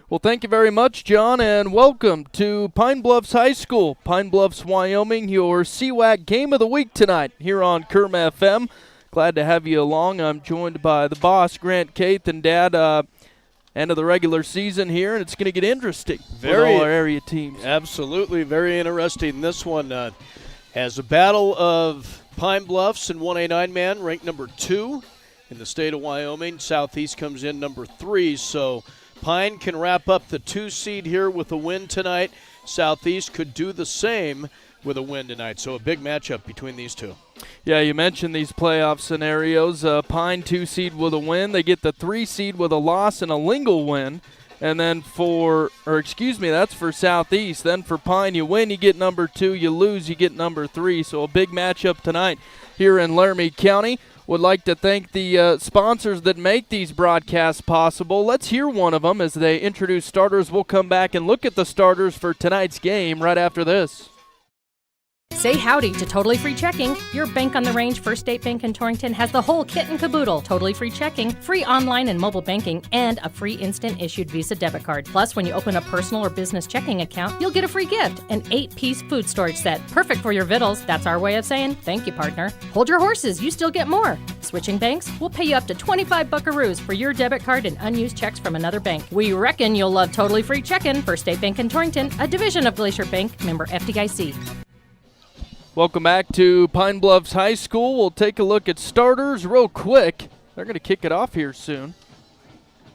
Well, thank you very much, John, and welcome to Pine Bluffs High School, Pine Bluffs, Wyoming, your CWAC Game of the Week tonight here on Kerm FM. Glad to have you along. I'm joined by the boss, Grant Caith, and Dad. End of the regular season here, and it's going to get interesting with all our area teams. Absolutely, very interesting. This one has a battle of Pine Bluffs and 1A 9-man, ranked number 2 in the state of Wyoming. Southeast comes in number 3, so Pine can wrap up the 2 seed here with a win tonight. Southeast could do the same with a win tonight, so a big matchup between these two. Yeah, you mentioned these playoff scenarios. Pine 2 seed with a win. They get the 3 seed with a loss and a Lingle win. And then that's for Southeast. Then for Pine, you win, you get number 2. You lose, you get number 3. So a big matchup tonight here in Laramie County. Would like to thank the sponsors that make these broadcasts possible. Let's hear one of them as they introduce starters. We'll come back and look at the starters for tonight's game right after this. Say howdy to Totally Free Checking. Your bank on the range, First State Bank in Torrington, has the whole kit and caboodle. Totally free checking, free online and mobile banking, and a free instant issued Visa debit card. Plus, when you open a personal or business checking account, you'll get a free gift, an 8-piece food storage set. Perfect for your vittles. That's our way of saying, thank you, partner. Hold your horses, you still get more. Switching banks? We'll pay you up to 25 buckaroos for your debit card and unused checks from another bank. We reckon you'll love Totally Free Checking. First State Bank in Torrington, a division of Glacier Bank, member FDIC. Welcome back to Pine Bluffs High School. We'll take a look at starters real quick. They're going to kick it off here soon.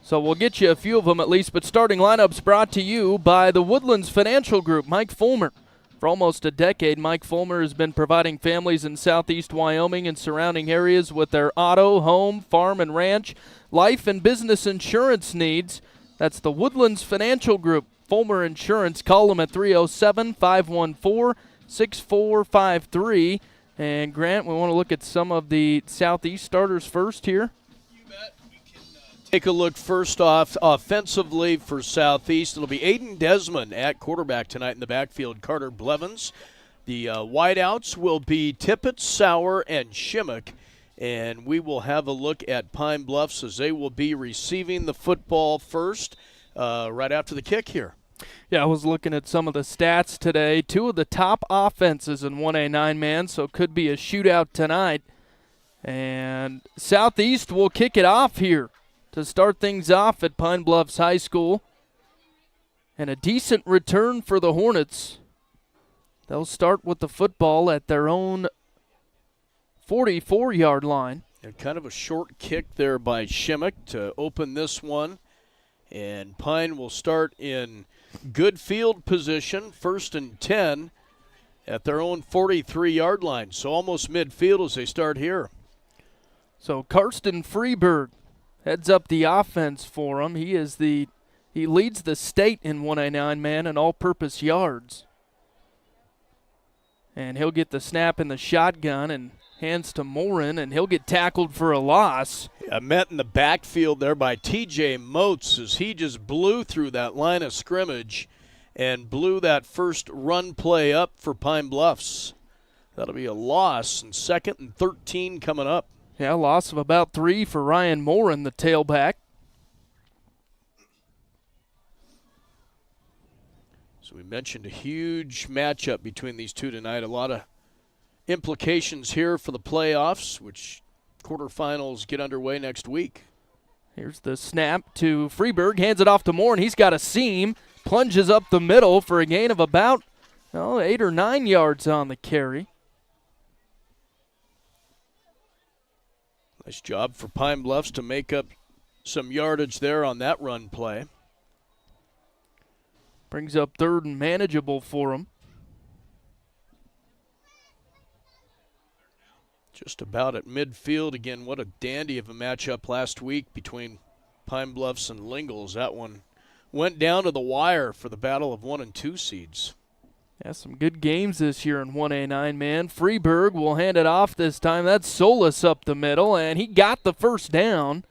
So we'll get you a few of them at least, but starting lineups brought to you by the Woodlands Financial Group, Mike Fulmer. For almost a decade, Mike Fulmer has been providing families in southeast Wyoming and surrounding areas with their auto, home, farm, and ranch, life, and business insurance needs. That's the Woodlands Financial Group. Fulmer Insurance. Call them at 307-514-6453. And Grant, we want to look at some of the Southeast starters first here. You bet. We can take a look first off offensively for Southeast. It'll be Aiden Desmond at quarterback tonight in the backfield. Carter Blevins. The wideouts will be Tippett, Sauer, and Shimmick. And we will have a look at Pine Bluffs as they will be receiving the football first right after the kick here. Yeah, I was looking at some of the stats today. 2 of the top offenses in 1A 9-man, so it could be a shootout tonight. And Southeast will kick it off here to start things off at Pine Bluffs High School. And a decent return for the Hornets. They'll start with the football at their own 44-yard line. And kind of a short kick there by Shimmick to open this one. And Pine will start in good field position, 1st and 10 at their own 43-yard line. So almost midfield as they start here. So Karsten Freeberg heads up the offense for him. He leads the state in 1A 9-man in all-purpose yards. And he'll get the snap in the shotgun and hands to Morin, and he'll get tackled for a loss. Met in the backfield there by T.J. Moats as he just blew through that line of scrimmage and blew that first run play up for Pine Bluffs. That'll be a loss, and 2nd and 13 coming up. Yeah, loss of about 3 for Ryan Morin, the tailback. So we mentioned a huge matchup between these two tonight. A lot of implications here for the playoffs, which quarterfinals get underway next week. Here's the snap to Freeberg, hands it off to Moore, and he's got a seam, plunges up the middle for a gain of about 8 or 9 yards on the carry. Nice job for Pine Bluffs to make up some yardage there on that run play. Brings up 3rd and manageable for him. Just about at midfield. Again, what a dandy of a matchup last week between Pine Bluffs and Lingles. That one went down to the wire for the battle of 1 and 2 seeds. Yeah, some good games this year in 1A 9-man. Freeberg will hand it off this time. That's Solis up the middle, and he got the first down.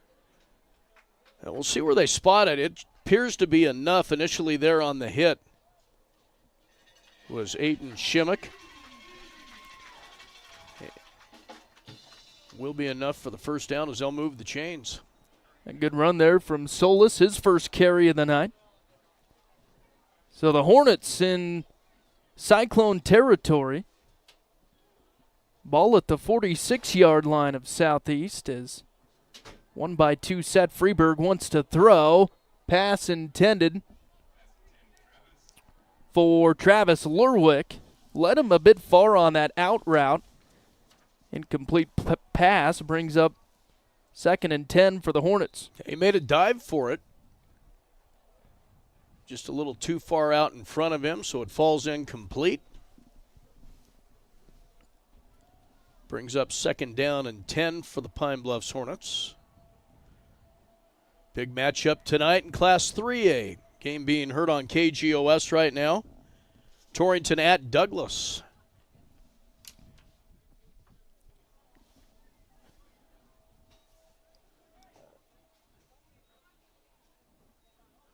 And we'll see where they spot it. It appears to be enough initially there on the hit. Was Aiden Shimmick. Will be enough for the first down as they'll move the chains. A good run there from Solis, his first carry of the night. So the Hornets in Cyclone territory. Ball at the 46-yard line of Southeast as 1-by-2 set. Freeburg wants to throw. Pass intended for Travis Lerwick. Led him a bit far on that out route. Incomplete pass brings up 2nd and 10 for the Hornets. He made a dive for it. Just a little too far out in front of him, so it falls incomplete. Brings up 2nd down and 10 for the Pine Bluffs Hornets. Big matchup tonight in Class 3A. Game being heard on KGOS right now. Torrington at Douglas.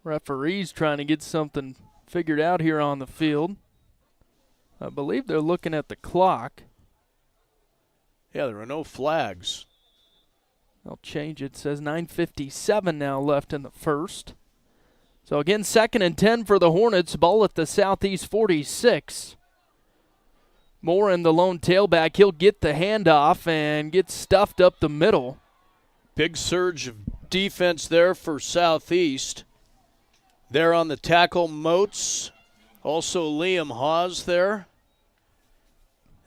Referees trying to get something figured out here on the field. I believe they're looking at the clock. Yeah, there are no flags. They'll change it. It says 9:57 now left in the first. So again, 2nd and 10 for the Hornets. Ball at the Southeast 46. Morin, the lone tailback, he'll get the handoff and get stuffed up the middle. Big surge of defense there for Southeast. There on the tackle, Moats. Also Liam Hawes there.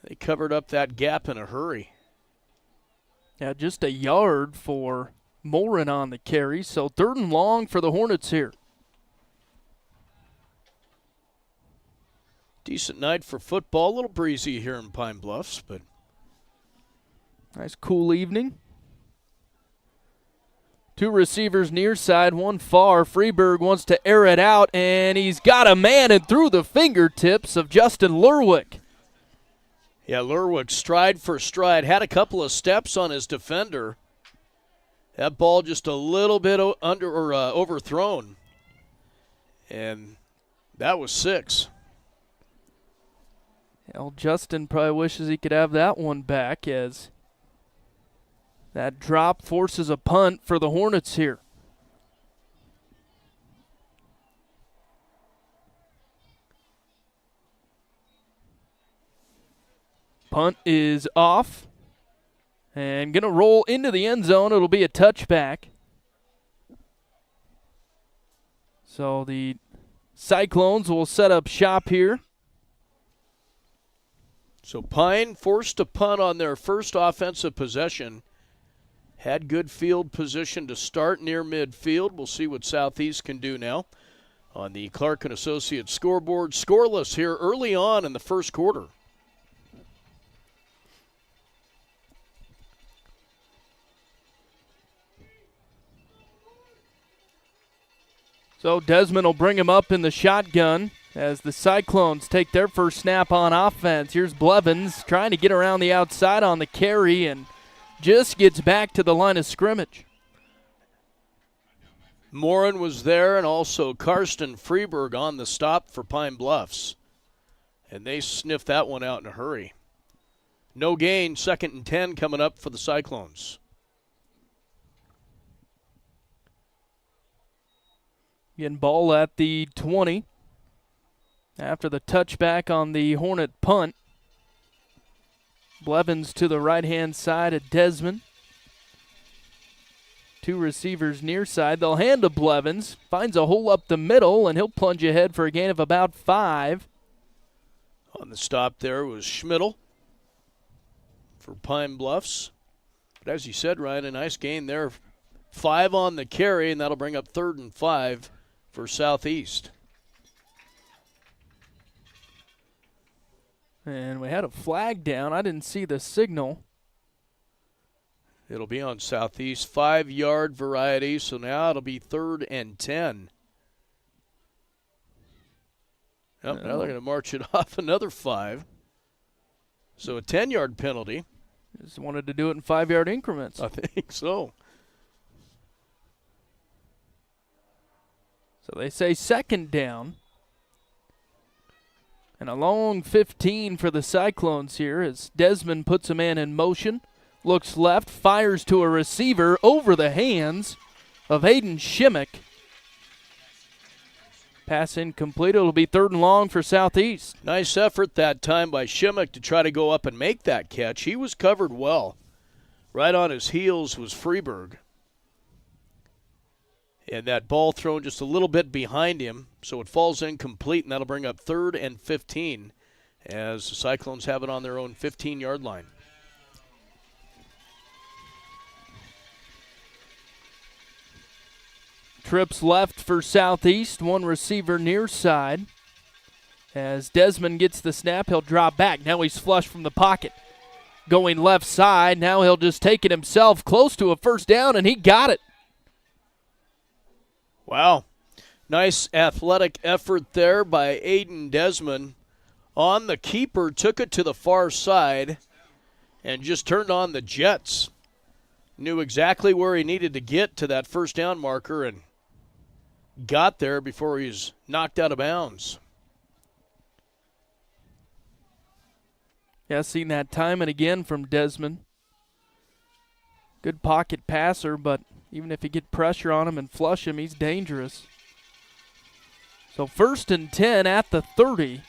They covered up that gap in a hurry. Yeah, just a yard for Morin on the carry. So 3rd and long for the Hornets here. Decent night for football. A little breezy here in Pine Bluffs, but nice cool evening. 2 receivers near side, 1 far. Freeburg wants to air it out, and he's got a man and through the fingertips of Justin Lerwick. Yeah, Lerwick stride for stride. Had a couple of steps on his defender. That ball just a little bit overthrown. And that was 6. Well, Justin probably wishes he could have that one back as that drop forces a punt for the Hornets here. Punt is off and going to roll into the end zone. It'll be a touchback. So the Cyclones will set up shop here. So Pine forced to punt on their first offensive possession. Had good field position to start near midfield. We'll see what Southeast can do now. On the Clark & Associates scoreboard, scoreless here early on in the first quarter. So Desmond will bring him up in the shotgun as the Cyclones take their first snap on offense. Here's Blevins trying to get around the outside on the carry and just gets back to the line of scrimmage. Morin was there, and also Karsten Freeburg on the stop for Pine Bluffs. And they sniffed that one out in a hurry. No gain, 2nd and 10 coming up for the Cyclones. Getting ball at the 20 after the touchback on the Hornet punt. Blevins to the right-hand side of Desmond. 2 receivers near side. They'll hand to Blevins. Finds a hole up the middle, and he'll plunge ahead for a gain of about 5. On the stop there was Schmidl for Pine Bluffs. But as you said, Ryan, a nice gain there. 5 on the carry, and that'll bring up 3rd and 5 for Southeast. And we had a flag down. I didn't see the signal. It'll be on Southeast, 5-yard variety, so now it'll be 3rd and 10. Now they're going to march it off another 5. So a 10-yard penalty. Just wanted to do it in 5-yard increments. I think so. So they say 2nd down. And a long 15 for the Cyclones here as Desmond puts a man in motion. Looks left, fires to a receiver over the hands of Hayden Shimmick. Pass incomplete. It'll be 3rd and long for Southeast. Nice effort that time by Shimmick to try to go up and make that catch. He was covered well. Right on his heels was Freeburg. And that ball thrown just a little bit behind him, so it falls incomplete, and that'll bring up 3rd and 15 as the Cyclones have it on their own 15-yard line. Trips left for Southeast, 1 receiver near side. As Desmond gets the snap, he'll drop back. Now he's flush from the pocket. Going left side, now he'll just take it himself, close to a 1st down, and he got it. Wow. Nice athletic effort there by Aiden Desmond. On the keeper, took it to the far side, and just turned on the jets. Knew exactly where he needed to get to that 1st down marker, and got there before he was knocked out of bounds. Yeah, seen that time and again from Desmond. Good pocket passer, but even if you get pressure on him and flush him, he's dangerous. So 1st and 10 at the 30,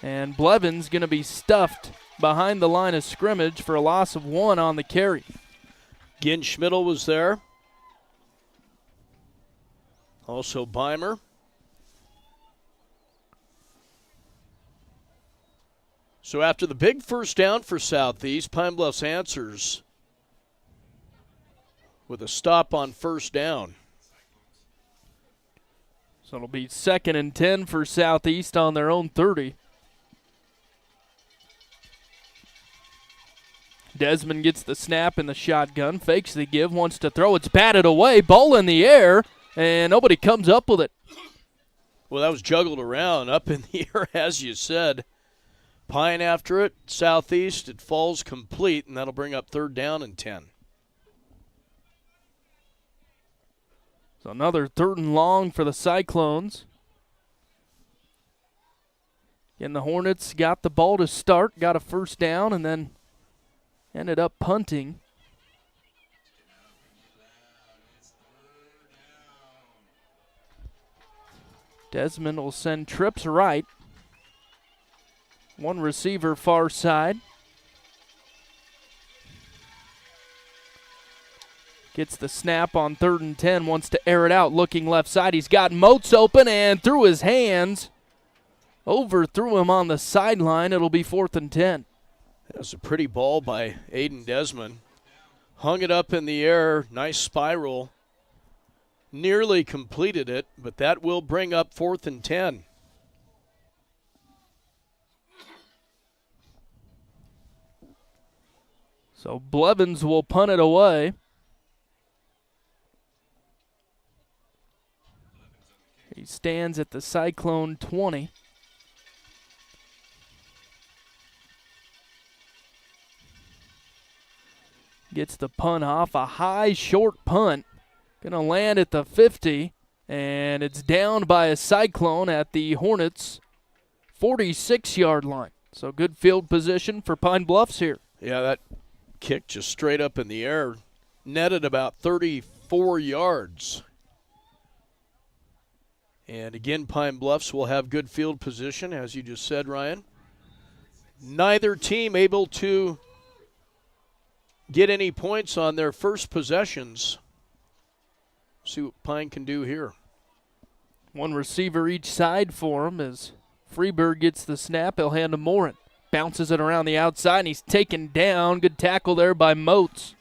and Blevins going to be stuffed behind the line of scrimmage for a loss of 1 on the carry. Again, Schmidl was there. Also Beimer. So after the big 1st down for Southeast, Pine Bluffs answers with a stop on 1st down. So it'll be 2nd and 10 for Southeast on their own 30. Desmond gets the snap in the shotgun, fakes the give, wants to throw. It's batted away, ball in the air, and nobody comes up with it. Well, that was juggled around up in the air, as you said. Pine after it, Southeast, it falls complete, and that'll bring up 3rd down and 10. So another 3rd and long for the Cyclones. And the Hornets got the ball to start, got a 1st down, and then ended up punting. Desmond will send trips right. 1 receiver far side. Gets the snap on 3rd and 10, wants to air it out, looking left side. He's got Moats open and through his hands. Overthrew him on the sideline. It'll be 4th and 10. That's a pretty ball by Aiden Desmond. Hung it up in the air, nice spiral. Nearly completed it, but that will bring up 4th and 10. So Blevins will punt it away. He stands at the Cyclone 20. Gets the punt off, a high, short punt. Going to land at the 50, and it's down by a Cyclone at the Hornets' 46-yard line. So good field position for Pine Bluffs here. Yeah, that kick just straight up in the air, netted about 34 yards. And again, Pine Bluffs will have good field position, as you just said, Ryan. Neither team able to get any points on their first possessions. See what Pine can do here. 1 receiver each side for him as Freeburg gets the snap. He'll hand to Morin. Bounces it around the outside, and he's taken down. Good tackle there by Moats.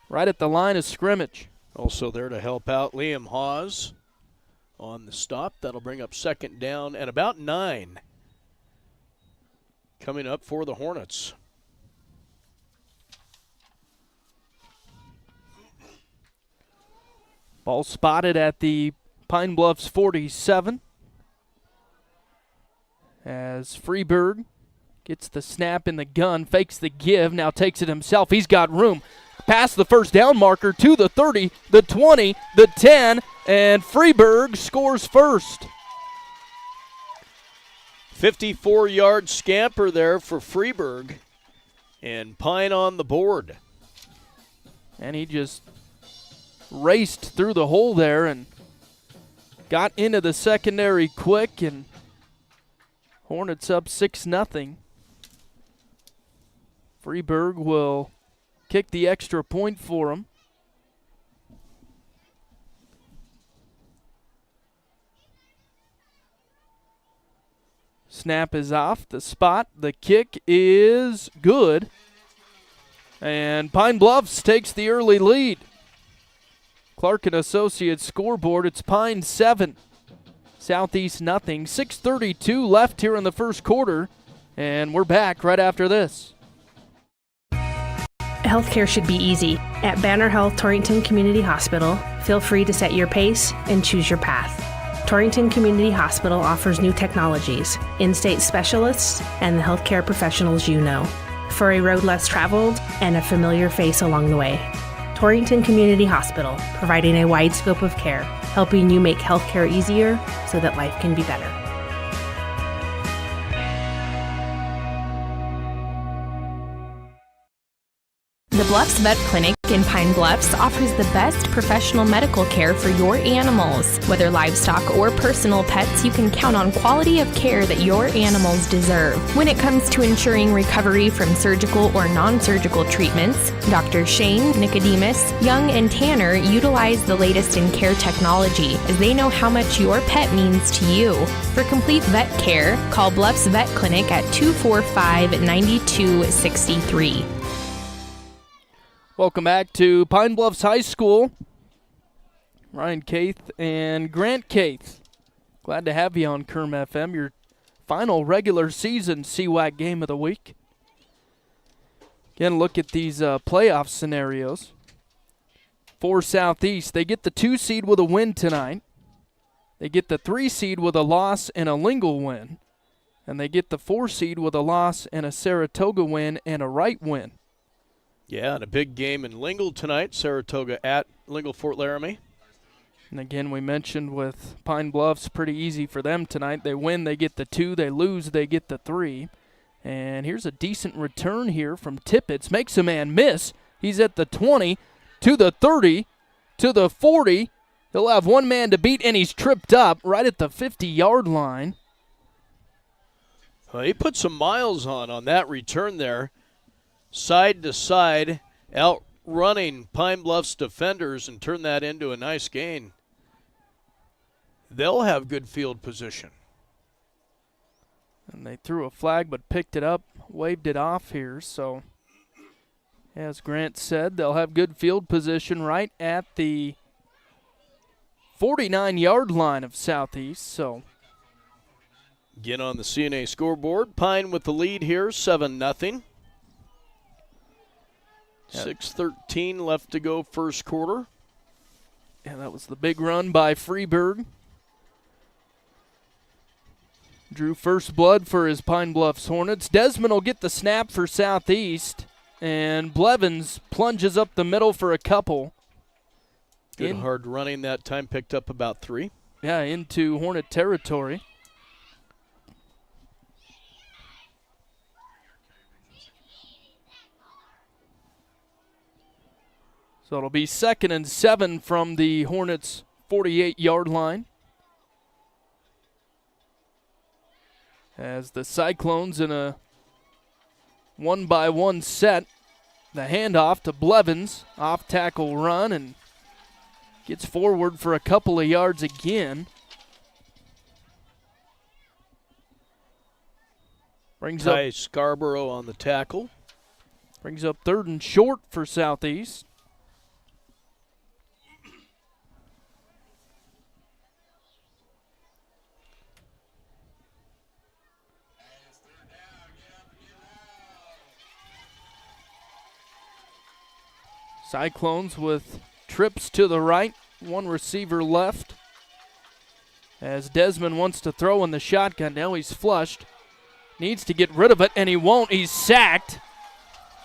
Right at the line of scrimmage. Also there to help out Liam Hawes on the stop. That'll bring up 2nd down and about 9. Coming up for the Hornets. Ball spotted at the Pine Bluffs 47. As Freeburg gets the snap in the gun, fakes the give, now takes it himself. He's got room. Past the 1st down marker to the 30, the 20, the 10, and Freeburg scores first. 54-yard scamper there for Freeburg, and Pine on the board. And he just raced through the hole there and got into the secondary quick, and Hornets up 6-0. Freeburg will kick the extra point for him. Snap is off the spot. The kick is good. And Pine Bluffs takes the early lead. Clark and Associates scoreboard, it's Pine 7, Southeast nothing. 6:32 left here in the first quarter, and we're back right after this. Healthcare should be easy. At Banner Health Torrington Community Hospital, feel free to set your pace and choose your path. Torrington Community Hospital offers new technologies, in-state specialists, and the healthcare professionals you know, for a road less traveled and a familiar face along the way. Torrington Community Hospital, providing a wide scope of care, helping you make healthcare easier so that life can be better. The Bluffs Vet Clinic in Pine Bluffs offers the best professional medical care for your animals. Whether livestock or personal pets, you can count on quality of care that your animals deserve. When it comes to ensuring recovery from surgical or non-surgical treatments, Dr. Shane, Nicodemus, Young, and Tanner utilize the latest in care technology as they know how much your pet means to you. For complete vet care, call Bluffs Vet Clinic at 245-9263. Welcome back to Pine Bluffs High School. Ryan Caith and Grant Caith. Glad to have you on Kerm FM, your final regular season CWAC game of the week. Again, look at these playoff scenarios. For Southeast, they get the 2 seed with a win tonight. They get the 3 seed with a loss and a Lingle win. And they get the 4 seed with a loss and a Saratoga win and a Wright win. Yeah, and a big game in Lingle tonight. Saratoga at Lingle Fort Laramie. And again, we mentioned with Pine Bluffs, pretty easy for them tonight. They win, they get the 2. They lose, they get the 3. And here's a decent return here from Tippett. Makes a man miss. He's at the 20, to the 30, to the 40. He'll have one man to beat, and he's tripped up right at the 50-yard line. Well, he put some miles on that return there. Side to side, outrunning Pine Bluffs defenders and turn that into a nice gain. They'll have good field position. And they threw a flag but picked it up, waved it off here. So, as Grant said, they'll have good field position right at the 49-yard line of Southeast. So, again on the CNA scoreboard, Pine with the lead here, 7-0. 6:13 left to go first quarter. Yeah, that was the big run by Freeburg. Drew first blood for his Pine Bluffs Hornets. Desmond will get the snap for Southeast, and Blevins plunges up the middle for a couple. Good hard running that time, picked up about 3. Yeah, into Hornet territory. So it'll be 2nd and 7 from the Hornets' 48-yard line. As the Cyclones in a 1-by-1 set. The handoff to Blevins. Off-tackle run and gets forward for a couple of yards again. Brings Ty up Scarborough on the tackle. Brings up 3rd and short for Southeast. Cyclones with trips to the right, 1 receiver left. As Desmond wants to throw in the shotgun, now he's flushed. Needs to get rid of it, and he won't. He's sacked.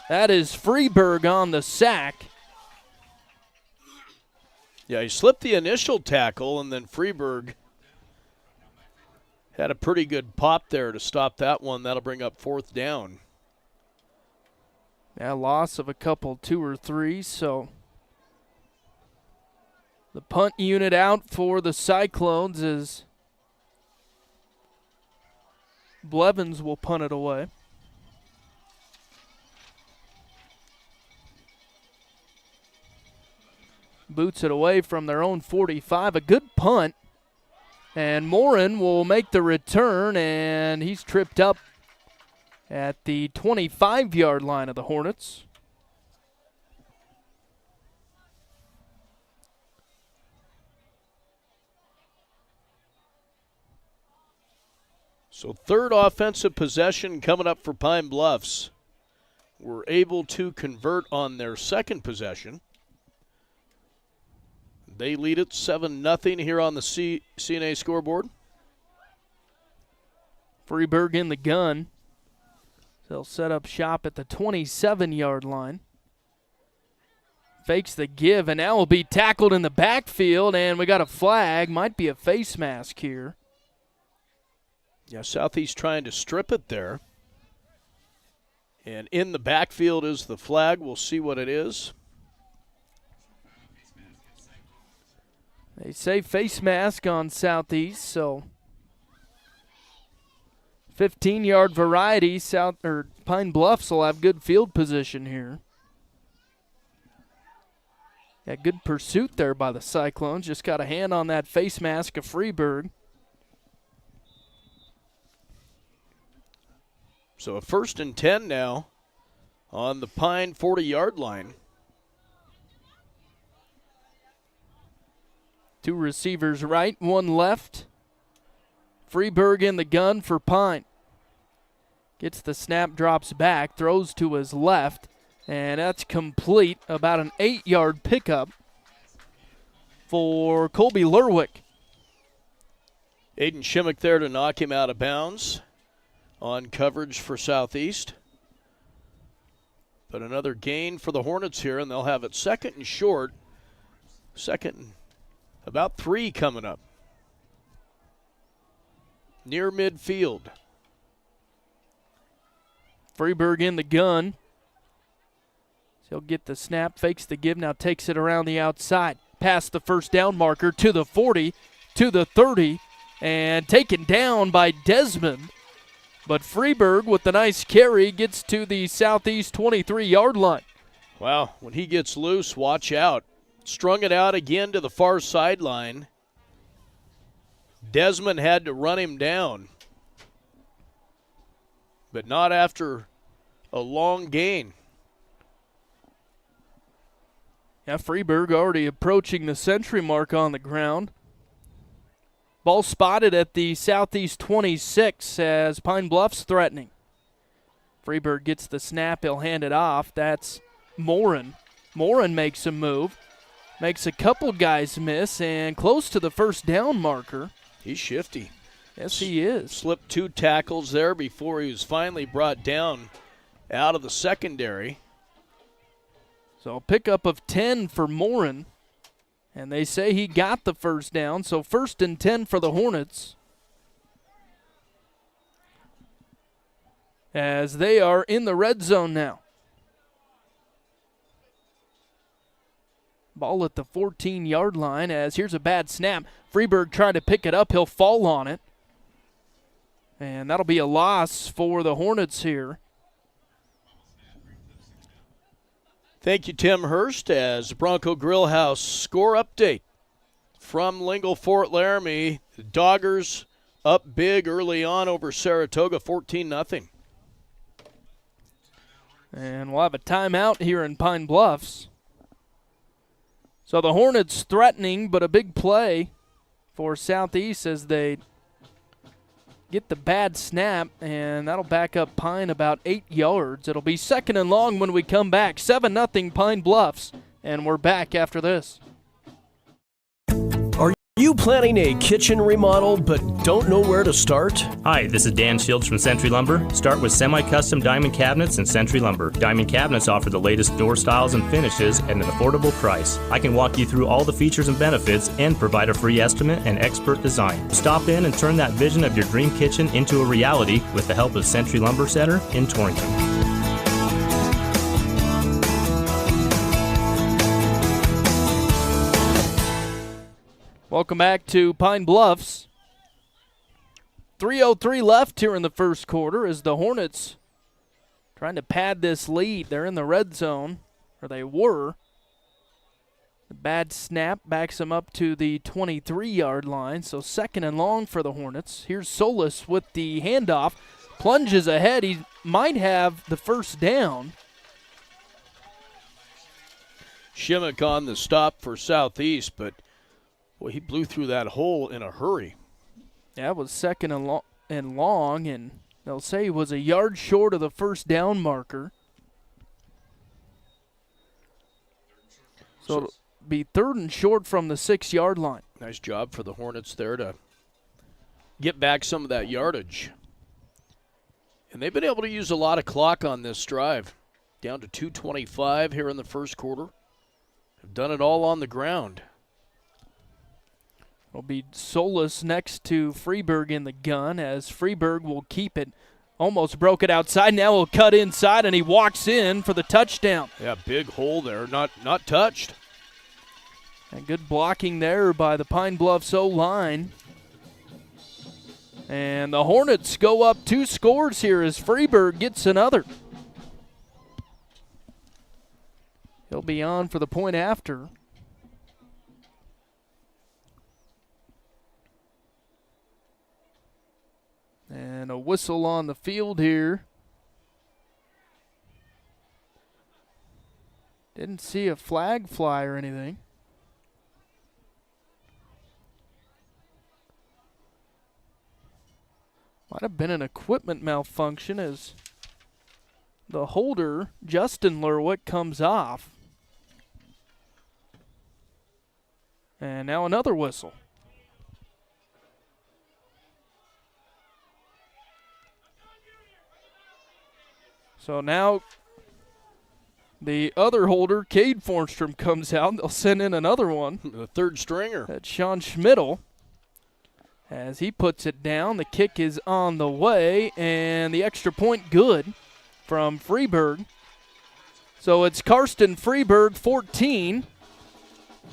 That is Freeburg on the sack. Yeah, he slipped the initial tackle, and then Freeburg had a pretty good pop there to stop that one. That'll bring up 4th down. Yeah, loss of a couple, 2 or 3, so The punt unit out for the Cyclones as Blevins will punt it away. Boots it away from their own 45. A good punt. And Morin will make the return, and he's tripped up at the 25-yard line of the Hornets. So third offensive possession coming up for Pine Bluffs. Were able to convert on their second possession. They lead it 7-0 here on the CNA scoreboard. Freeburg in the gun. They'll set up shop at the 27-yard line. Fakes the give, and now will be tackled in the backfield, and we got a flag. Might be a face mask here. Yeah, Southeast trying to strip it there. And in the backfield is the flag. We'll see what it is. They say face mask on Southeast, so 15-yard variety. Pine Bluffs will have good field position here. Yeah, good pursuit there by the Cyclones. Just got a hand on that face mask of Freeburg. So a 1st and 10 now on the Pine 40-yard line. Two receivers right, one left. Freeburg in the gun for Pine. Gets the snap, drops back, throws to his left, and that's complete. About an 8-yard pickup for Colby Lerwick. Aiden Shimmick there to knock him out of bounds on coverage for Southeast. But another gain for the Hornets here, and they'll have it 2nd and short. 2nd and about 3 coming up. Near midfield. Freeburg in the gun. He'll get the snap, fakes the give, now takes it around the outside. Past the first down marker to the 40, to the 30, and taken down by Desmond. But Freeburg with the nice carry gets to the Southeast 23-yard line. Wow, when he gets loose, watch out. Strung it out again to the far sideline. Desmond had to run him down, but not after a long gain. Yeah, Freeburg already approaching the century mark on the ground. Ball spotted at the Southeast 26 as Pine Bluffs threatening. Freeburg gets the snap. He'll hand it off. That's Morin. Morin makes a move. Makes a couple guys miss and close to the first down marker. He's shifty. Yes, he is. Slipped 2 tackles there before he was finally brought down out of the secondary. So a pickup of 10 for Morin. And they say he got the first down, so 1st and 10 for the Hornets. As they are in the red zone now. Ball at the 14-yard line as here's a bad snap. Freeburg trying to pick it up. He'll fall on it. And that'll be a loss for the Hornets here. Thank you, Tim Hurst, as Bronco Grill House score update from Lingle Fort Laramie. The Doggers up big early on over Saratoga, 14-0. And we'll have a timeout here in Pine Bluffs. So the Hornets threatening, but a big play for Southeast as they get the bad snap, and that'll back up Pine about 8 yards. It'll be 2nd and long when we come back. 7-0 Pine Bluffs, and we're back after this. Are you planning a kitchen remodel but don't know where to start? Hi, this is Dan Shields from Century Lumber. Start with semi-custom diamond cabinets and Century Lumber. Diamond cabinets offer the latest door styles and finishes at an affordable price. I can walk you through all the features and benefits and provide a free estimate and expert design. Stop in and turn that vision of your dream kitchen into a reality with the help of Century Lumber Center in Torrington. Welcome back to Pine Bluffs. 3:03 left here in the first quarter as the Hornets trying to pad this lead. They're in the red zone, or they were. The bad snap backs them up to the 23-yard line, so 2nd and long for the Hornets. Here's Solis with the handoff. Plunges ahead. He might have the first down. Shimmick on the stop for Southeast, but boy, he blew through that hole in a hurry. Yeah, it was 2nd and long, and they'll say he was a yard short of the first down marker. So it'll be 3rd and short from the 6-yard line. Nice job for the Hornets there to get back some of that yardage. And they've been able to use a lot of clock on this drive. Down to 2:25 here in the first quarter. Have done it all on the ground. It'll be Solis next to Freeberg in the gun as Freeberg will keep it. Almost broke it outside. Now he'll cut inside, and he walks in for the touchdown. Yeah, big hole there. Not touched. And good blocking there by the Pine Bluffs O-line. And the Hornets go up 2 scores here as Freeberg gets another. He'll be on for the point after. And a whistle on the field here. Didn't see a flag fly or anything. Might have been an equipment malfunction as the holder, Justin Lerwick, comes off. And now another whistle. So now the other holder, Cade Fornstrom, comes out. They'll send in another one. The 3rd stringer. That's Sean Schmidl. As he puts it down, the kick is on the way, and the extra point good from Freeberg. So it's Karsten Freeberg, 14,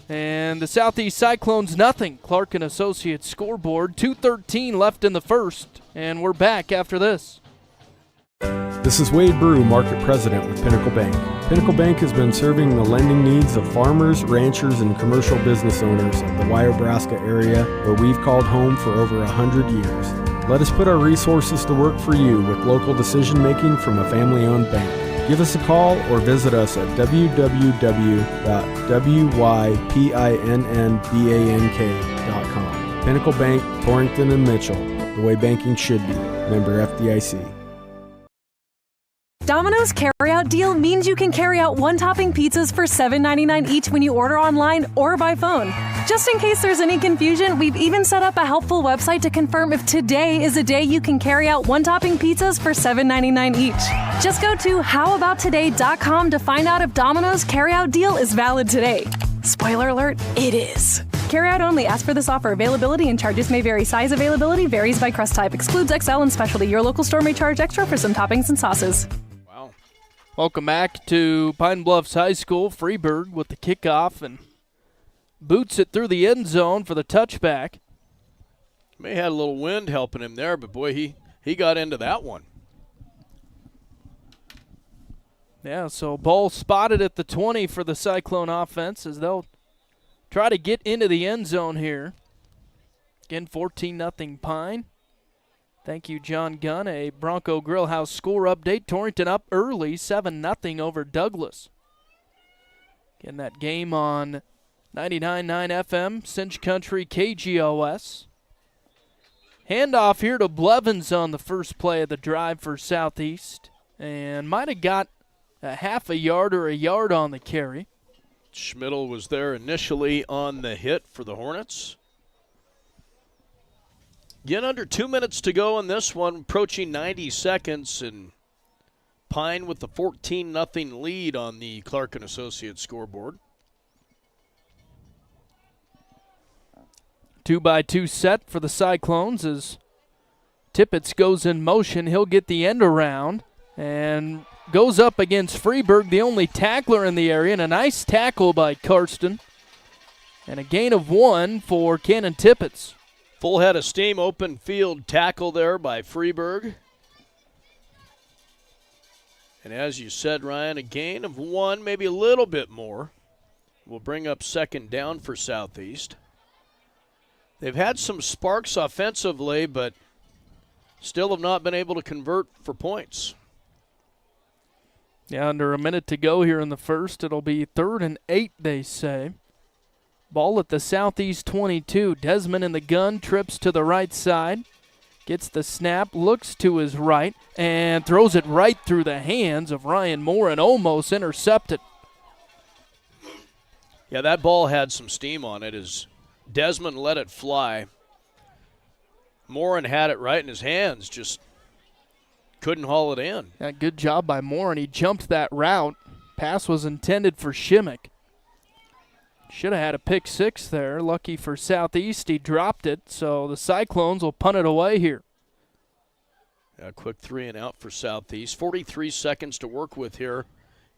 and the Southeast Cyclones, nothing. Clark and Associates scoreboard, 2:13 left in the first, and we're back after this. This is Wade Brew, Market President with Pinnacle Bank. Pinnacle Bank has been serving the lending needs of farmers, ranchers, and commercial business owners of the Wyobraska area, where we've called home for over 100 years. Let us put our resources to work for you with local decision-making from a family-owned bank. Give us a call or visit us at www.wypinnbank.com. Pinnacle Bank, Torrington and Mitchell, the way banking should be. Member FDIC. Domino's carryout deal means you can carry out one-topping pizzas for $7.99 each when you order online or by phone. Just in case there's any confusion, we've even set up a helpful website to confirm if today is a day you can carry out one-topping pizzas for $7.99 each. Just go to howaboutoday.com to find out if Domino's carryout deal is valid today. Spoiler alert, it is. Carryout only. Ask for this offer. Availability and charges may vary. Size availability varies by crust type. Excludes XL and specialty. Your local store may charge extra for some toppings and sauces. Welcome back to Pine Bluffs High School. Freeberg with the kickoff and boots it through the end zone for the touchback. May have had a little wind helping him there, but boy, he got into that one. Yeah, so ball spotted at the 20 for the Cyclone offense as they'll try to get into the end zone here. Again, 14-0 Pine. Thank you, John Gunn. A Bronco Grill House score update. Torrington up early, 7-0 over Douglas. Again, that game on 99.9 FM, Cinch Country, KGOS. Handoff here to Blevins on the first play of the drive for Southeast. And might have got a half a yard or a yard on the carry. Schmidl was there initially on the hit for the Hornets. Again, under 2 minutes to go in this one, approaching 90 seconds, and Pine with the 14-0 lead on the Clark and Associates scoreboard. 2-by-2 set for the Cyclones as Tippett goes in motion. He'll get the end around and goes up against Freeberg, the only tackler in the area, and a nice tackle by Karsten. And a gain of 1 for Cannon Tippett. Full head of steam, open field tackle there by Freeburg. And as you said, Ryan, a gain of 1, maybe a little bit more. Will bring up second down for Southeast. They've had some sparks offensively, but still have not been able to convert for points. Yeah, under a minute to go here in the first. It'll be 3rd and 8, they say. Ball at the Southeast 22. Desmond in the gun, trips to the right side. Gets the snap, looks to his right, and throws it right through the hands of Ryan Moore and almost intercepted. Yeah, that ball had some steam on it as Desmond let it fly. Morin had it right in his hands, just couldn't haul it in. Yeah, good job by Morin. He jumped that route. Pass was intended for Shimmick. Should have had a pick 6 there. Lucky for Southeast, he dropped it, so the Cyclones will punt it away here. A quick 3 and out for Southeast. 43 seconds to work with here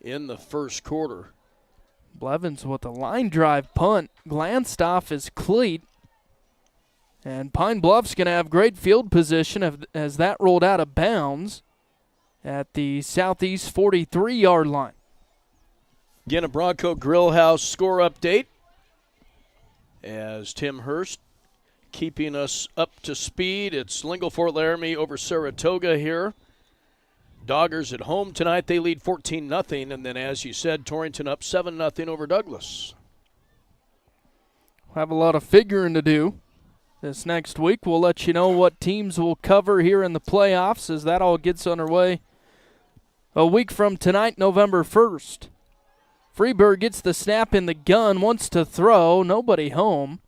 in the first quarter. Blevins with a line drive punt, glanced off his cleat. And Pine Bluff's going to have great field position as that rolled out of bounds at the Southeast 43-yard line. Again, a Bronco Grillhouse score update as Tim Hurst keeping us up to speed. It's Lingle-Fort Laramie over Saratoga here. Doggers at home tonight. They lead 14-0, and then, as you said, Torrington up 7-0 over Douglas. We'll have a lot of figuring to do this next week. We'll let you know what teams will cover here in the playoffs as that all gets underway a week from tonight, November 1st. Freeburg gets the snap in the gun, wants to throw, nobody home.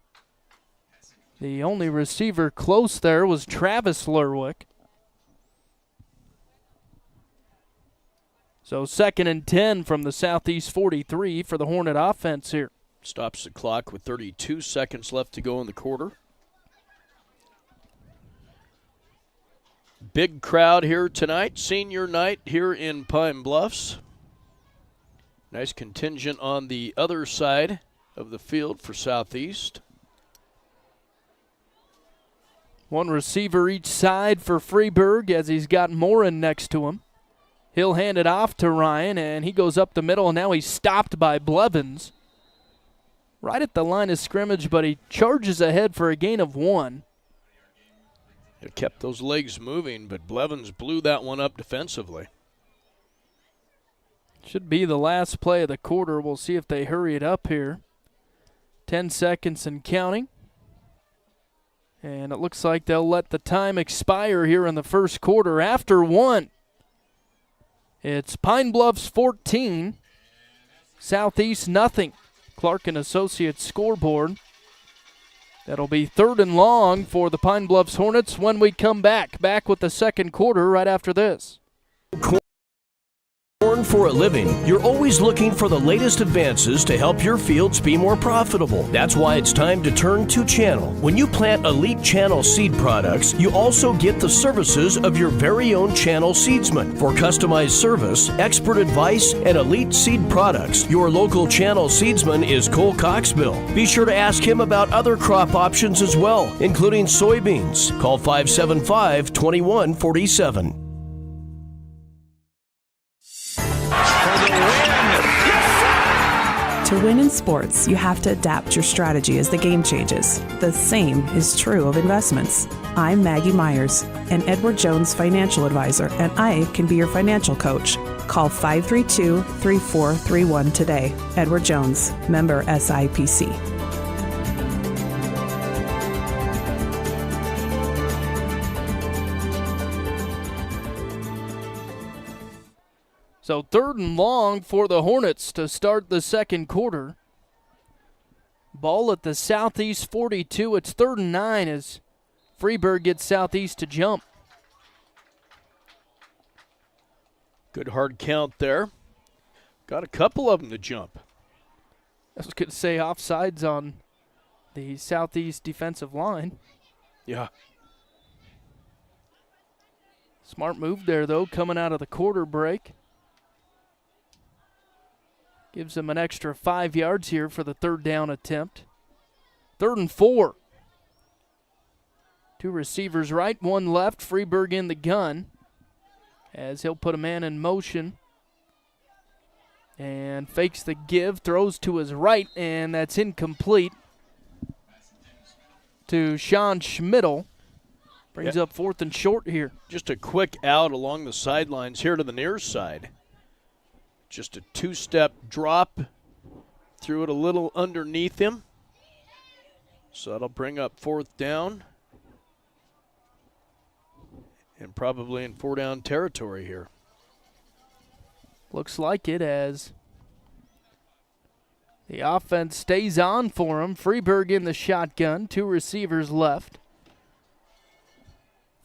The only receiver close there was Travis Lerwick. So 2nd and 10 from the Southeast 43 for the Hornet offense here. Stops the clock with 32 seconds left to go in the quarter. Big crowd here tonight, senior night here in Pine Bluffs. Nice contingent on the other side of the field for Southeast. One receiver each side for Freeburg as he's got Morin next to him. He'll hand it off to Ryan, and he goes up the middle, and now he's stopped by Blevins. Right at the line of scrimmage, but he charges ahead for a gain of 1. It kept those legs moving, but Blevins blew that one up defensively. Should be the last play of the quarter. We'll see if they hurry it up here. 10 seconds and counting. And it looks like they'll let the time expire here in the first quarter after 1. It's Pine Bluffs 14, Southeast nothing. Clark and Associates scoreboard. That'll be 3rd and long for the Pine Bluffs Hornets when we come back. Back with the second quarter right after this. For a living, you're always looking for the latest advances to help your fields be more profitable. That's why it's time to turn to Channel. When you plant Elite Channel seed products, you also get the services of your very own Channel seedsman. For customized service, expert advice, and elite seed products, your local Channel seedsman is Cole Coxbill. Be sure to ask him about other crop options as well, including soybeans. Call 575-2147. To win in sports, you have to adapt your strategy as the game changes. The same is true of investments. I'm Maggie Myers, an Edward Jones financial advisor, and I can be your financial coach. Call 532-3431 today. Edward Jones, member SIPC. So 3rd and long for the Hornets to start the second quarter. Ball at the Southeast 42. It's 3rd and 9 as Freeburg gets Southeast to jump. Good hard count there. Got a couple of them to jump. I was going to say offsides on the Southeast defensive line. Yeah. Smart move there, though, coming out of the quarter break. Gives them an extra 5 yards here for the 3rd down attempt. 3rd and 4. 2 receivers right, 1 left. Freeberg in the gun as he'll put a man in motion. And fakes the give, throws to his right, and that's incomplete to Sean Schmidl. Brings up 4th and short here. Just a quick out along the sidelines here to the near side. Just a 2-step drop. Threw it a little underneath him. So that'll bring up 4th down. And probably in 4-down territory here. Looks like it as the offense stays on for him. Freeberg in the shotgun, 2 receivers left.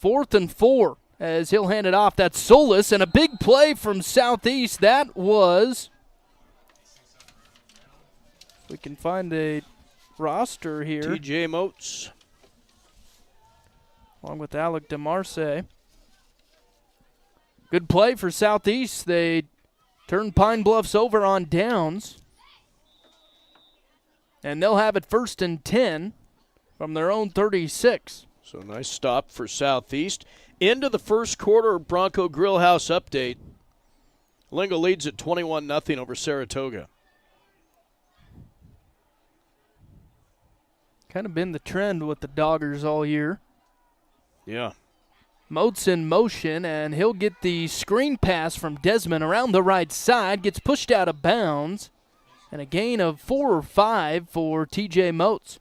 4th and 4 as he'll hand it off. That's Solis, and a big play from Southeast. That was, we can find a roster here. TJ Moats. Along with Alec DeMarce. Good play for Southeast. They turn Pine Bluffs over on downs. And they'll have it 1st and 10 from their own 36. So nice stop for Southeast. Into the first quarter Bronco Grillhouse update. Lingo leads at 21-0 over Saratoga. Kind of been the trend with the Doggers all year. Yeah. Moats in motion, and he'll get the screen pass from Desmond around the right side. Gets pushed out of bounds. And a gain of 4 or 5 for TJ Moats.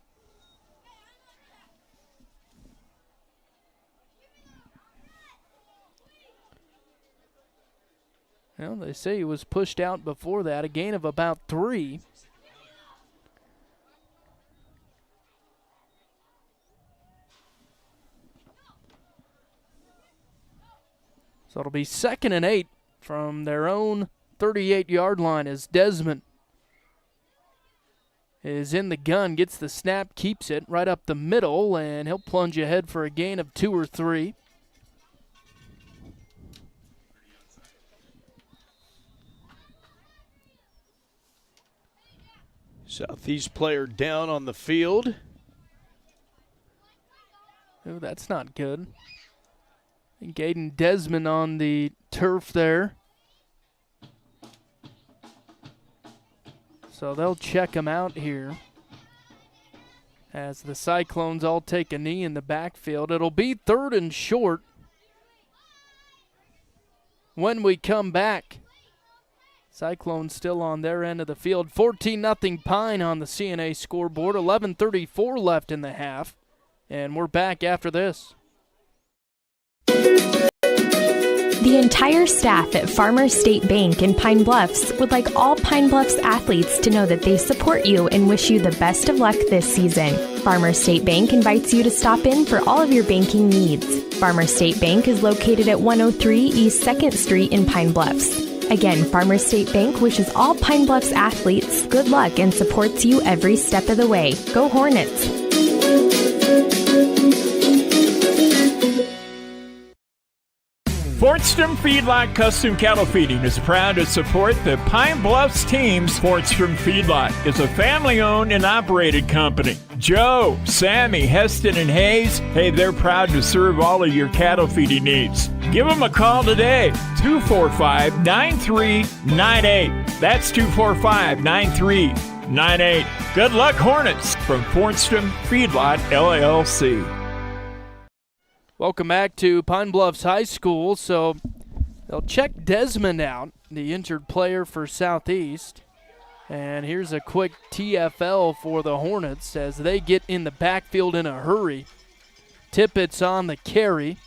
Well, they say he was pushed out before that. A gain of about 3. So it'll be 2nd and 8 from their own 38-yard line as Desmond is in the gun, gets the snap, keeps it right up the middle, and he'll plunge ahead for a gain of 2 or 3. Southeast player down on the field. Oh, that's not good. And Gaden Desmond on the turf there. So they'll check him out here as the Cyclones all take a knee in the backfield. It'll be 3rd and short when we come back. Cyclones still on their end of the field. 14-0 Pine on the CNA scoreboard. 11:34 left in the half. And we're back after this. The entire staff at Farmers State Bank in Pine Bluffs would like all Pine Bluffs athletes to know that they support you and wish you the best of luck this season. Farmers State Bank invites you to stop in for all of your banking needs. Farmers State Bank is located at 103 East 2nd Street in Pine Bluffs. Again, Farmers State Bank wishes all Pine Bluffs athletes good luck and supports you every step of the way. Go Hornets! Fortstrom Feedlot Custom Cattle Feeding is proud to support the Pine Bluffs teams. Fortstrom Feedlot is a family-owned and operated company. Joe, Sammy, Heston, and Hayes, hey, they're proud to serve all of your cattle feeding needs. Give them a call today, 245-9398. That's 245-9398. Good luck, Hornets, from Fortstrom Feedlot, LLC. Welcome back to Pine Bluffs High School. So they'll check Desmond out, the injured player for Southeast. And here's a quick TFL for the Hornets as they get in the backfield in a hurry. Tippett's on the carry.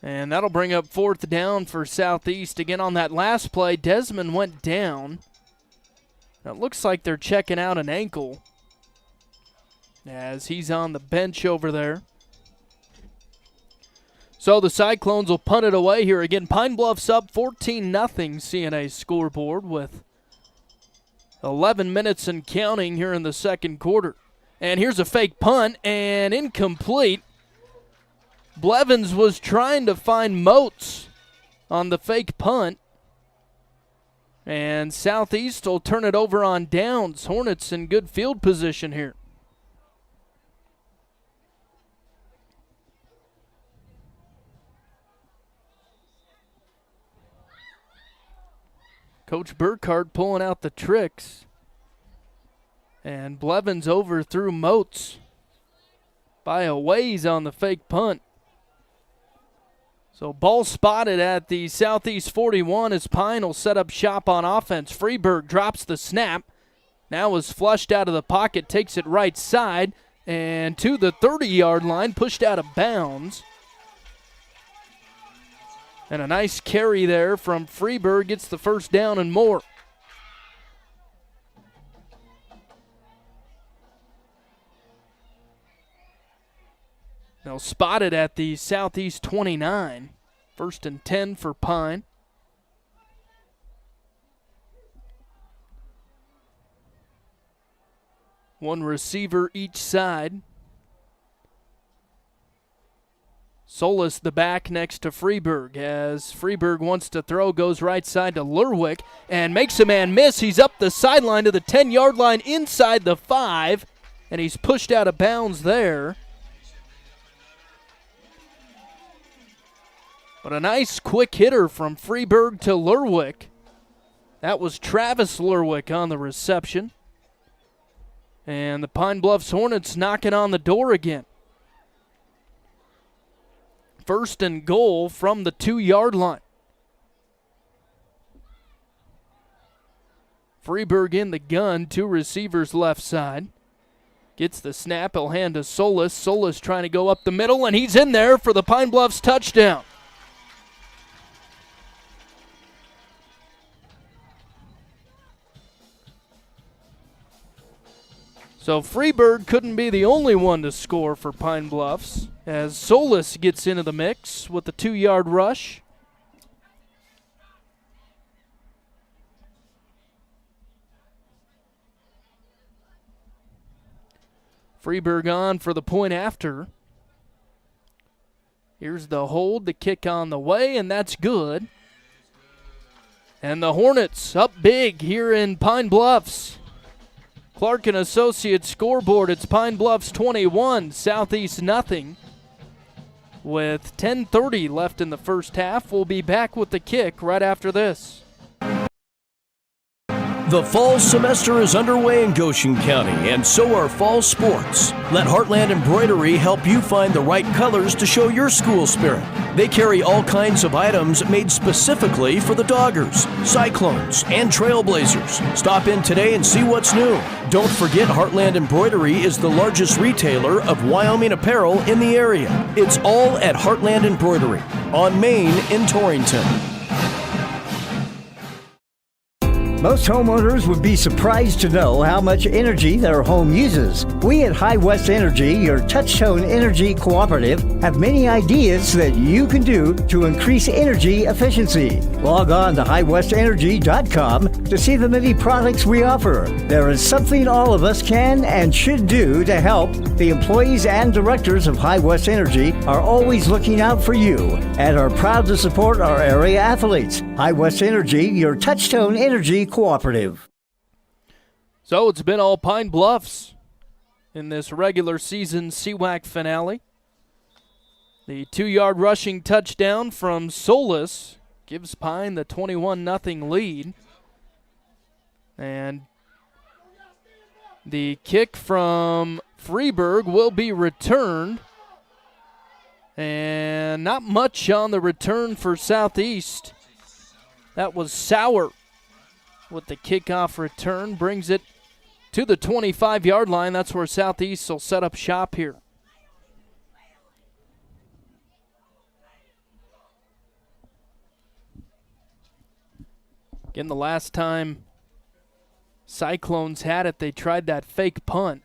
And that'll bring up 4th down for Southeast. Again, on that last play, Desmond went down. Now it looks like they're checking out an ankle as he's on the bench over there. So the Cyclones will punt it away here. Again, Pine Bluffs up 14-0 CNA scoreboard with 11 minutes and counting here in the second quarter. And here's a fake punt and incomplete. Blevins was trying to find Moats on the fake punt. And Southeast will turn it over on downs. Hornets in good field position here. Coach Burkhardt pulling out the tricks. And Blevins overthrew Moats by a ways on the fake punt. So ball spotted at the Southeast 41 as Pine will set up shop on offense. Freeburg drops the snap. Now is flushed out of the pocket, takes it right side, and to the 30-yard line, pushed out of bounds. And a nice carry there from Freeburg, gets the first down and more. Now spotted at the Southeast 29. 1st and 10 for Pine. One receiver each side. Solis the back next to Freeburg as Freeburg wants to throw, goes right side to Lerwick and makes a man miss. He's up the sideline to the 10-yard line inside the 5, and he's pushed out of bounds there. But a nice quick hitter from Freeburg to Lerwick. That was Travis Lerwick on the reception. And the Pine Bluffs Hornets knocking on the door again. 1st and goal from the 2-yard line. Freeburg in the gun, 2 receivers left side. Gets the snap, he'll hand to Solis. Solis trying to go up the middle, and he's in there for the Pine Bluffs touchdown. So Freeburg couldn't be the only one to score for Pine Bluffs as Solis gets into the mix with the 2-yard rush. Freeburg on for the point after. Here's the hold, the kick on the way, and that's good. And the Hornets up big here in Pine Bluffs. Clark and Associates scoreboard, it's Pine Bluffs 21, Southeast nothing. With 10:30 left in the first half, we'll be back with the kick right after this. The fall semester is underway in Goshen County, and so are fall sports. Let Heartland Embroidery help you find the right colors to show your school spirit. They carry all kinds of items made specifically for the Doggers, Cyclones, and Trailblazers. Stop in today and see what's new. Don't forget Heartland Embroidery is the largest retailer of Wyoming apparel in the area. It's all at Heartland Embroidery on Main in Torrington. Most homeowners would be surprised to know how much energy their home uses. We at High West Energy, your touch-tone energy cooperative, have many ideas that you can do to increase energy efficiency. Log on to highwestenergy.com to see the many products we offer. There is something all of us can and should do to help. The employees and directors of High West Energy are always looking out for you and are proud to support our area athletes. High West Energy, your touch-tone energy cooperative. So it's been all Pine Bluffs in this regular season CWAC finale. The 2-yard rushing touchdown from Solis gives Pine the 21-0 lead. And the kick from Freeburg will be returned. And not much on the return for Southeast. That was Sauer with the kickoff return, brings it to the 25-yard line. That's where Southeast will set up shop here. Again, the last time Cyclones had it, they tried that fake punt.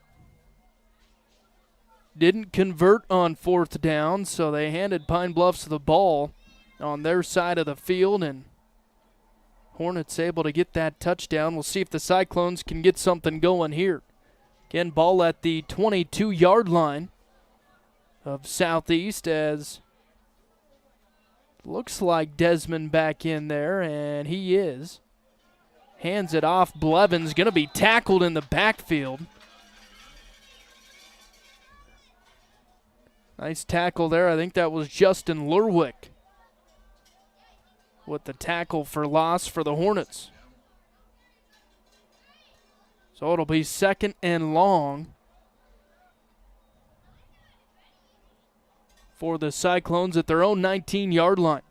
Didn't convert on 4th down, so they handed Pine Bluffs the ball on their side of the field, and Hornets able to get that touchdown. We'll see if the Cyclones can get something going here. Again, ball at the 22-yard line of Southeast as looks like Desmond back in there, and he is. Hands it off. Blevins going to be tackled in the backfield. Nice tackle there. I think that was Justin Lerwick with the tackle for loss for the Hornets. So it'll be 2nd and long for the Cyclones at their own 19-yard line.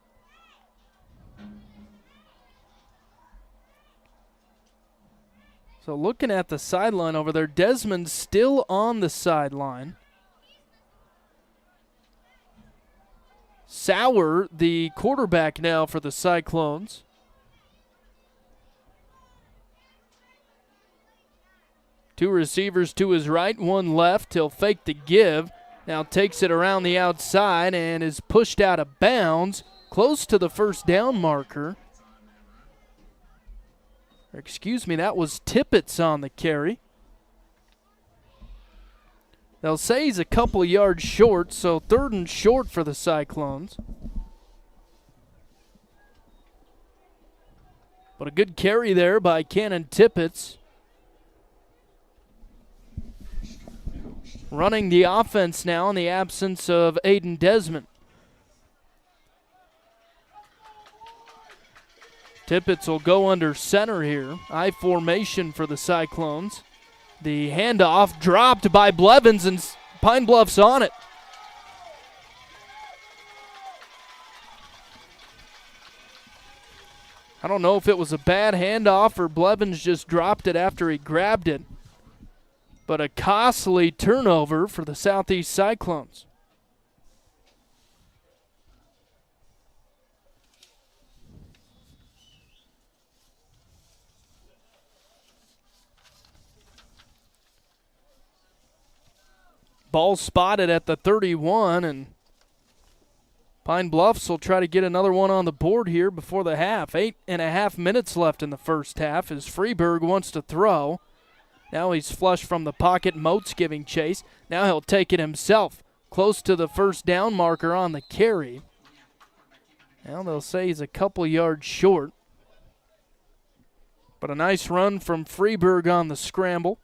So looking at the sideline over there, Desmond's still on the sideline. Sauer, the quarterback now for the Cyclones. Two receivers to his right, one left. He'll fake the give. Now takes it around the outside and is pushed out of bounds, close to the first down marker. Excuse me, that was Tippett's on the carry. They'll say he's a couple yards short, so 3rd and short for the Cyclones. But a good carry there by Cannon Tippett's. Running the offense now in the absence of Aiden Desmond. Tippett's will go under center here. I formation for the Cyclones. The handoff dropped by Blevins, and Pine Bluff's on it. I don't know if it was a bad handoff or Blevins just dropped it after he grabbed it. But a costly turnover for the Southeast Cyclones. Ball spotted at the 31, and Pine Bluffs will try to get another one on the board here before the half. 8.5 minutes left in the first half as Freeburg wants to throw. Now he's flush from the pocket. Moats giving chase. Now he'll take it himself. Close to the first down marker on the carry. Now they'll say he's a couple yards short. But a nice run from Freeburg on the scramble.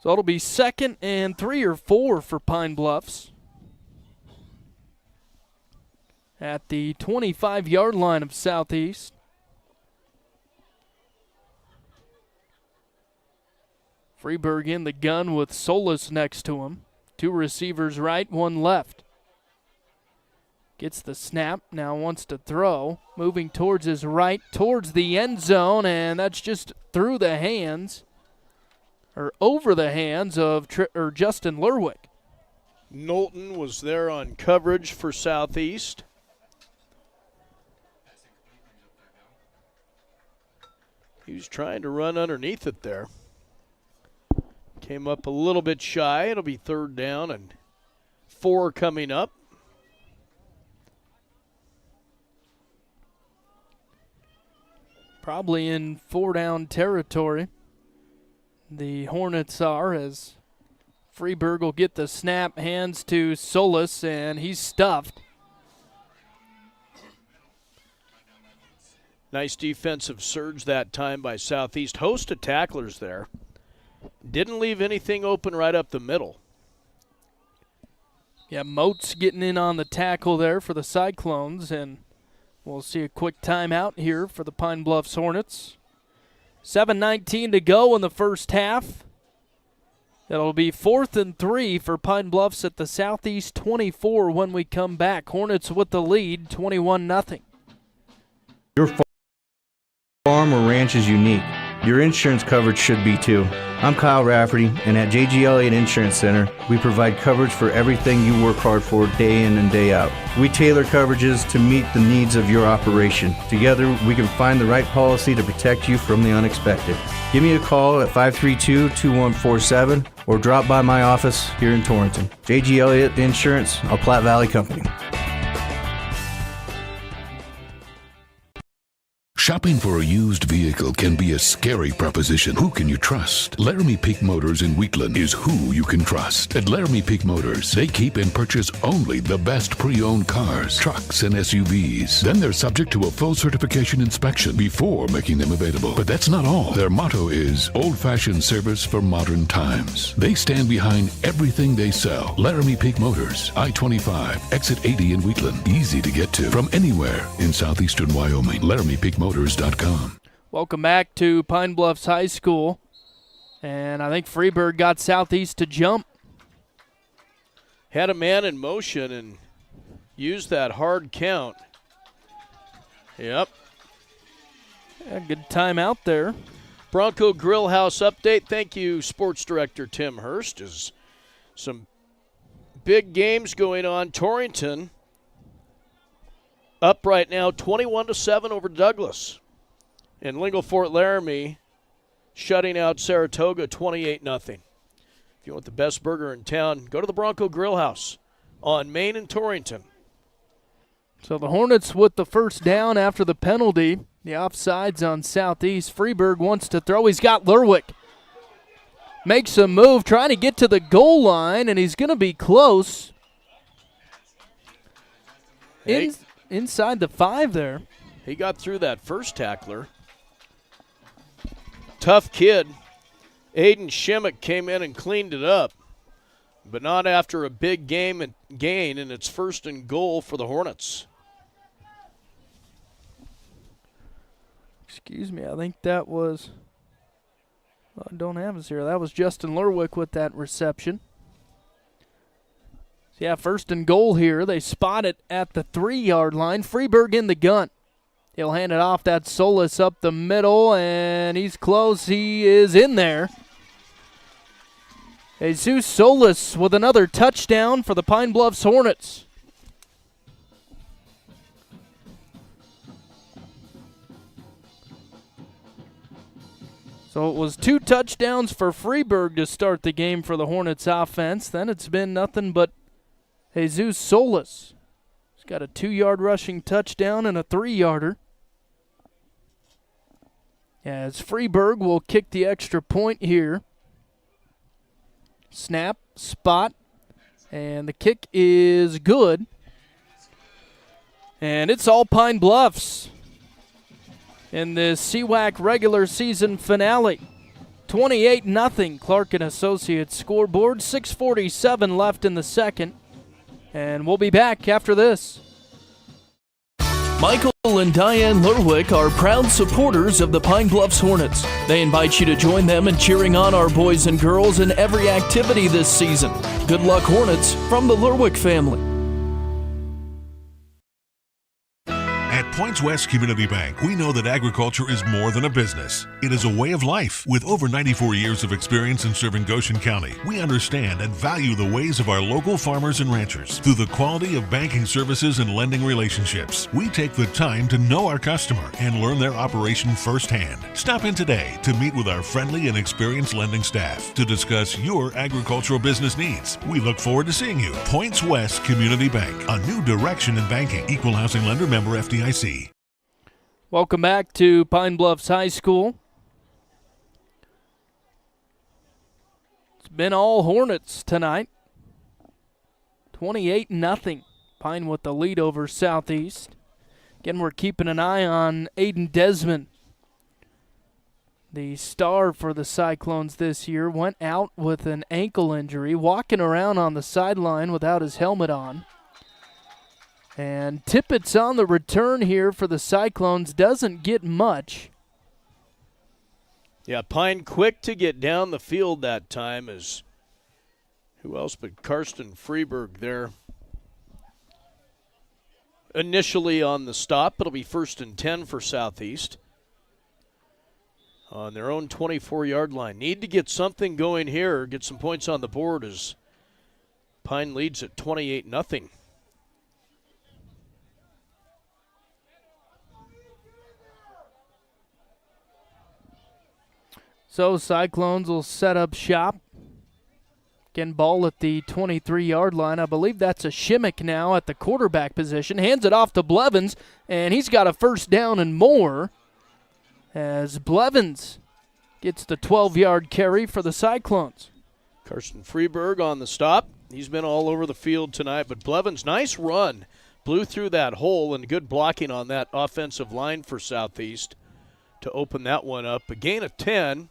So it'll be 2nd and 3 or 4 for Pine Bluffs at the 25-yard line of Southeast. Freeburg in the gun with Solis next to him. Two receivers right, one left. Gets the snap, now wants to throw. Moving towards his right, towards the end zone, and that's just through the hands, or over the hands of Justin Lerwick. Knowlton was there on coverage for Southeast. He was trying to run underneath it there. Came up a little bit shy. It'll be 3rd down and 4 coming up. Probably in 4-down territory. The Hornets are, as Freeburg will get the snap, hands to Solis, and he's stuffed. Nice defensive surge that time by Southeast. Host of tacklers there. Didn't leave anything open right up the middle. Yeah, Moats getting in on the tackle there for the Cyclones, and we'll see a quick timeout here for the Pine Bluffs Hornets. 7:19 to go in the first half. It'll be 4th and 3 for Pine Bluffs at the Southeast 24 when we come back. Hornets with the lead, 21-0. Your farm or ranch is unique. Your insurance coverage should be too. I'm Kyle Rafferty, and at J.G. Elliott Insurance Center, we provide coverage for everything you work hard for day in and day out. We tailor coverages to meet the needs of your operation. Together, we can find the right policy to protect you from the unexpected. Give me a call at 532-2147 or drop by my office here in Torrington. J.G. Elliott Insurance, a Platte Valley company. Shopping for a used vehicle can be a scary proposition. Who can you trust? Laramie Peak Motors in Wheatland is who you can trust. At Laramie Peak Motors, they keep and purchase only the best pre-owned cars, trucks, and SUVs. Then they're subject to a full certification inspection before making them available. But that's not all. Their motto is old-fashioned service for modern times. They stand behind everything they sell. Laramie Peak Motors, I-25, exit 80 in Wheatland. Easy to get to from anywhere in southeastern Wyoming. LaramiePeakMotors.com. Welcome back to Pine Bluffs High School. And I think Freeburg got Southeast to jump. Had a man in motion and used that hard count. Yep. Yeah, good time out there. Bronco Grill House update. Thank you, Sports Director Tim Hurst. Is some big games going on. Torrington up right now 21-7 over Douglas. And Lingle Fort Laramie shutting out Saratoga 28-0. If you want the best burger in town, go to the Bronco Grill House on Main and Torrington. So the Hornets with the first down after the penalty. The offsides on Southeast. Freeburg wants to throw. He's got Lerwick. Makes a move, trying to get to the goal line, and he's going to be close. Inside the 5 there. He got through that first tackler. Tough kid. Aiden Shimmick came in and cleaned it up, but not after a big game and gain, and it's 1st and goal for the Hornets. Excuse me, I think that was, well, I don't have us here. That was Justin Lerwick with that reception. So yeah, 1st and goal here. They spot it at the 3-yard line. Freeburg in the gun. He'll hand it off. That's Solis up the middle, and he's close. He is in there. Jesus Solis with another touchdown for the Pine Bluffs Hornets. So it was 2 touchdowns for Freeburg to start the game for the Hornets offense. Then it's been nothing but Jesus Solis. He's got a 2-yard rushing touchdown and a 3-yarder. As Freeburg will kick the extra point here. Snap, spot, and the kick is good. And it's all Pine Bluffs in the CWAC regular season finale. 28-0 Clark and Associates scoreboard. 6:47 left in the second. And we'll be back after this. Michael and Diane Lerwick are proud supporters of the Pine Bluffs Hornets. They invite you to join them in cheering on our boys and girls in every activity this season. Good luck, Hornets, from the Lerwick family. At Points West Community Bank, we know that agriculture is more than a business. It is a way of life. With over 94 years of experience in serving Goshen County, we understand and value the ways of our local farmers and ranchers. Through the quality of banking services and lending relationships, we take the time to know our customer and learn their operation firsthand. Stop in today to meet with our friendly and experienced lending staff to discuss your agricultural business needs. We look forward to seeing you. Points West Community Bank, a new direction in banking. Equal housing lender, member FDIC. Welcome back to Pine Bluffs High School. It's been all Hornets tonight. 28-0. Pine with the lead over Southeast. Again, we're keeping an eye on Aiden Desmond. The star for the Cyclones this year went out with an ankle injury, walking around on the sideline without his helmet on. And Tippett's on the return here for the Cyclones. Doesn't get much. Yeah, Pine quick to get down the field that time. Is who else but Karsten Freeburg there. Initially on the stop, it'll be 1st and 10 for Southeast. On their own 24-yard line. Need to get something going here, get some points on the board as Pine leads at 28-0. So Cyclones will set up shop. Again, ball at the 23-yard line. I believe that's a Shimmick now at the quarterback position. Hands it off to Blevins, and he's got a 1st down and more. as Blevins gets the 12-yard carry for the Cyclones. Carson Freeberg on the stop. He's been all over the field tonight, but Blevins, nice run. Blew through that hole, and good blocking on that offensive line for Southeast to open that one up. A gain of 10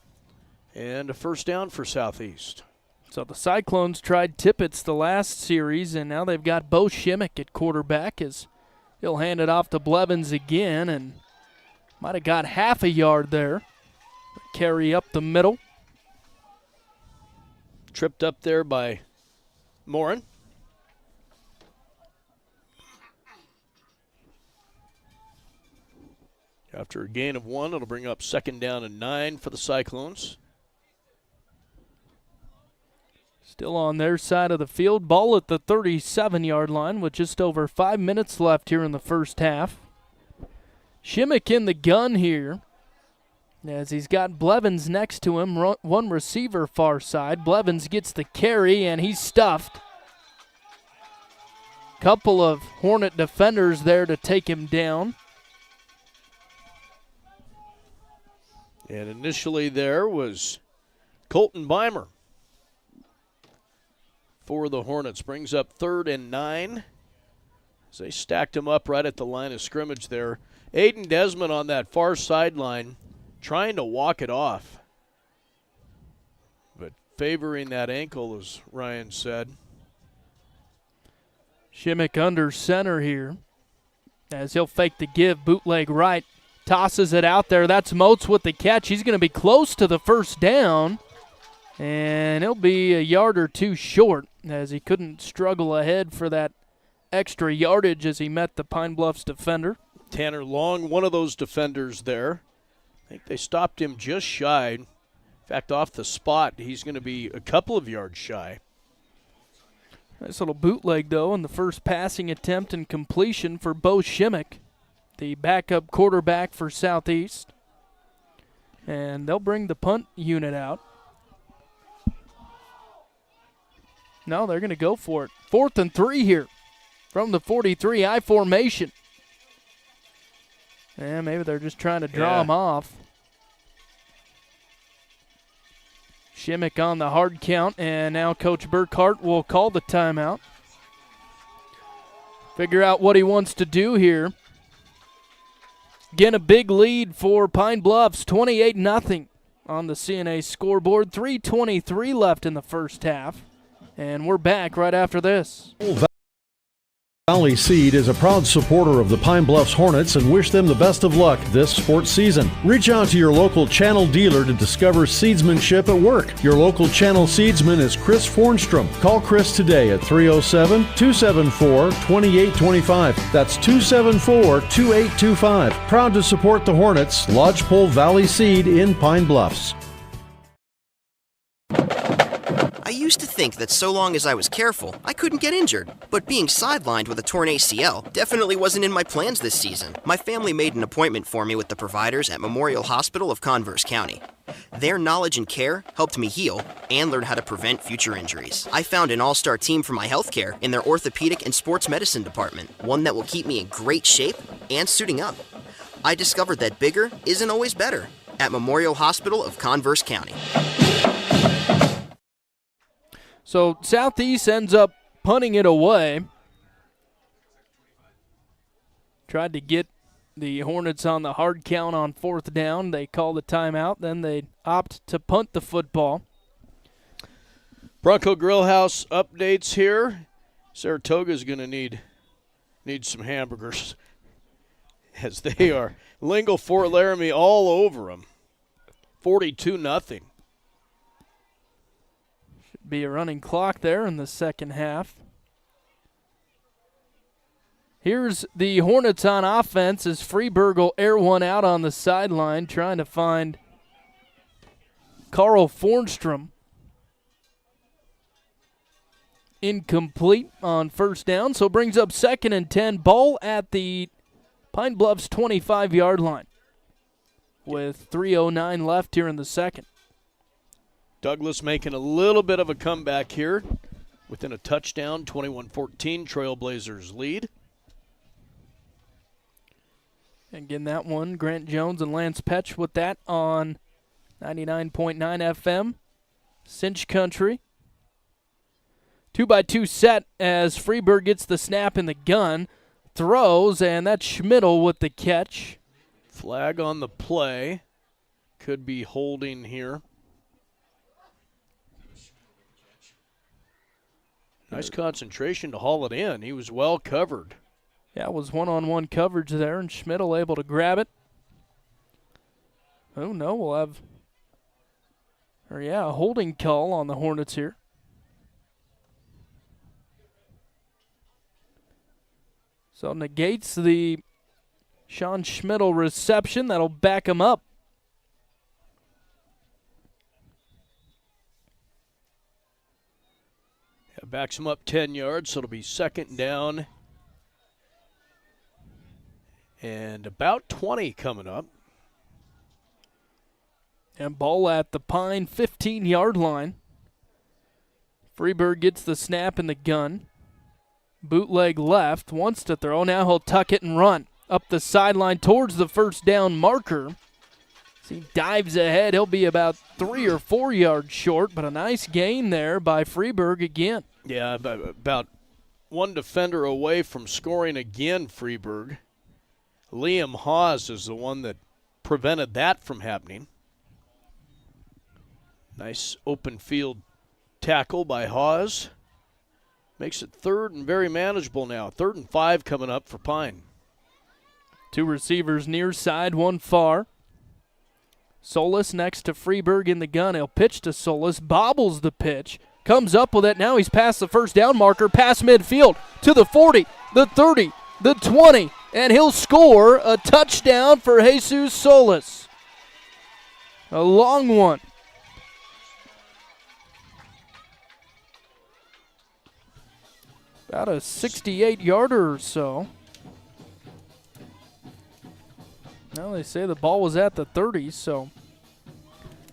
and a first down for Southeast. So the Cyclones tried Tippett's the last series, and now they've got Bo Shimmick at quarterback as he'll hand it off to Blevins again, and might have got half a yard there. Carry up the middle. Tripped up there by Morin. After a gain of 1, it'll bring up second down and 9 for the Cyclones. Still on their side of the field. Ball at the 37-yard line with just over 5 minutes left here in the first half. Shimmick in the gun here as he's got Blevins next to him. One receiver far side. Blevins gets the carry, and he's stuffed. Couple of Hornet defenders there to take him down. And initially there was Colton Beimer for the Hornets. Brings up 3rd and 9 as they stacked him up right at the line of scrimmage there. Aiden Desmond on that far sideline trying to walk it off, but favoring that ankle, as Ryan said. Shimmick under center here as he'll fake the give, bootleg right. Tosses it out there. That's Moats with the catch. He's going to be close to the first down, and he'll be a yard or two short as he couldn't struggle ahead for that extra yardage as he met the Pine Bluffs defender. Tanner Long, one of those defenders there. I think they stopped him just shy. In fact, off the spot, he's going to be a couple of yards shy. Nice little bootleg, though, in the first passing attempt and completion for Bo Shimmick, the backup quarterback for Southeast. And they'll bring the punt unit out. No, they're going to go for it. 4th and 3 here from the 43, I formation. And maybe they're just trying to draw him off. Shimmick on the hard count, and now Coach Burkhart will call the timeout. Figure out what he wants to do here. Again, a big lead for Pine Bluffs, 28-0 on the CNA scoreboard. 3:23 left in the first half, and we're back right after this. Valley Seed is a proud supporter of the Pine Bluffs Hornets and wish them the best of luck this sports season. Reach out to your local channel dealer to discover seedsmanship at work. Your local channel seedsman is Chris Fornstrom. Call Chris today at 307-274-2825. That's 274-2825. Proud to support the Hornets. Lodgepole Valley Seed in Pine Bluffs. I used to think that so long as I was careful, I couldn't get injured. But being sidelined with a torn ACL definitely wasn't in my plans this season. My family made an appointment for me with the providers at Memorial Hospital of Converse County. Their knowledge and care helped me heal and learn how to prevent future injuries. I found an all-star team for my healthcare in their orthopedic and sports medicine department, one that will keep me in great shape and suiting up. I discovered that bigger isn't always better at Memorial Hospital of Converse County. So Southeast ends up punting it away. Tried to get the Hornets on the hard count on 4th down. They call the timeout. Then they opt to punt the football. Bronco Grillhouse updates here. Saratoga's going to need some hamburgers as they are Lingle Fort Laramie all over them. 42-0. Be a running clock there in the second half. Here's the Hornets on offense as Freeberg will air one out on the sideline, trying to find Carl Fornstrom. Incomplete on first down, so brings up 2nd and 10. Ball at the Pine Bluffs 25-yard line with 3:09 left here in the second. Douglas making a little bit of a comeback here within a touchdown, 21-14, Trailblazers lead. Again, that one, Grant Jones and Lance Petch with that on 99.9 FM, Cinch Country. 2x2 set as Freeburg gets the snap in the gun, throws, and that's Schmidl with the catch. Flag on the play. Could be holding here. Nice concentration to haul it in. He was well covered. Yeah, it was one-on-one coverage there, and Schmidl able to grab it. Oh, no, we'll have, a holding call on the Hornets here. So negates the Sean Schmidl reception. That'll back him up. Yeah, backs him up 10 yards, so it'll be second down. And about 20 coming up. And ball at the Pine 15-yard line. Freeburg gets the snap in the gun. Bootleg left, wants to throw. Now he'll tuck it and run up the sideline towards the first down marker. As he dives ahead, he'll be about 3 or 4 yards short, but a nice gain there by Freeburg again. Yeah, about one defender away from scoring again, Freeburg. Liam Hawes is the one that prevented that from happening. Nice open field tackle by Hawes. Makes it third and very manageable now. 3rd and 5 coming up for Pine. 2 receivers near side, 1 far. Solis next to Freeburg in the gun. He'll pitch to Solis, bobbles the pitch, comes up with it. Now he's past the first down marker, past midfield to the 40, the 30, the 20, and he'll score a touchdown for Jesus Solis. A long one. About a 68-yarder or so. Now they say the ball was at the 30, so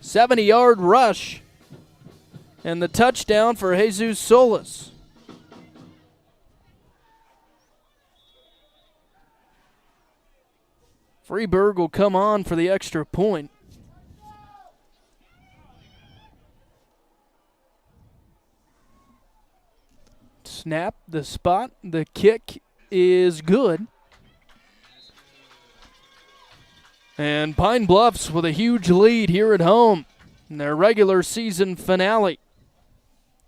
70-yard rush. And the touchdown for Jesus Solis. Freeburg will come on for the extra point. Snap, the spot, the kick is good. And Pine Bluffs with a huge lead here at home in their regular season finale.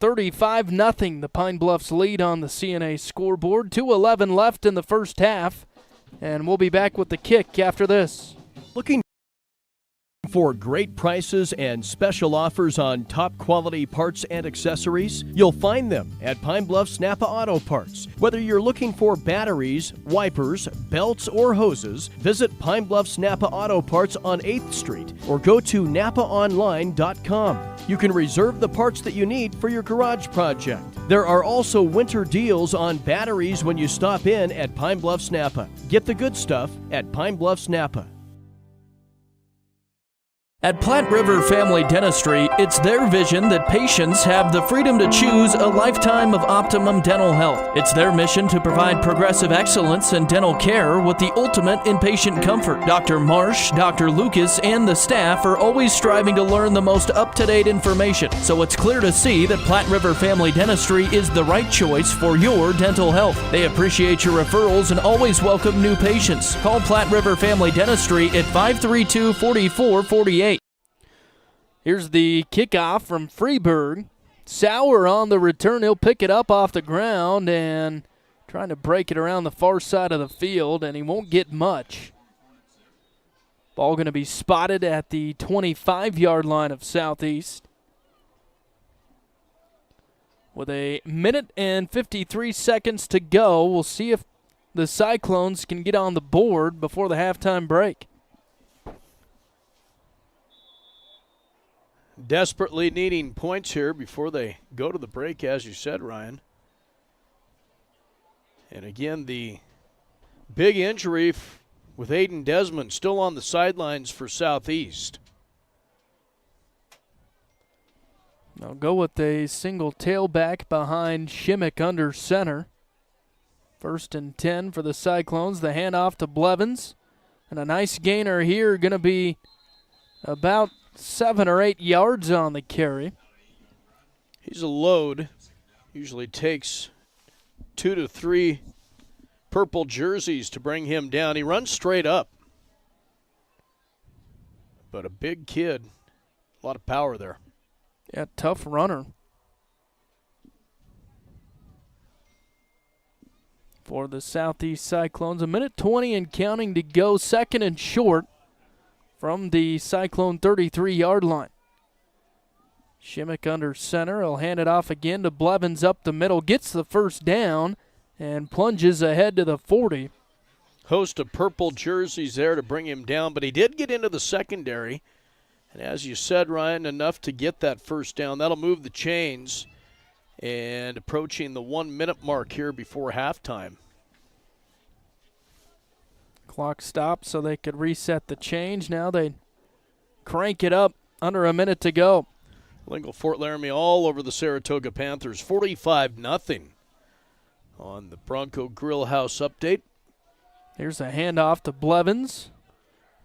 35-0, the Pine Bluffs lead on the CNA scoreboard. 2:11 left in the first half, and we'll be back with the kick after this. Looking for great prices and special offers on top quality parts and accessories? You'll find them at Pine Bluffs Napa Auto Parts. Whether you're looking for batteries, wipers, belts, or hoses, visit Pine Bluffs Napa Auto Parts on 8th Street or go to napaonline.com. You can reserve the parts that you need for your garage project. There are also winter deals on batteries when you stop in at Pine Bluffs Napa. Get the good stuff at Pine Bluffs Napa. At Platte River Family Dentistry, it's their vision that patients have the freedom to choose a lifetime of optimum dental health. It's their mission to provide progressive excellence in dental care with the ultimate in patient comfort. Dr. Marsh, Dr. Lucas, and the staff are always striving to learn the most up-to-date information, so it's clear to see that Platte River Family Dentistry is the right choice for your dental health. They appreciate your referrals and always welcome new patients. Call Platte River Family Dentistry at 532-4448. Here's the kickoff from Freeburg. Sauer on the return. He'll pick it up off the ground and trying to break it around the far side of the field, and he won't get much. Ball going to be spotted at the 25-yard line of Southeast. With a minute and 53 seconds to go, we'll see if the Cyclones can get on the board before the halftime break. Desperately needing points here before they go to the break, as you said, Ryan. And again, the big injury with Aiden Desmond still on the sidelines for Southeast. They'll go with a single tailback behind Shimmick under center. 1st and 10 for the Cyclones. The handoff to Blevins. And a nice gainer here, going to be about 7 or 8 yards on the carry. He's a load. Usually takes 2 to 3 purple jerseys to bring him down. He runs straight up. But a big kid. A lot of power there. Yeah, tough runner. For the Southeast Cyclones, 1:20 and counting to go, second and short from the Cyclone 33-yard line. Shimmick under center. He'll hand it off again to Blevins up the middle. Gets the first down and plunges ahead to the 40. Host of purple jerseys there to bring him down, but he did get into the secondary. And as you said, Ryan, enough to get that first down. That'll move the chains. And approaching the 1 minute mark here before halftime. Clock stopped so they could reset the change. Now they crank it up. Under a minute to go. Lingle Fort Laramie all over the Saratoga Panthers. 45-0 on the Bronco Grill House update. Here's a handoff to Blevins.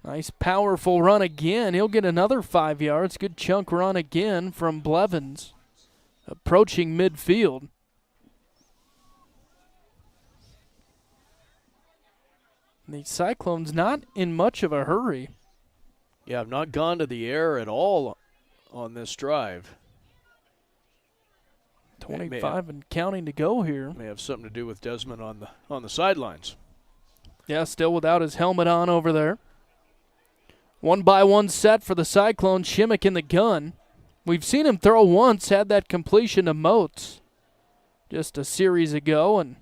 Nice powerful run again. He'll get another 5 yards. Good chunk run again from Blevins. Approaching midfield. The Cyclones not in much of a hurry. Yeah, I've not gone to the air at all on this drive. 25 and counting to go here. May have something to do with Desmond on the sidelines. Yeah, still without his helmet on over there. 1-by-1 set for the Cyclones. Shimmick in the gun. We've seen him throw once, had that completion to Moats just a series ago, and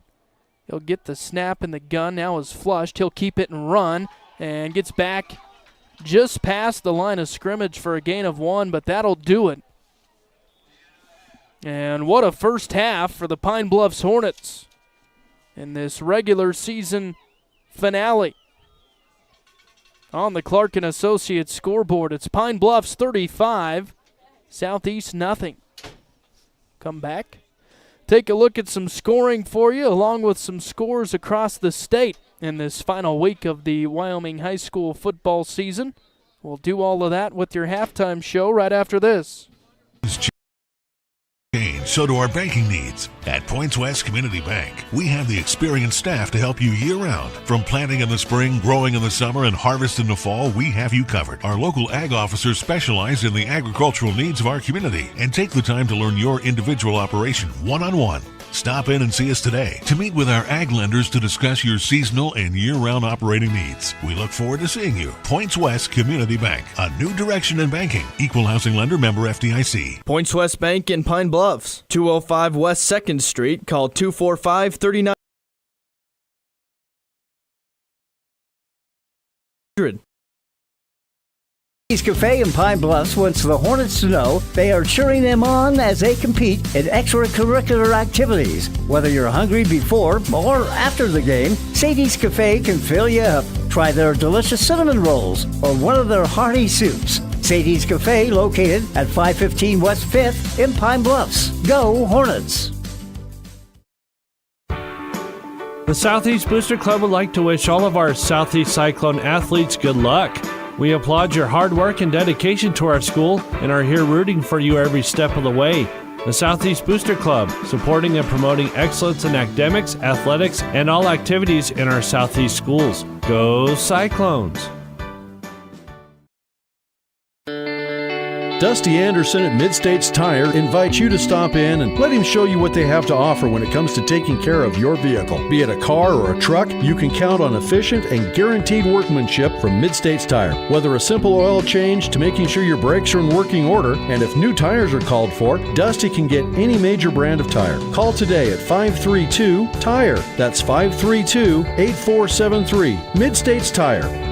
he'll get the snap in the gun. Now is flushed. He'll keep it and run, and gets back just past the line of scrimmage for a gain of 1, but that'll do it. And what a first half for the Pine Bluffs Hornets in this regular season finale. On the Clark & Associates scoreboard, it's Pine Bluffs 35, Southeast nothing. Come back. Take a look at some scoring for you, along with some scores across the state in this final week of the Wyoming high school football season. We'll do all of that with your halftime show right after this. So do our banking needs. At Points West Community Bank, we have the experienced staff to help you year-round. From planting in the spring, growing in the summer, and harvest in the fall, we have you covered. Our local ag officers specialize in the agricultural needs of our community and take the time to learn your individual operation one-on-one. Stop in and see us today to meet with our ag lenders to discuss your seasonal and year-round operating needs. We look forward to seeing you. Points West Community Bank, a new direction in banking. Equal housing lender, member FDIC. Points West Bank in Pine Bluffs, 205 West 2nd Street. Call 245-3900. Sadie's Cafe in Pine Bluffs wants the Hornets to know they are cheering them on as they compete in extracurricular activities. Whether you're hungry before or after the game, Sadie's Cafe can fill you up. Try their delicious cinnamon rolls or one of their hearty soups. Sadie's Cafe, located at 515 West 5th in Pine Bluffs. Go Hornets! The Southeast Booster Club would like to wish all of our Southeast Cyclone athletes good luck. We applaud your hard work and dedication to our school and are here rooting for you every step of the way. The Southeast Booster Club, supporting and promoting excellence in academics, athletics, and all activities in our Southeast schools. Go Cyclones! Dusty Anderson at Mid-States Tire invites you to stop in and let him show you what they have to offer when it comes to taking care of your vehicle. Be it a car or a truck, you can count on efficient and guaranteed workmanship from Mid-States Tire. Whether a simple oil change to making sure your brakes are in working order, and if new tires are called for, Dusty can get any major brand of tire. Call today at 532-TIRE. That's 532-8473. Mid-States Tire.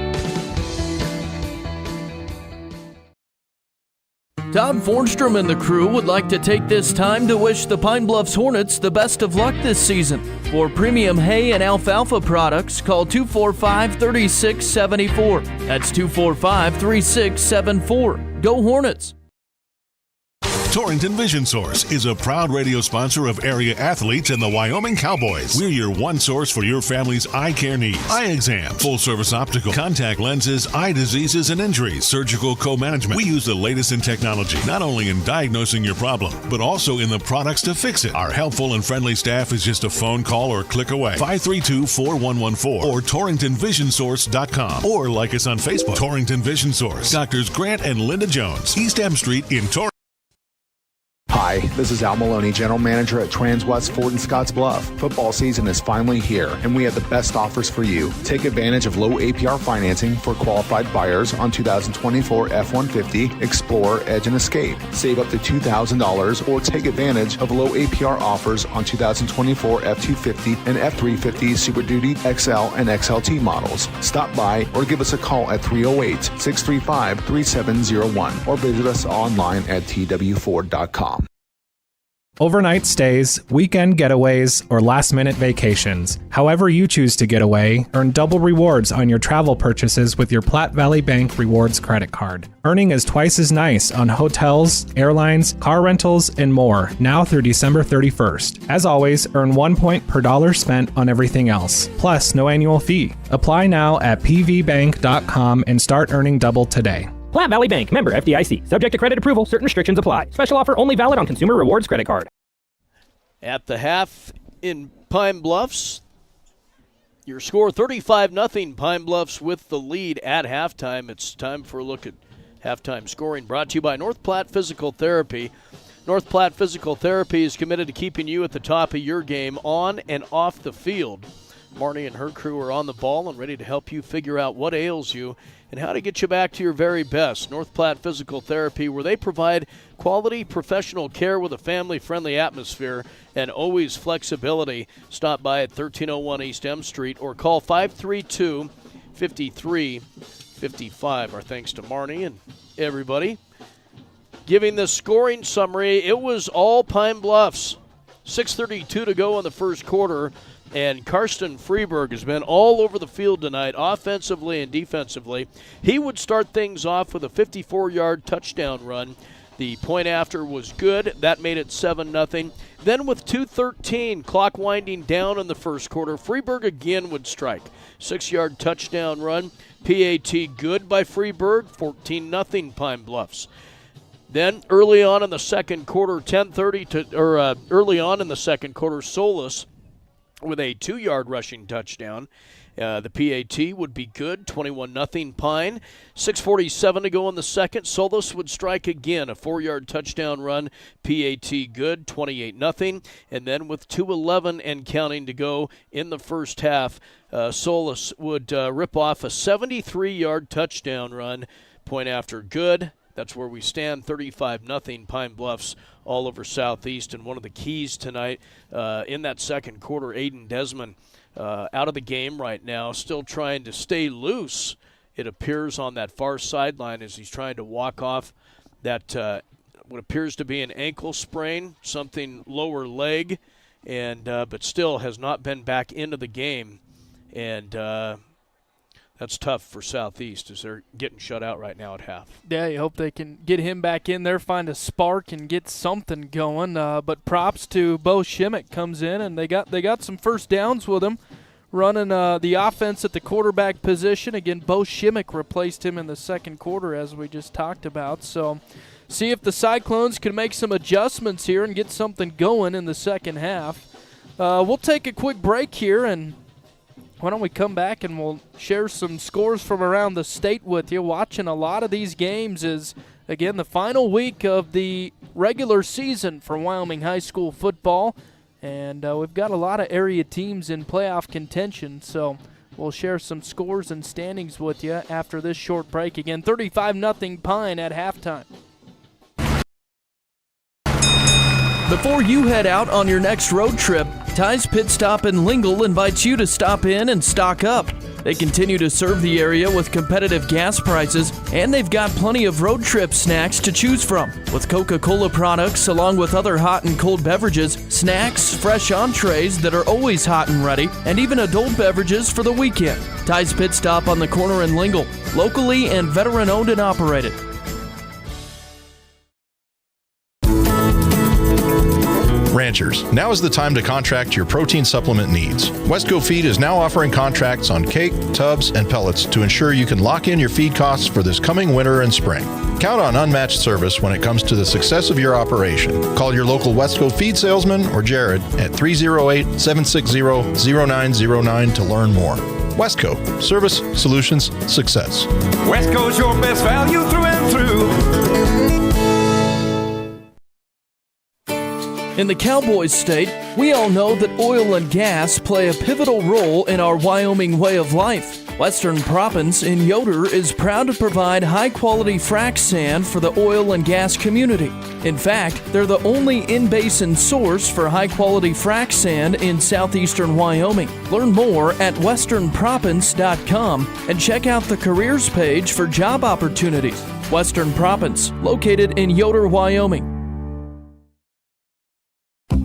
Todd Fornstrom and the crew would like to take this time to wish the Pine Bluffs Hornets the best of luck this season. For premium hay and alfalfa products, call 245-3674. That's 245-3674. Go Hornets! Torrington Vision Source is a proud radio sponsor of area athletes and the Wyoming Cowboys. We're your one source for your family's eye care needs. Eye exam, full-service optical, contact lenses, eye diseases and injuries, surgical co-management. We use the latest in technology, not only in diagnosing your problem, but also in the products to fix it. Our helpful and friendly staff is just a phone call or click away. 532-4114 or TorringtonVisionSource.com, or like us on Facebook. Torrington Vision Source. Doctors Grant and Linda Jones, East M Street in Torrington. Hi, this is Al Maloney, General Manager at Transwest Ford in Scotts Bluff. Football season is finally here, and we have the best offers for you. Take advantage of low APR financing for qualified buyers on 2024 F-150, Explorer, Edge, and Escape. Save up to $2,000 or take advantage of low APR offers on 2024 F-250 and F-350 Super Duty XL and XLT models. Stop by or give us a call at 308-635-3701 or visit us online at twford.com. Overnight stays, weekend getaways, or last-minute vacations. However you choose to get away, earn double rewards on your travel purchases with your Platte Valley Bank Rewards credit card. Earning is twice as nice on hotels, airlines, car rentals, and more, now through December 31st. As always, earn 1 point per dollar spent on everything else, plus no annual fee. Apply now at pvbank.com and start earning double today. Platte Valley Bank, member FDIC. Subject to credit approval, certain restrictions apply. Special offer only valid on consumer rewards credit card. At the half in Pine Bluffs, your score 35-0. Pine Bluffs with the lead at halftime. It's time for a look at halftime scoring, brought to you by North Platte Physical Therapy. North Platte Physical Therapy is committed to keeping you at the top of your game on and off the field. Marnie and her crew are on the ball and ready to help you figure out what ails you and how to get you back to your very best. North Platte Physical Therapy, where they provide quality professional care with a family-friendly atmosphere and always flexibility. Stop by at 1301 East M Street or call 532-5355. Our thanks to Marnie and everybody. Giving the scoring summary, it was all Pine Bluffs. 6:32 to go in the first quarter. And Karsten Freeberg has been all over the field tonight, offensively and defensively. He would start things off with a 54-yard touchdown run. The point after was good. That made it 7-0. Then with 2:13, clock winding down in the first quarter, Freeberg again would strike. 6-yard touchdown run. PAT good by Freeberg, 14-0 Pine Bluffs. Then early on in the second quarter, early on in the second quarter, Solis with a 2-yard rushing touchdown. The PAT would be good, 21-0 Pine. 6:47 to go in the second. Solis would strike again, a 4-yard touchdown run. PAT good, 28-0. And then with 2:11 and counting to go in the first half, Solis would rip off a 73-yard touchdown run. Point after good. That's where we stand, 35-0 Pine Bluffs all over Southeast. And one of the keys tonight in that second quarter, Aiden Desmond out of the game right now, still trying to stay loose, it appears, on that far sideline as he's trying to walk off that what appears to be an ankle sprain, something lower leg, and but still has not been back into the game. And that's tough for Southeast as they're getting shut out right now at half. Yeah, you hope they can get him back in there, find a spark, and get something going. But props to Bo Shimmick comes in, and they got some first downs with him, running the offense at the quarterback position. Again, Bo Shimmick replaced him in the second quarter, as we just talked about. So see if the Cyclones can make some adjustments here and get something going in the second half. We'll take a quick break here, and why don't we come back and we'll share some scores from around the state with you. Watching a lot of these games is, again, the final week of the regular season for Wyoming high school football. And we've got a lot of area teams in playoff contention, so we'll share some scores and standings with you after this short break. Again, 35-0 Pine at halftime. Before you head out on your next road trip, Ty's Pit Stop in Lingle invites you to stop in and stock up. They continue to serve the area with competitive gas prices, and they've got plenty of road trip snacks to choose from. With Coca-Cola products along with other hot and cold beverages, snacks, fresh entrees that are always hot and ready, and even adult beverages for the weekend. Ty's Pit Stop on the corner in Lingle, locally and veteran owned and operated. Ranchers, now is the time to contract your protein supplement needs. Westco Feed is now offering contracts on cake, tubs, and pellets to ensure you can lock in your feed costs for this coming winter and spring. Count on unmatched service when it comes to the success of your operation. Call your local Westco Feed salesman or Jared at 308-760-0909 to learn more. Westco, service, solutions, success. Westco's your best value through and through. In the Cowboys state, we all know that oil and gas play a pivotal role in our Wyoming way of life. Western Proppants in Yoder is proud to provide high-quality frac sand for the oil and gas community. In fact, they're the only in-basin source for high-quality frac sand in southeastern Wyoming. Learn more at westernproppants.com and check out the careers page for job opportunities. Western Proppants, located in Yoder, Wyoming.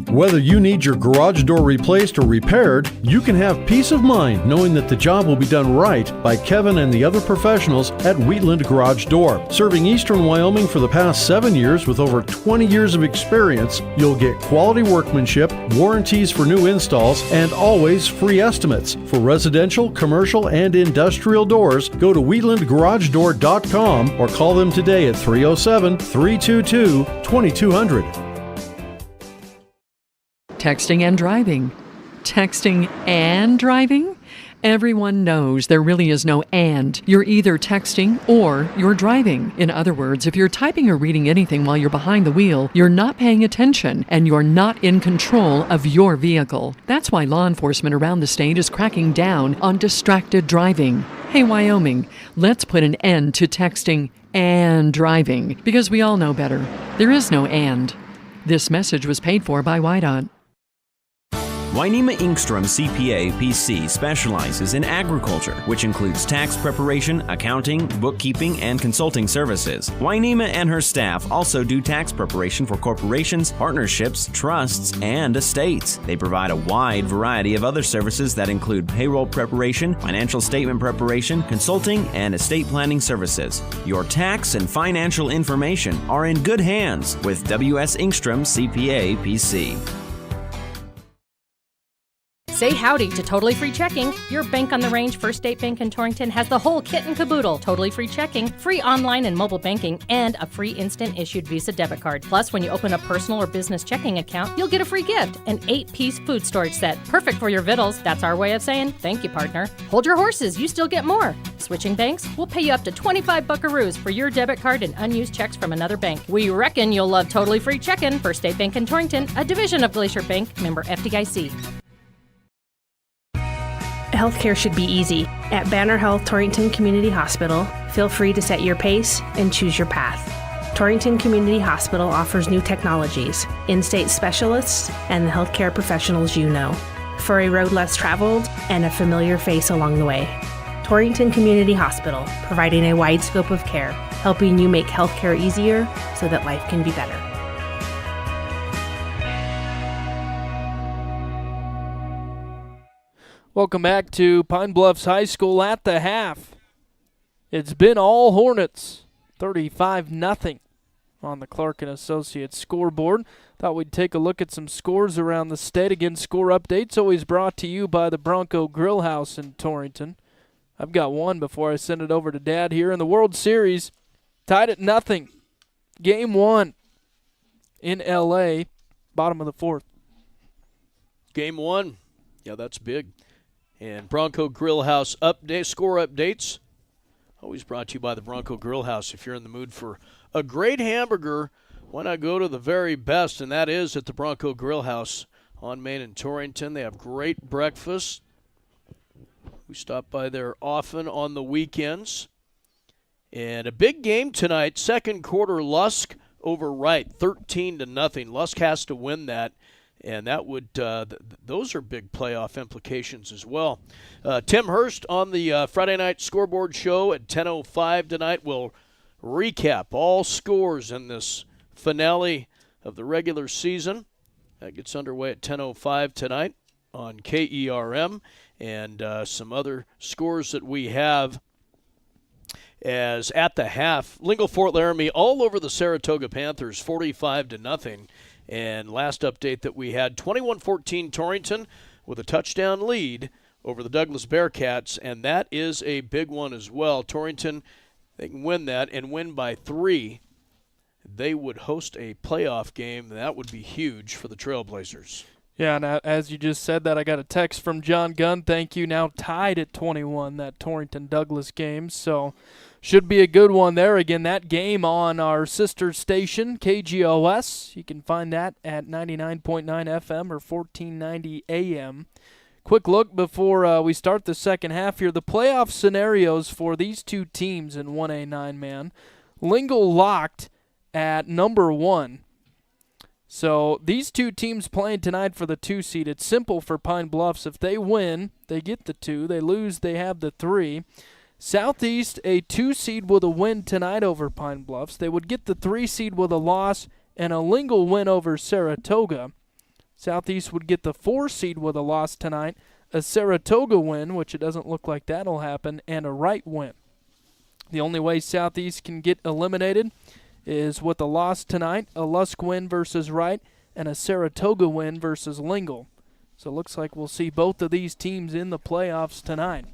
Whether you need your garage door replaced or repaired, you can have peace of mind knowing that the job will be done right by Kevin and the other professionals at Wheatland Garage Door. Serving eastern Wyoming for the past 7 years with over 20 years of experience, you'll get quality workmanship, warranties for new installs, and always free estimates. For residential, commercial, and industrial doors, go to wheatlandgaragedoor.com or call them today at 307-322-2200. Texting and driving. Texting and driving? Everyone knows there really is no and. You're either texting or you're driving. In other words, if you're typing or reading anything while you're behind the wheel, you're not paying attention and you're not in control of your vehicle. That's why law enforcement around the state is cracking down on distracted driving. Hey, Wyoming, let's put an end to texting and driving because we all know better. There is no and. This message was paid for by WYDOT. Wynema Ingstrom CPA PC specializes in agriculture, which includes tax preparation, accounting, bookkeeping, and consulting services. Wynema and her staff also do tax preparation for corporations, partnerships, trusts, and estates. They provide a wide variety of other services that include payroll preparation, financial statement preparation, consulting, and estate planning services. Your tax and financial information are in good hands with W.S. Ingstrom CPA PC. Say howdy to Totally Free Checking. Your bank on the range, First State Bank in Torrington, has the whole kit and caboodle. Totally free checking, free online and mobile banking, and a free instant issued Visa debit card. Plus, when you open a personal or business checking account, you'll get a free gift, an 8-piece food storage set. Perfect for your vittles. That's our way of saying, thank you, partner. Hold your horses, you still get more. Switching banks? We'll pay you up to 25 buckaroos for your debit card and unused checks from another bank. We reckon you'll love Totally Free Checking. First State Bank in Torrington, a division of Glacier Bank, member FDIC. Healthcare should be easy. At Banner Health Torrington Community Hospital, feel free to set your pace and choose your path. Torrington Community Hospital offers new technologies, in-state specialists, and the healthcare professionals you know, for a road less traveled and a familiar face along the way. Torrington Community Hospital, providing a wide scope of care, helping you make healthcare easier so that life can be better. Welcome back to Pine Bluffs High School at the half. It's been all Hornets, 35-0 on the Clark & Associates scoreboard. Thought we'd take a look at some scores around the state. Again, score updates always brought to you by the Bronco Grill House in Torrington. I've got one before I send it over to Dad here in the World Series. Tied at 0. Game 1 in L.A., bottom of the 4th. Game 1. Yeah, that's big. And Bronco Grill House update, score updates, always brought to you by the Bronco Grill House. If you're in the mood for a great hamburger, why not go to the very best, and that is at the Bronco Grill House on Main in Torrington. They have great breakfast. We stop by there often on the weekends. And a big game tonight, second quarter, Lusk over Wright, 13-0. Lusk has to win that. And that would those are big playoff implications as well. Tim Hurst on the Friday night scoreboard show at 10:05 tonight will recap all scores in this finale of the regular season. That gets underway at 10:05 tonight on KERM, and some other scores that we have as at the half. Lingle Fort Laramie all over the Saratoga Panthers, 45-0. And last update that we had, 21-14 Torrington with a touchdown lead over the Douglas Bearcats, and that is a big one as well. Torrington, they can win that and win by 3. They would host a playoff game. That would be huge for the Trailblazers. Yeah, and as you just said that, I got a text from John Gunn. Thank you. Now tied at 21, that Torrington-Douglas game. So should be a good one there. Again, that game on our sister station, KGOS. You can find that at 99.9 FM or 1490 AM. Quick look before we start the second half here. The playoff scenarios for these two teams in 1A 9-man. Lingle locked at number 1. So these two teams playing tonight for the 2 seed. It's simple for Pine Bluffs. If they win, they get the 2. They lose, they have the 3. Southeast, a 2 seed with a win tonight over Pine Bluffs. They would get the 3 seed with a loss and a Lingle win over Saratoga. Southeast would get the 4 seed with a loss tonight, a Saratoga win, which it doesn't look like that'll happen, and a Wright win. The only way Southeast can get eliminated is with a loss tonight, a Lusk win versus Wright, and a Saratoga win versus Lingle. So it looks like we'll see both of these teams in the playoffs tonight.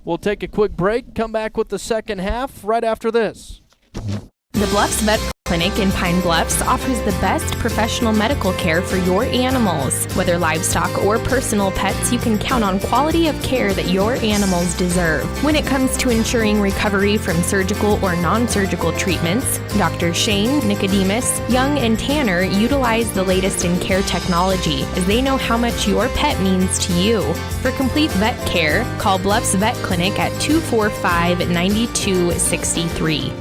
We'll take a quick break, come back with the second half right after this. The Bluffs Vet Clinic in Pine Bluffs offers the best professional medical care for your animals. Whether livestock or personal pets, you can count on quality of care that your animals deserve. When it comes to ensuring recovery from surgical or non-surgical treatments, Dr. Shane, Nicodemus, Young, and Tanner utilize the latest in care technology as they know how much your pet means to you. For complete vet care, call Bluffs Vet Clinic at 245-9263.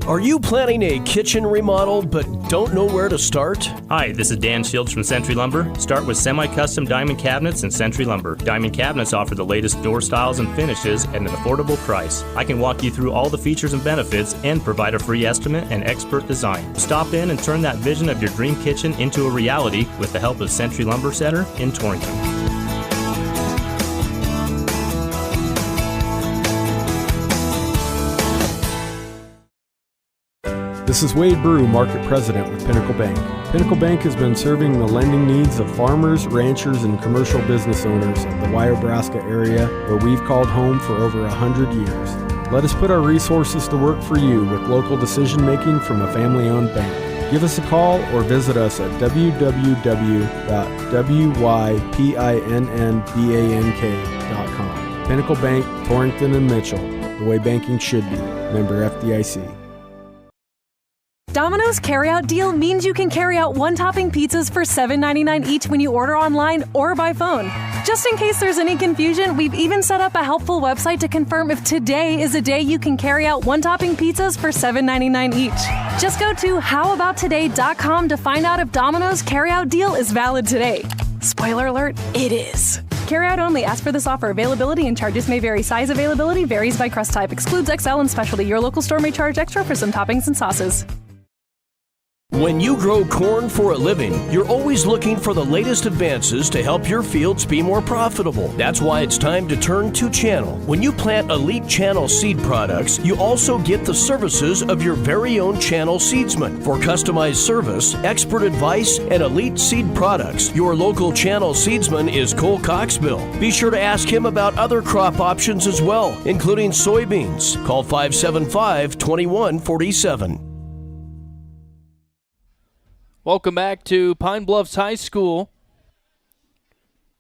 Are you planning a kitchen remodel but don't know where to start? Hi, this is Dan Shields from Century Lumber. Start with semi-custom diamond cabinets and Century Lumber. Diamond cabinets offer the latest door styles and finishes at an affordable price. I can walk you through all the features and benefits and provide a free estimate and expert design. Stop in and turn that vision of your dream kitchen into a reality with the help of Century Lumber Center in Torrington. This is Wade Brew, Market President with Pinnacle Bank. Pinnacle Bank has been serving the lending needs of farmers, ranchers, and commercial business owners of the Wyobraska area, where we've called home for over 100 years. Let us put our resources to work for you with local decision-making from a family-owned bank. Give us a call or visit us at www.wypinnbank.com. Pinnacle Bank, Torrington and Mitchell, the way banking should be. Member FDIC. Domino's carryout deal means you can carry out one-topping pizzas for $7.99 each when you order online or by phone. Just in case there's any confusion, we've even set up a helpful website to confirm if today is a day you can carry out one-topping pizzas for $7.99 each. Just go to howaboutoday.com to find out if Domino's carryout deal is valid today. Spoiler alert, it is. Carryout only. Ask for this offer. Availability and charges may vary. Size availability varies by crust type. Excludes XL and specialty. Your local store may charge extra for some toppings and sauces. When you grow corn for a living, you're always looking for the latest advances to help your fields be more profitable. That's why it's time to turn to Channel. When you plant Elite Channel seed products, you also get the services of your very own Channel seedsman. For customized service, expert advice, and elite seed products, your local Channel seedsman is Cole Coxbill. Be sure to ask him about other crop options as well, including soybeans. Call 575-2147. Welcome back to Pine Bluffs High School.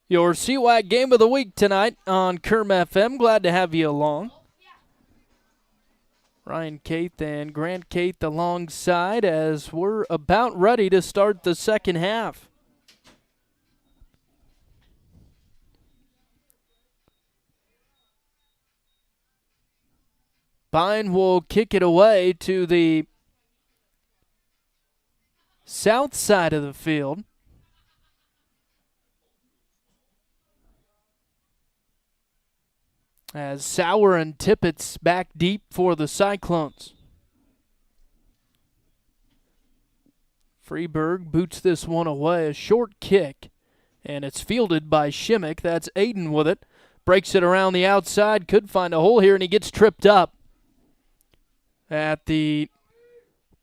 Your CWAC Game of the Week tonight on Kerm FM. Glad to have you along. Ryan Caith and Grant Caith alongside as we're about ready to start the second half. Pine will kick it away to the south side of the field. As Sauer and Tippett's back deep for the Cyclones. Freeburg boots this one away, a short kick, and it's fielded by Shimmick. That's Aiden with it. Breaks it around the outside, could find a hole here, and he gets tripped up at the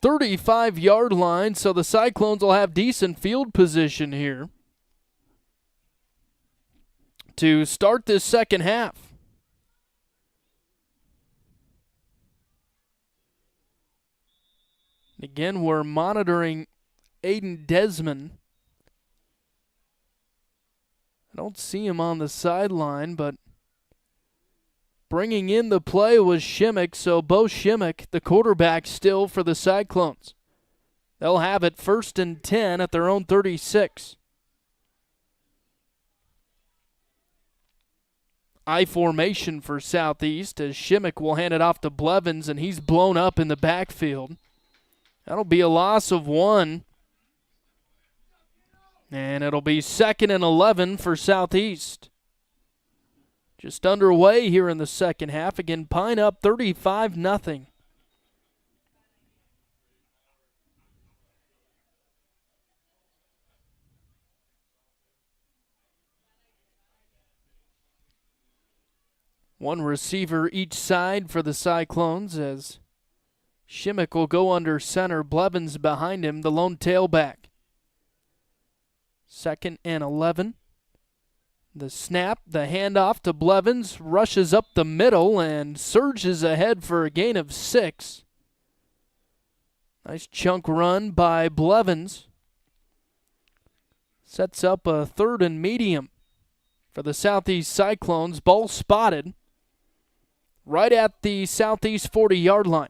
35-yard line, so the Cyclones will have decent field position here to start this second half. Again, we're monitoring Aiden Desmond. I don't see him on the sideline, but bringing in the play was Shimmick, so Bo Shimmick, the quarterback, still for the Cyclones. They'll have it 1st and 10 at their own 36. I formation for Southeast as Shimmick will hand it off to Blevins, and he's blown up in the backfield. That'll be a loss of 1. And it'll be 2nd and 11 for Southeast. Just underway here in the second half. Again, Pine up 35-0. One receiver each side for the Cyclones as Shimmick will go under center. Blevins behind him, the lone tailback. 2nd and 11. The snap, the handoff to Blevins, rushes up the middle and surges ahead for a gain of 6. Nice chunk run by Blevins. Sets up a 3rd and medium for the Southeast Cyclones. Ball spotted right at the Southeast 40-yard line.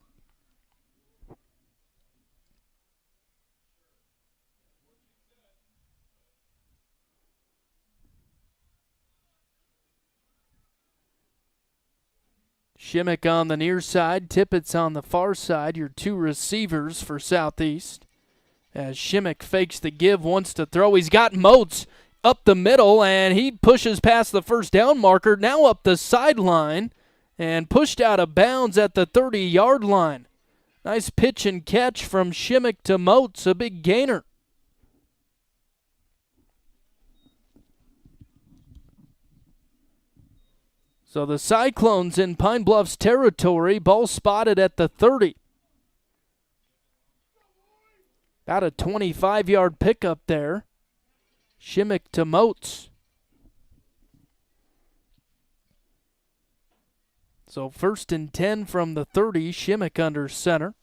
Shimmick on the near side, Tippett's on the far side, your two receivers for Southeast. As Shimmick fakes the give, wants to throw. He's got Moats up the middle, and he pushes past the first down marker, now up the sideline, and pushed out of bounds at the 30-yard line. Nice pitch and catch from Shimmick to Moats, a big gainer. So the Cyclones in Pine Bluffs territory, ball spotted at the 30. About a 25-yard pickup there. Shimmick to Moats. So 1st and 10 from the 30, Shimmick under center.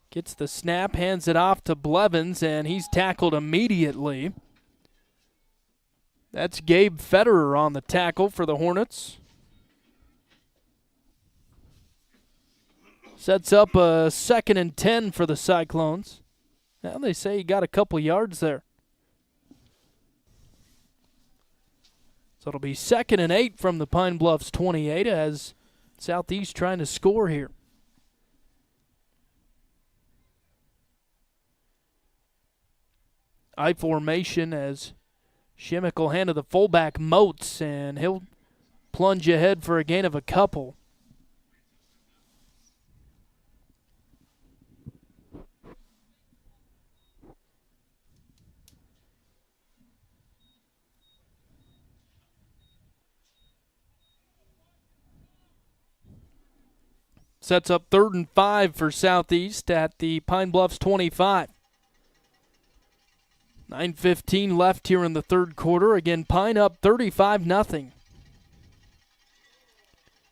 Gets the snap, hands it off to Blevins, and he's tackled immediately. That's Gabe Federer on the tackle for the Hornets. Sets up a 2nd and 10 for the Cyclones. Now they say he got a couple yards there. So it'll be 2nd and 8 from the Pine Bluffs 28 as Southeast trying to score here. I formation as Shimmick will hand to the fullback Moats, and he'll plunge ahead for a gain of a couple. Sets up 3rd and 5 for Southeast at the Pine Bluffs 25. 9:15 left here in the third quarter. Again, Pine up 35-0.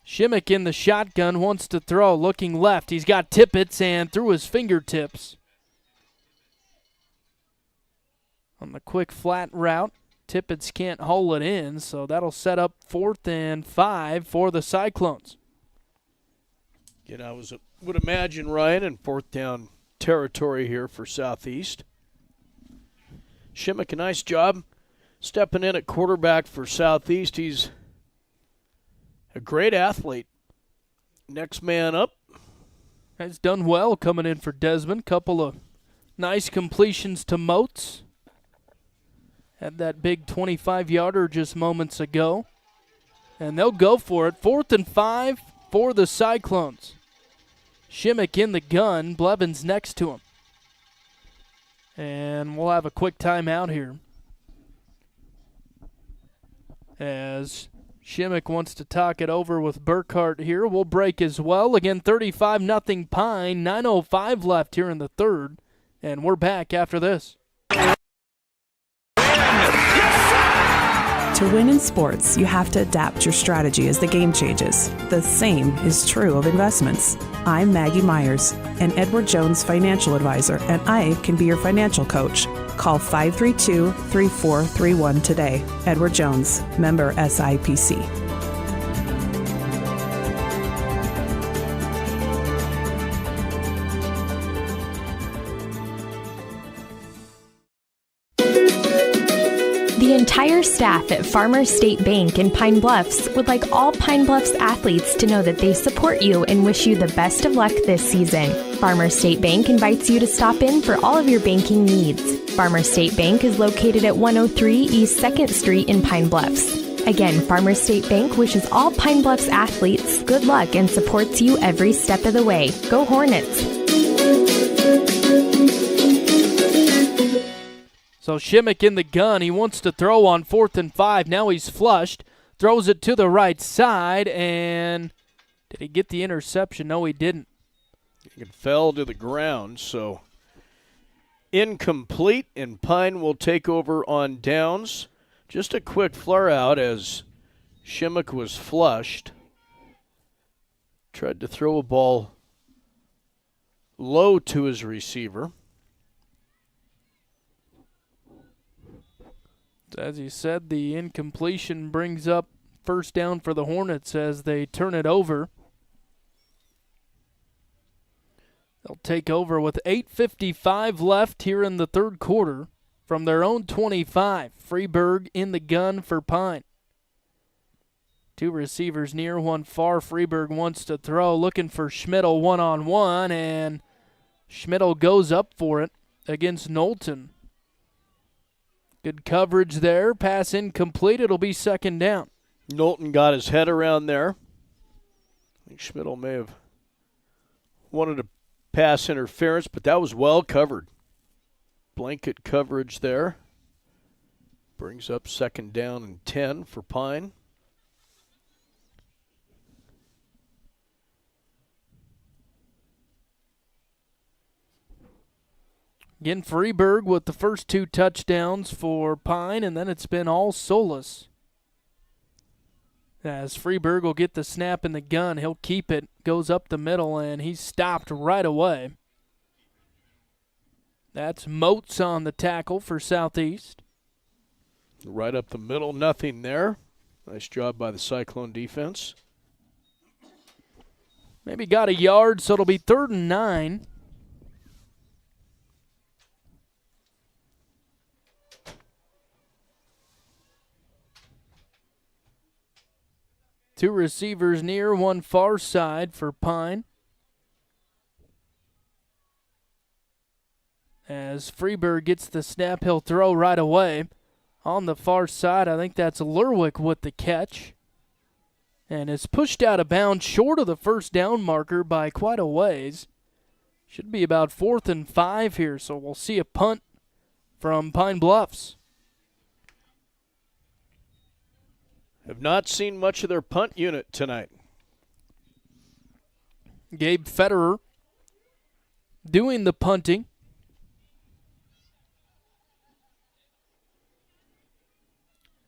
Shimmick in the shotgun, wants to throw, looking left. He's got Tippett's and through his fingertips. On the quick flat route, Tippett's can't haul it in, so that'll set up 4th and 5 for the Cyclones. I would imagine, Ryan, in 4th down territory here for Southeast. Shimmick, a nice job stepping in at quarterback for Southeast. He's a great athlete. Next man up. Has done well coming in for Desmond. Couple of nice completions to Moats. Had that big 25-yarder just moments ago. And they'll go for it. 4th and 5 for the Cyclones. Shimmick in the gun. Blevins next to him. And we'll have a quick timeout here as Shimmick wants to talk it over with Burkhart here. We'll break as well. Again, 35-0 Pine. 9:05 left here in the third. And we're back after this. To win in sports, you have to adapt your strategy as the game changes. The same is true of investments. I'm Maggie Myers, an Edward Jones financial advisor, and I can be your financial coach. Call 532-3431 today. Edward Jones, member SIPC. The entire staff at Farmers State Bank in Pine Bluffs would like all Pine Bluffs athletes to know that they support you and wish you the best of luck this season. Farmers State Bank invites you to stop in for all of your banking needs. Farmers State Bank is located at 103 East 2nd Street in Pine Bluffs. Again, Farmers State Bank wishes all Pine Bluffs athletes good luck and supports you every step of the way. Go Hornets! So Shimmick in the gun. He wants to throw on 4th and 5. Now he's flushed. Throws it to the right side, and did he get the interception? No, he didn't. It fell to the ground, so incomplete, and Pine will take over on downs. Just a quick flare out as Shimmick was flushed. Tried to throw a ball low to his receiver. As you said, the incompletion brings up first down for the Hornets as they turn it over. They'll take over with 8:55 left here in the third quarter from their own 25. Freeburg in the gun for Pine. Two receivers near, one far. Freeburg wants to throw, looking for Schmidl one-on-one, and Schmidl goes up for it against Knowlton. Good coverage there. Pass incomplete. It'll be second down. Knowlton got his head around there. I think Schmidl may have wanted a pass interference, but that was well covered. Blanket coverage there. Brings up second down and 10 for Pine. Again, Freeburg with the first two touchdowns for Pine, and then it's been all Solis. As Freeburg will get the snap in the gun, he'll keep it, goes up the middle, and he's stopped right away. That's Moats on the tackle for Southeast. Right up the middle, nothing there. Nice job by the Cyclone defense. Maybe got a yard, so it'll be 3rd and 9. Two receivers near, one far side for Pine. As Freeburg gets the snap, he'll throw right away. On the far side, I think that's Lerwick with the catch. And is pushed out of bounds short of the first down marker by quite a ways. Should be about 4th and 5 here, so we'll see a punt from Pine Bluffs. Have not seen much of their punt unit tonight. Gabe Federer doing the punting.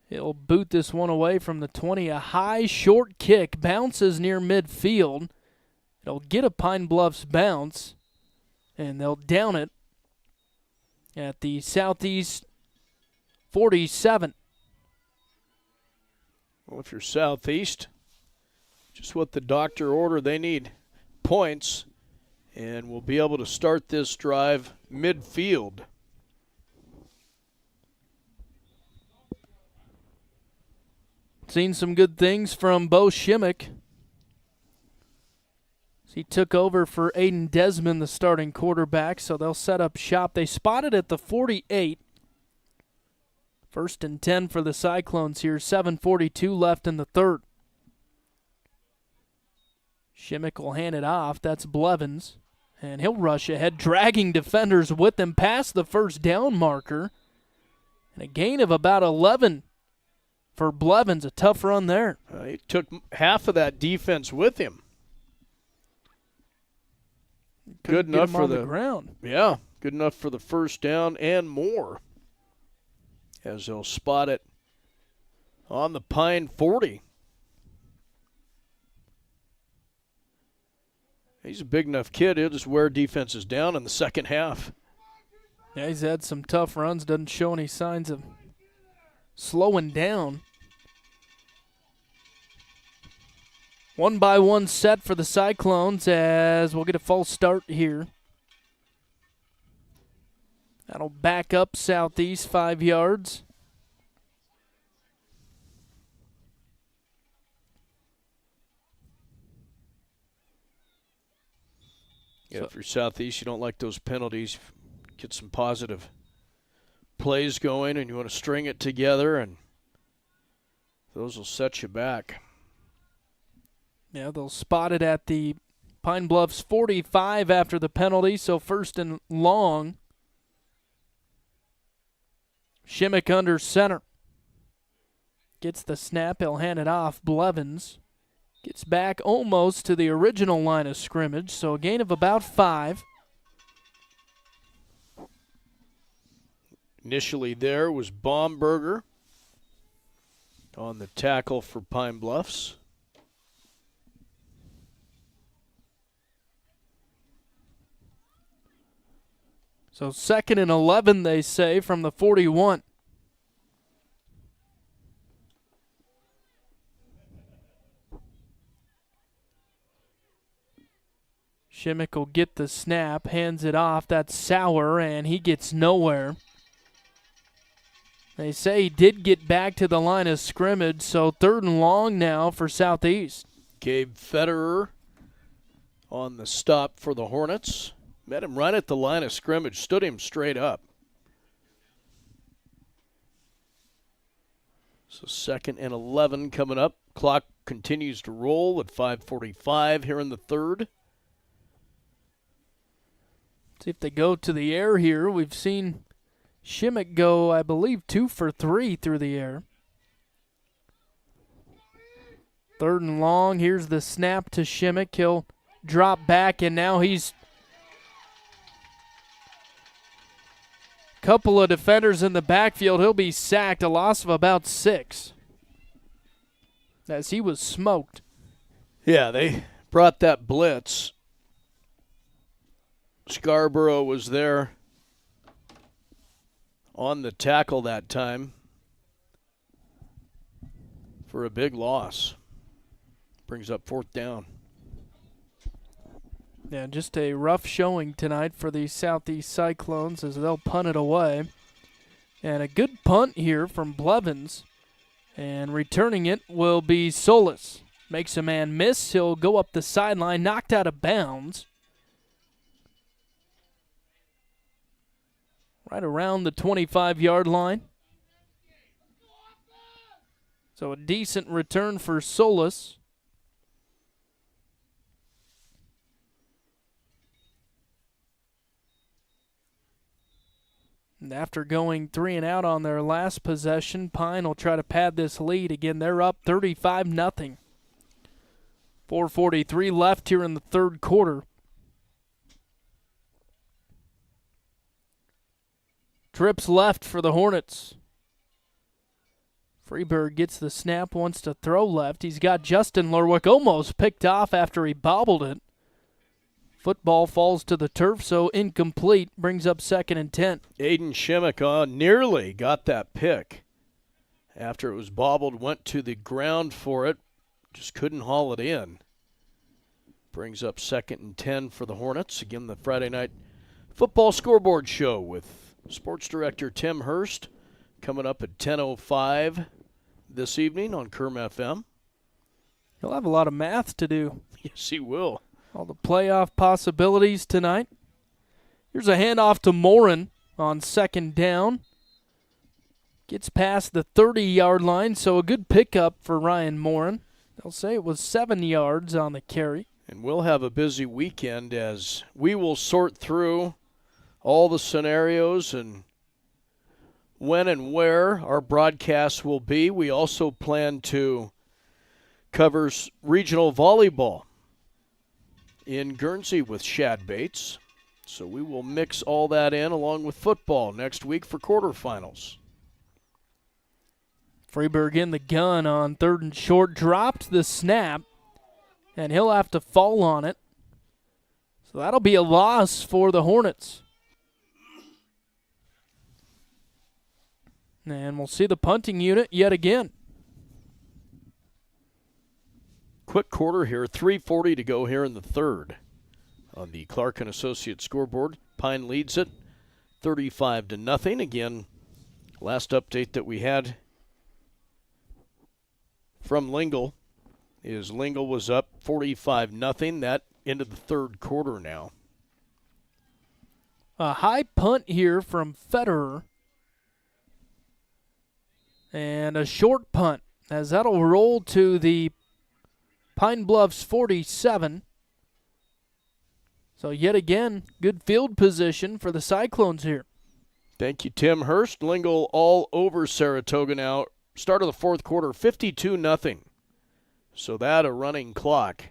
He'll boot this one away from the 20. A high, short kick bounces near midfield. It'll get a Pine Bluffs bounce, and they'll down it at the Southeast 47. Well, if you're Southeast, just what the doctor ordered, they need points, and we'll be able to start this drive midfield. Seen some good things from Bo Shimmick. He took over for Aiden Desmond, the starting quarterback, so they'll set up shop. They spotted at the 48. 1st and 10 for the Cyclones here. 7:42 left in the third. Shimmick will hand it off. That's Blevins. And he'll rush ahead, dragging defenders with him past the first down marker. And a gain of about 11 for Blevins. A tough run there. He took half of that defense with him. Good enough for the ground. Yeah, good enough for the first down and more. As they'll spot it on the Pine 40. He's a big enough kid. He'll just wear defenses down in the second half. Yeah, he's had some tough runs. Doesn't show any signs of slowing down. 1-by-1 set for the Cyclones as we'll get a false start here. That'll back up Southeast 5 yards. Yeah, if you're Southeast, you don't like those penalties. Get some positive plays going, and you want to string it together, and those will set you back. Yeah, they'll spot it at the Pine Bluffs 45 after the penalty, so first and long. Shimmick under center. Gets the snap, he'll hand it off. Blevins gets back almost to the original line of scrimmage, so a gain of about 5. Initially there was Baumberger on the tackle for Pine Bluffs. So 2nd and 11, they say, from the 41. Shimmick will get the snap, hands it off. That's Sauer, and he gets nowhere. They say he did get back to the line of scrimmage, so 3rd and long now for Southeast. Gabe Federer on the stop for the Hornets. Met him right at the line of scrimmage, stood him straight up. So 2nd and 11 coming up. Clock continues to roll at 5:45 here in the 3rd. See if they go to the air here. We've seen Shimmick go, I believe, 2 for 3 through the air. 3rd and long. Here's the snap to Shimmick. He'll drop back, and now he's couple of defenders in the backfield. He'll be sacked, a loss of about 6 as he was smoked. Yeah, they brought that blitz. Scarborough was there on the tackle that time for a big loss. Brings up 4th down. Yeah, just a rough showing tonight for the Southeast Cyclones as they'll punt it away. And a good punt here from Blevins. And returning it will be Solis. Makes a man miss. He'll go up the sideline, knocked out of bounds. Right around the 25-yard line. So a decent return for Solis. And after going 3 and out on their last possession, Pine will try to pad this lead. Again, they're up 35-0. 4:43 left here in the 3rd quarter. Trips left for the Hornets. Freeberg gets the snap, wants to throw left. He's got Justin Lerwick almost picked off after he bobbled it. Football falls to the turf, so incomplete. Brings up 2nd and 10. Aiden Shimmick nearly got that pick. After it was bobbled, went to the ground for it. Just couldn't haul it in. Brings up 2nd and 10 for the Hornets. Again, the Friday night football scoreboard show with sports director Tim Hurst coming up at 10:05 this evening on Kerm FM. He'll have a lot of math to do. Yes, he will. All the playoff possibilities tonight. Here's a handoff to Morin on 2nd down. Gets past the 30-yard line, so a good pickup for Ryan Morin. They'll say it was 7 yards on the carry. And we'll have a busy weekend as we will sort through all the scenarios and when and where our broadcasts will be. We also plan to cover regional volleyball in Guernsey with Shad Bates. So we will mix all that in along with football next week for quarterfinals. Freeberg in the gun on 3rd and short, dropped the snap, and he'll have to fall on it. So that'll be a loss for the Hornets. And we'll see the punting unit yet again. Quick quarter here, 3:40 to go here in the third. On the Clark & Associates scoreboard, Pine leads it 35-0. Again, last update that we had from Lingle is Lingle was up 45-0. That into the third quarter now. A high punt here from Federer. And a short punt, as that'll roll to the Pine Bluffs 47. So yet again, good field position for the Cyclones here. Thank you, Tim Hurst. Lingle all over Saratoga now. Start of the fourth quarter, 52-0. So that a running clock.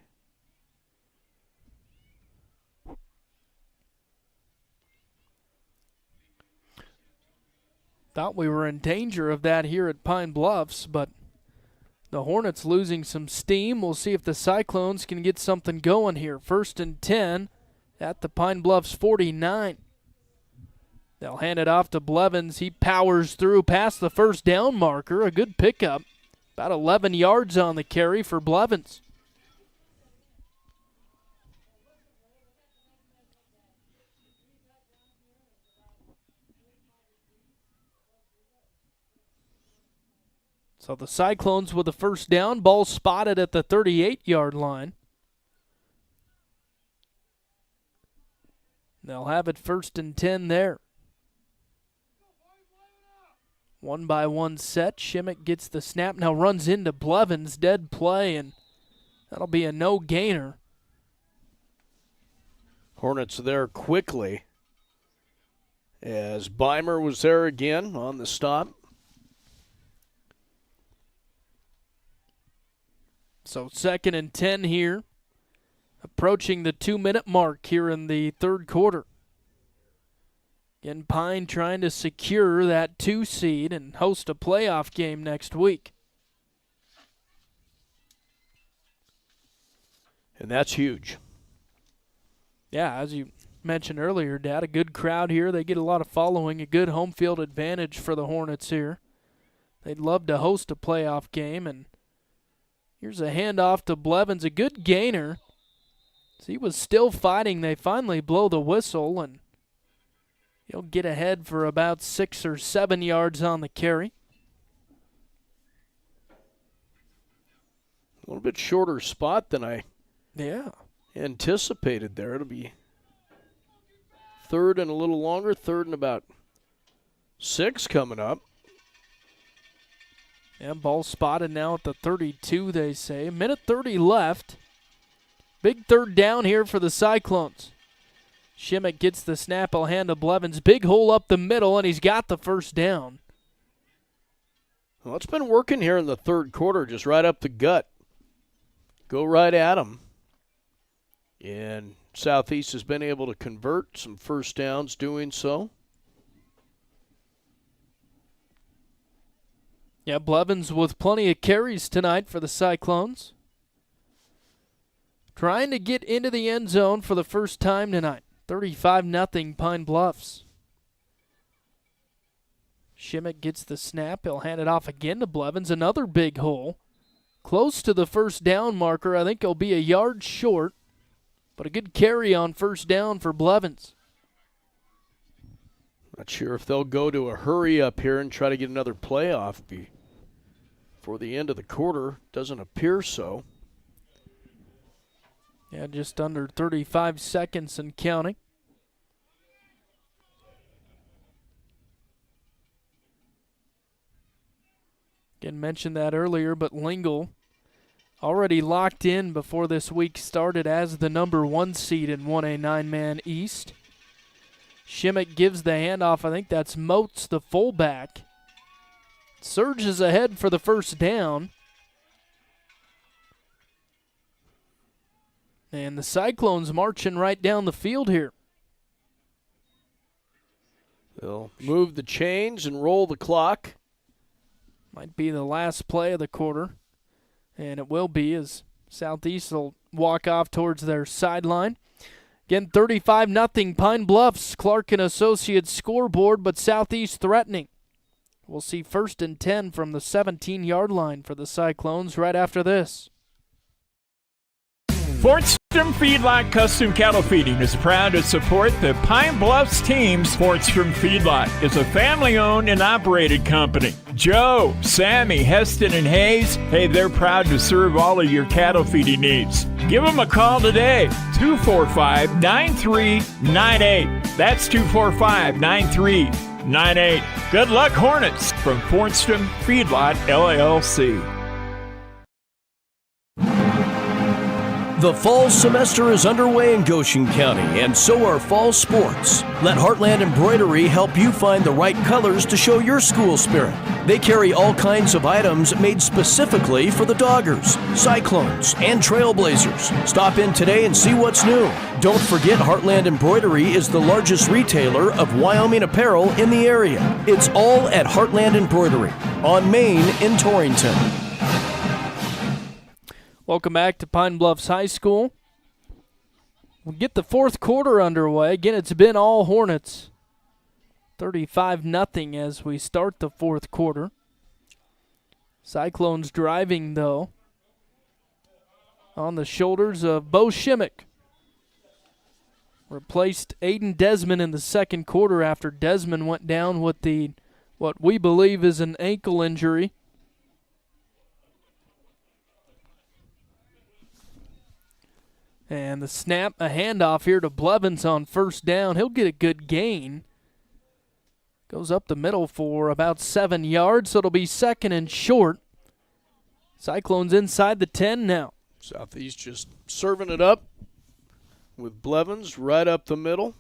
Thought we were in danger of that here at Pine Bluffs, but the Hornets losing some steam. We'll see if the Cyclones can get something going here. 1st and 10 at the Pine Bluffs 49. They'll hand it off to Blevins. He powers through past the first down marker. A good pickup. About 11 yards on the carry for Blevins. So the Cyclones with the first down. Ball spotted at the 38-yard line. They'll have it 1st and 10 there. 1-by-1 set. Shimmick gets the snap. Now runs into Blevins. Dead play, and that'll be a no gainer. Hornets there quickly as Beimer was there again on the stop. So 2nd and 10 here. Approaching the 2-minute mark here in the third quarter. Again, Pine trying to secure that 2 seed and host a playoff game next week. And that's huge. Yeah, as you mentioned earlier, Dad, a good crowd here. They get a lot of following, a good home field advantage for the Hornets here. They'd love to host a playoff game, and here's a handoff to Blevins, a good gainer. So he was still fighting. They finally blow the whistle, and he'll get ahead for about 6 or 7 yards on the carry. A little bit shorter spot than I anticipated there. It'll be 3rd and a little longer, 3rd and about 6 coming up. Yeah, ball spotted now at the 32, they say. 1:30 left. Big 3rd down here for the Cyclones. Shimmick gets the snap. He'll hand to Blevins. Big hole up the middle, and he's got the first down. Well, it's been working here in the third quarter, just right up the gut. Go right at him. And Southeast has been able to convert some first downs doing so. Yeah, Blevins with plenty of carries tonight for the Cyclones. Trying to get into the end zone for the first time tonight. 35-0 Pine Bluffs. Shimmick gets the snap. He'll hand it off again to Blevins. Another big hole. Close to the first down marker. I think he'll be a yard short. But a good carry on first down for Blevins. Not sure if they'll go to a hurry up here and try to get another playoff before the end of the quarter. Doesn't appear so. Yeah, just under 35 seconds and counting. Again, mentioned that earlier, but Lingle already locked in before this week started as the number 1 seed in 1A 9-man East. Shimmick gives the handoff. I think that's Moats, the fullback. Surges ahead for the first down. And the Cyclones marching right down the field here. They'll move the chains and roll the clock. Might be the last play of the quarter. And it will be, as Southeast will walk off towards their sideline. Again, 35-0 Pine Bluffs. Clark and Associates scoreboard, but Southeast threatening. We'll see 1st and 10 from the 17-yard line for the Cyclones right after this. Fortstrom Feedlot Custom Cattle Feeding is proud to support the Pine Bluffs teams. Fortstrom Feedlot is a family-owned and operated company. Joe, Sammy, Heston, and Hayes, hey, they're proud to serve all of your cattle feeding needs. Give them a call today, 245-9398. That's 245-9398. Good luck, Hornets, from Fortstrom Feedlot, LLC. The fall semester is underway in Goshen County, and so are fall sports. Let Heartland Embroidery help you find the right colors to show your school spirit. They carry all kinds of items made specifically for the Doggers, Cyclones, and Trailblazers. Stop in today and see what's new. Don't forget Heartland Embroidery is the largest retailer of Wyoming apparel in the area. It's all at Heartland Embroidery on Main in Torrington. Welcome back to Pine Bluffs High School. We'll get the fourth quarter underway. Again, it's been all Hornets. 35-0 as we start the fourth quarter. Cyclones driving, though, on the shoulders of Bo Shimmick. Replaced Aiden Desmond in the second quarter after Desmond went down with what we believe is an ankle injury. And the snap, a handoff here to Blevins on first down. He'll get a good gain. Goes up the middle for about 7 yards, so it'll be 2nd and short. Cyclones inside the 10 now. Southeast just serving it up with Blevins right up the middle.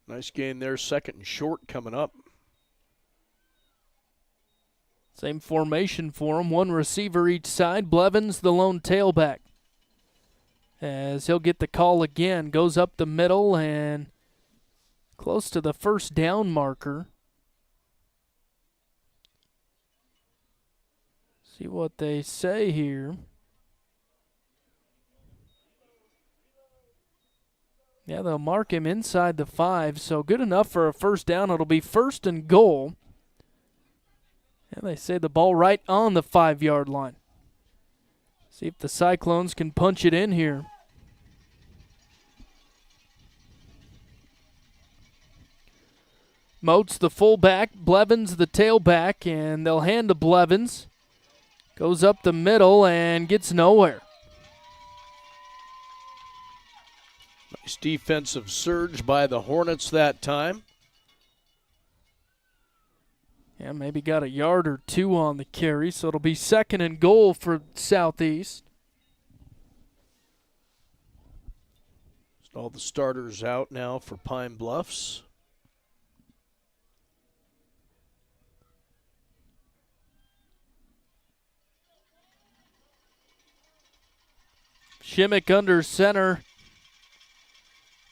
Nice gain there, 2nd and short coming up. Same formation for him, one receiver each side. Blevins, the lone tailback. As he'll get the call again, goes up the middle and close to the first down marker. See what they say here. Yeah, they'll mark him inside the 5, so good enough for a first down. It'll be 1st and goal. And they say the ball right on the 5-yard line. See if the Cyclones can punch it in here. Moats the fullback, Blevins the tailback, and they'll hand to Blevins. Goes up the middle and gets nowhere. Nice defensive surge by the Hornets that time. Yeah, maybe got a yard or 2 on the carry, so it'll be 2nd and goal for Southeast. All the starters out now for Pine Bluffs. Shimmick under center.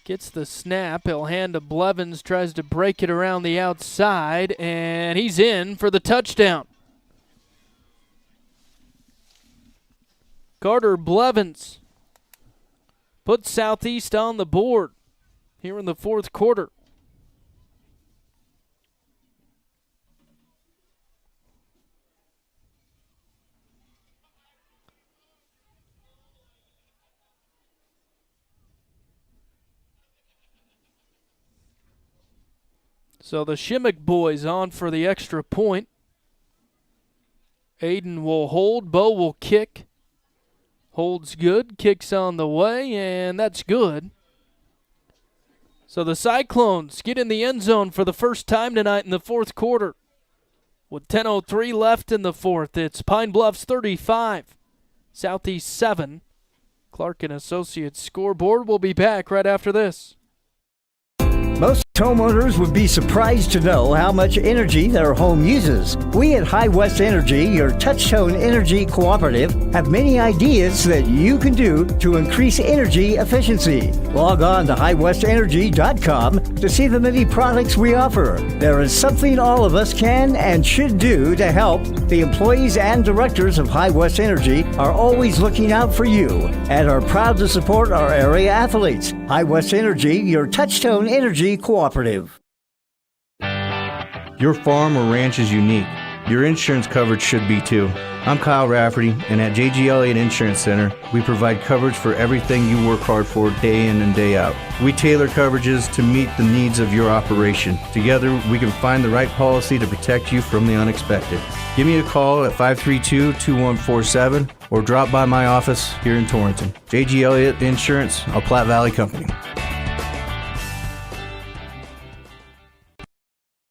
Gets the snap. He'll hand to Blevins, tries to break it around the outside, and he's in for the touchdown. Carter Blevins puts Southeast on the board here in the fourth quarter. So the Shimmick boys on for the extra point. Aiden will hold, Bo will kick. Holds good, kicks on the way, and that's good. So the Cyclones get in the end zone for the first time tonight in the fourth quarter. With 10:03 left in the fourth, it's Pine Bluffs 35, Southeast 7. Clark and Associates scoreboard. We'll be back right after this. Most homeowners would be surprised to know how much energy their home uses. We at High West Energy, your touch-tone energy cooperative, have many ideas that you can do to increase energy efficiency. Log on to highwestenergy.com to see the many products we offer. There is something all of us can and should do to help. The employees and directors of High West Energy are always looking out for you and are proud to support our area athletes. High West Energy, your touch-tone energy cooperative. Your farm or ranch is unique. Your insurance coverage should be too. I'm Kyle Rafferty, and at J.G. Elliott Insurance Center, we provide coverage for everything you work hard for day in and day out. We tailor coverages to meet the needs of your operation. Together, we can find the right policy to protect you from the unexpected. Give me a call at 532-2147 or drop by my office here in Torrington. J.G. Elliott Insurance, a Platte Valley company.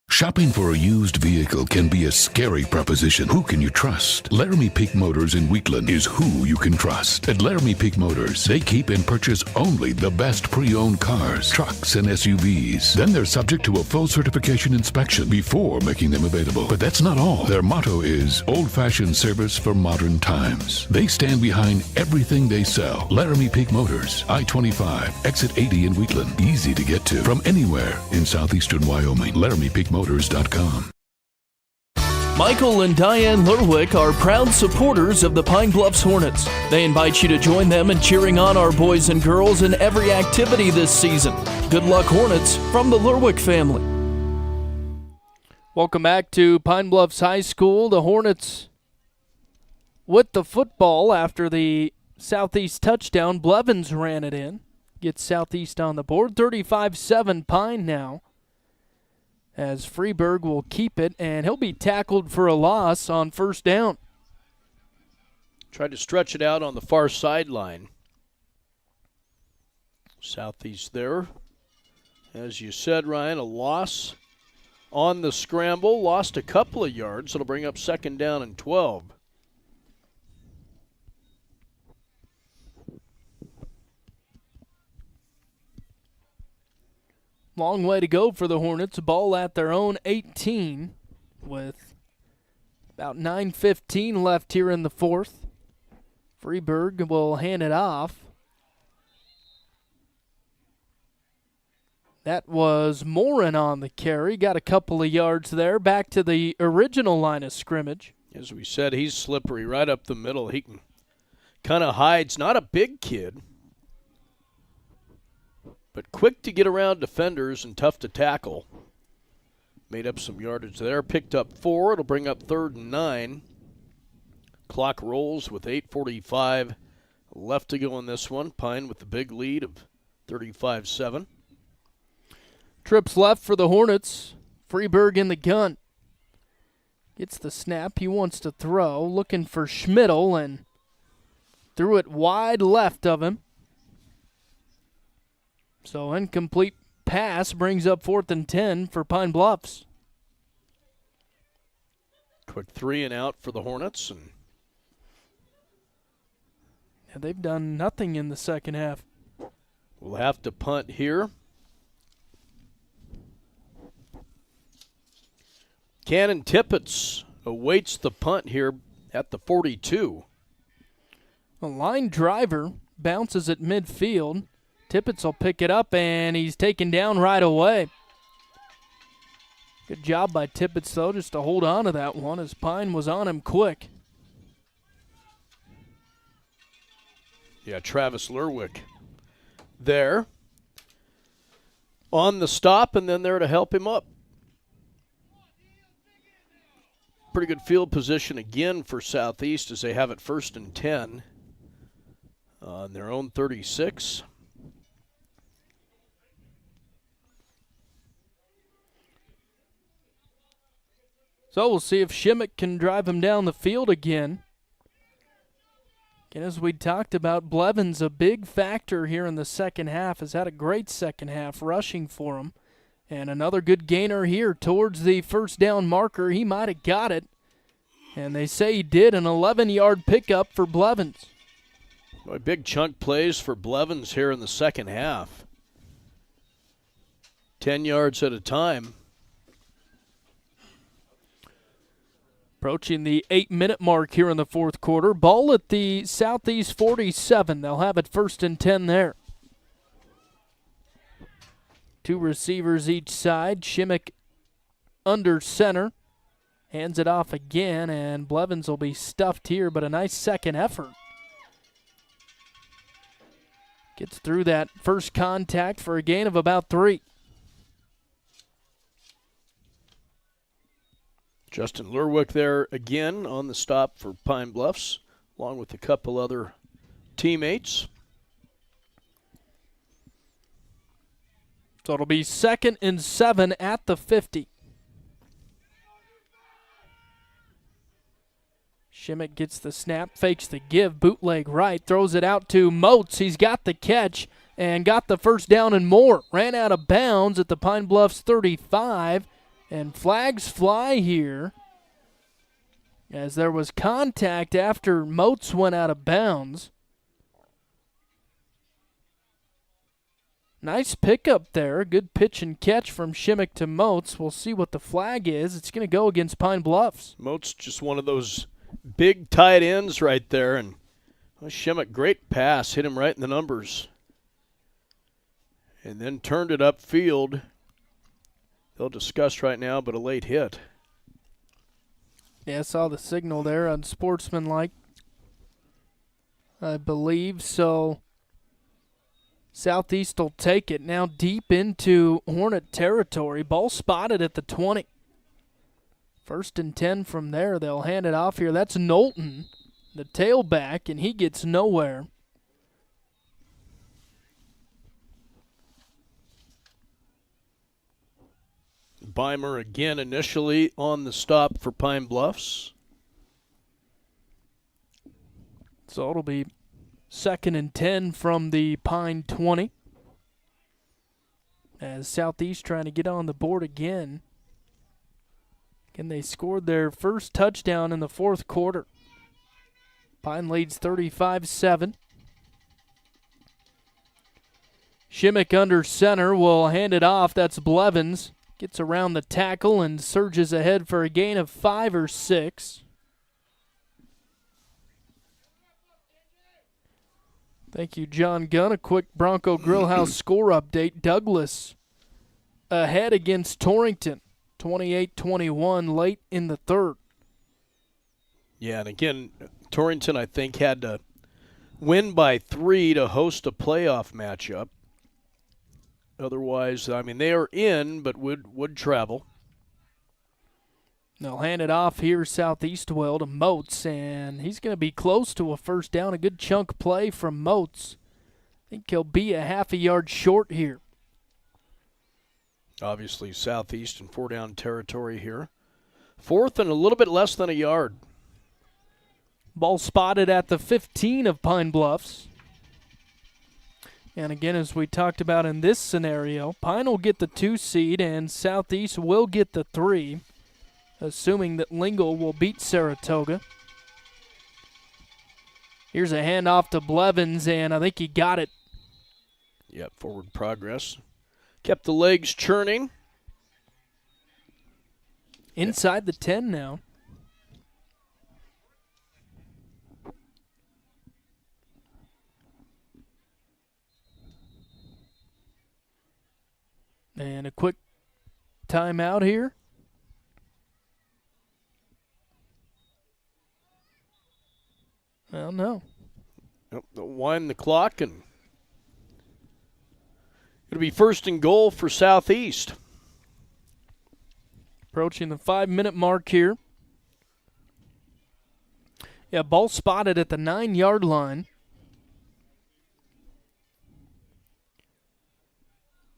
Shopping for a used vehicle can be a scary proposition. Who can you trust? Laramie Peak Motors in Wheatland is who you can trust. At Laramie Peak Motors, they keep and purchase only the best pre-owned cars, trucks, and SUVs. Then they're subject to a full certification inspection before making them available. But that's not all. Their motto is old-fashioned service for modern times. They stand behind everything they sell. Laramie Peak Motors, I-25, exit 80 in Wheatland. Easy to get to from anywhere in southeastern Wyoming. LaramiePeakMotors.com. Michael and Diane Lerwick are proud supporters of the Pine Bluffs Hornets. They invite you to join them in cheering on our boys and girls in every activity this season. Good luck, Hornets, from the Lerwick family. Welcome back to Pine Bluffs High School. The Hornets with the football after the Southeast touchdown. Blevins ran it in. Gets Southeast on the board. 35-7 Pine now, as Freeburg will keep it, and he'll be tackled for a loss on first down. Tried to stretch it out on the far sideline. Southeast there. As you said, Ryan, a loss on the scramble. Lost a couple of yards. It'll bring up second down and 12. Long way to go for the Hornets. Ball at their own 18 with about 9:15 left here in the fourth. Freeburg will hand it off. That was Morin on the carry. Got a couple of yards there. Back to the original line of scrimmage. As we said, he's slippery right up the middle. He can kind of hides. Not a big kid, but quick to get around defenders and tough to tackle. Made up some yardage there. Picked up 4. It'll bring up 3rd and 9. Clock rolls with 8:45 left to go in this one. Pine with the big lead of 35-7. Trips left for the Hornets. Freeburg in the gun. Gets the snap. He wants to throw. Looking for Schmidl and threw it wide left of him. So incomplete pass brings up 4th and 10 for Pine Bluffs. Quick 3 and out for the Hornets. And they've done nothing in the second half. We'll have to punt here. Cannon Tippett awaits the punt here at the 42. A line driver bounces at midfield. Tippett will pick it up, and he's taken down right away. Good job by Tippett, though, just to hold on to that one as Pine was on him quick. Yeah, Travis Lerwick there on the stop, and then there to help him up. Pretty good field position again for Southeast as they have it 1st and 10 on their own 36. So we'll see if Shimmick can drive him down the field again. And as we talked about, Blevins, a big factor here in the second half, has had a great second half rushing for him. And another good gainer here towards the first down marker. He might have got it. And they say he did, an 11-yard pickup for Blevins. Boy, big chunk plays for Blevins here in the second half. 10 yards at a time. Approaching the 8-minute mark here in the fourth quarter. Ball at the Southeast 47. They'll have it 1st and 10 there. 2 receivers each side. Shimmick under center. Hands it off again, and Blevins will be stuffed here, but a nice second effort. Gets through that first contact for a gain of about 3. Justin Lurwick there again on the stop for Pine Bluffs, along with a couple other teammates. So it'll be 2nd and 7 at the 50. Shimmick gets the snap, fakes the give, bootleg right, throws it out to Moats. He's got the catch and got the first down and more. Ran out of bounds at the Pine Bluffs 35, and flags fly here as there was contact after Moats went out of bounds. Nice pickup there. Good pitch and catch from Shimmick to Moats. We'll see what the flag is. It's going to go against Pine Bluffs. Moats just one of those big tight ends right there. And Shimmick, great pass. Hit him right in the numbers. And then turned it upfield. They'll discuss right now, but a late hit. Yeah, I saw the signal there, unsportsmanlike, I believe. So Southeast will take it now deep into Hornet territory. Ball spotted at the 20. 1st and 10 from there. They'll hand it off here. That's Knowlton, the tailback, and he gets nowhere. Beimer again initially on the stop for Pine Bluffs. So it'll be 2nd and 10 from the Pine 20. As Southeast trying to get on the board again. And they scored their first touchdown in the fourth quarter. Pine leads 35-7. Shimmick under center will hand it off. That's Blevins. Gets around the tackle and surges ahead for a gain of 5 or 6. Thank you, John Gunn. A quick Bronco Grillhouse score update. Douglas ahead against Torrington, 28-21, late in the third. Yeah, and again, Torrington, I think, had to win by 3 to host a playoff matchup. Otherwise, I mean, they are in, but would travel. They'll hand it off here Southeast well to Moats, and he's going to be close to a first down. A good chunk play from Moats. I think he'll be a half a yard short here. Obviously, Southeast in 4-down territory here. 4th and a little bit less than a yard. Ball spotted at the 15 of Pine Bluffs. And again, as we talked about in this scenario, Pine will get the 2 seed and Southeast will get the 3, assuming that Lingle will beat Saratoga. Here's a handoff to Blevins, and I think he got it. Yep, forward progress. Kept the legs churning. Inside the 10 now. And a quick timeout here. Well, no. Nope, they'll wind the clock, and it'll be 1st and goal for Southeast. Approaching the 5-minute mark here. Yeah, ball spotted at the 9-yard line.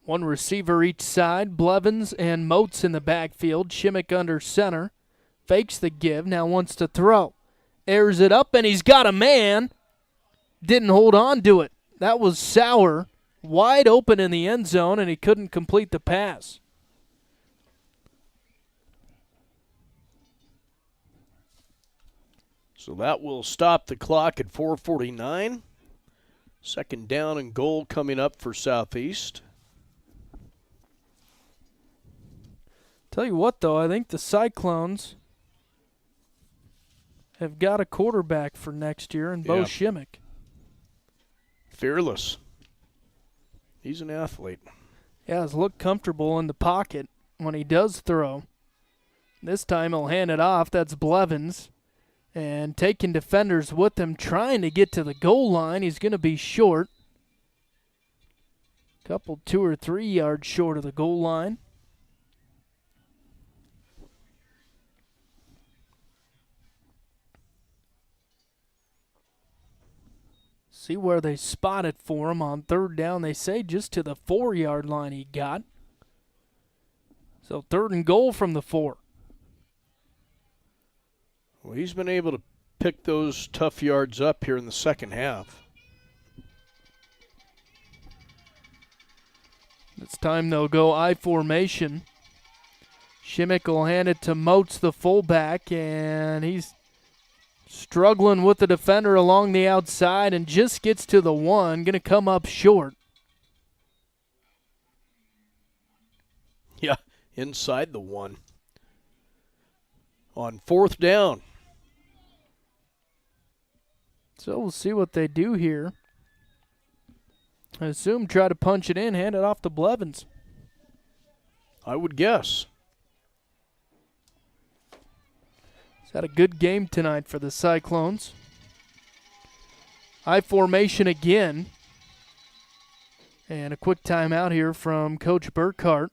1 receiver each side. Blevins and Moats in the backfield. Shimmick under center. Fakes the give. Now wants to throw. Airs it up, and he's got a man. Didn't hold on to it. That was Sauer. Wide open in the end zone, and he couldn't complete the pass. So that will stop the clock at 4:49. Second down and goal coming up for Southeast. Tell you what, though, I think the Cyclones have got a quarterback for next year in Bo Shimmick. Fearless. He's an athlete. Yeah, he's looked comfortable in the pocket when he does throw. This time he'll hand it off. That's Blevins. And taking defenders with him, trying to get to the goal line. He's going to be short. Couple 2 or 3 yards short of the goal line. See where they spot it for him on third down. They say just to the 4-yard line he got. So 3rd and goal from the 4. Well, he's been able to pick those tough yards up here in the second half. This time they'll go I formation. Shimmick will hand it to Moats, the fullback, and he's struggling with the defender along the outside and just gets to the 1, going to come up short. Yeah, inside the 1. On 4th down. So we'll see what they do here. I assume try to punch it in, hand it off to Blevins. I would guess. He's had a good game tonight for the Cyclones. I formation again. And a quick timeout here from Coach Burkhart.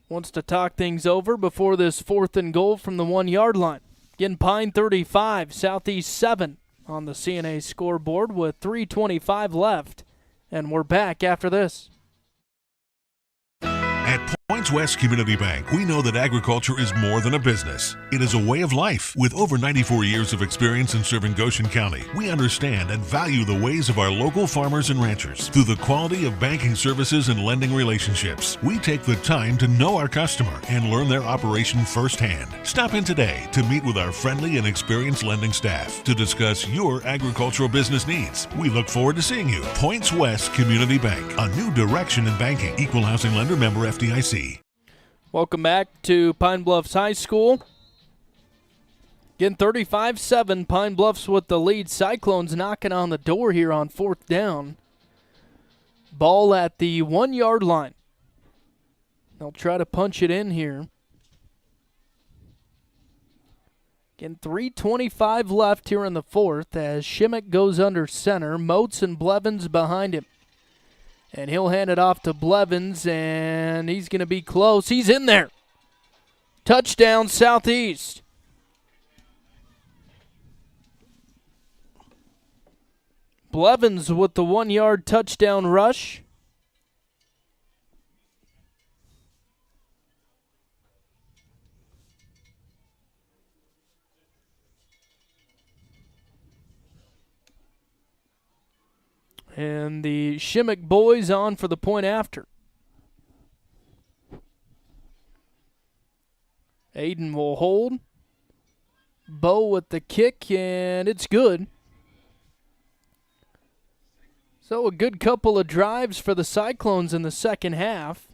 Wants to talk things over before this 4th and goal from the 1-yard line. Again, Pine 35, Southeast 7 on the CNA scoreboard with 3:25 left. And we're back after this. At Points West Community Bank, we know that agriculture is more than a business. It is a way of life. With over 94 years of experience in serving Goshen County, we understand and value the ways of our local farmers and ranchers. Through the quality of banking services and lending relationships, we take the time to know our customer and learn their operation firsthand. Stop in today to meet with our friendly and experienced lending staff to discuss your agricultural business needs. We look forward to seeing you. Points West Community Bank, a new direction in banking. Equal housing lender, member FDIC. Welcome back to Pine Bluffs High School. Again, 35-7, Pine Bluffs with the lead. Cyclones knocking on the door here on 4th down. Ball at the 1-yard line. They'll try to punch it in here. Again, 3:25 left here in the 4th as Shimmick goes under center. Moats and Blevins behind him. And he'll hand it off to Blevins, and he's going to be close. He's in there. Touchdown, Southeast. Blevins with the 1-yard touchdown rush. And the Shimmick boys on for the point after. Aiden will hold. Bo with the kick, and it's good. So a good couple of drives for the Cyclones in the second half.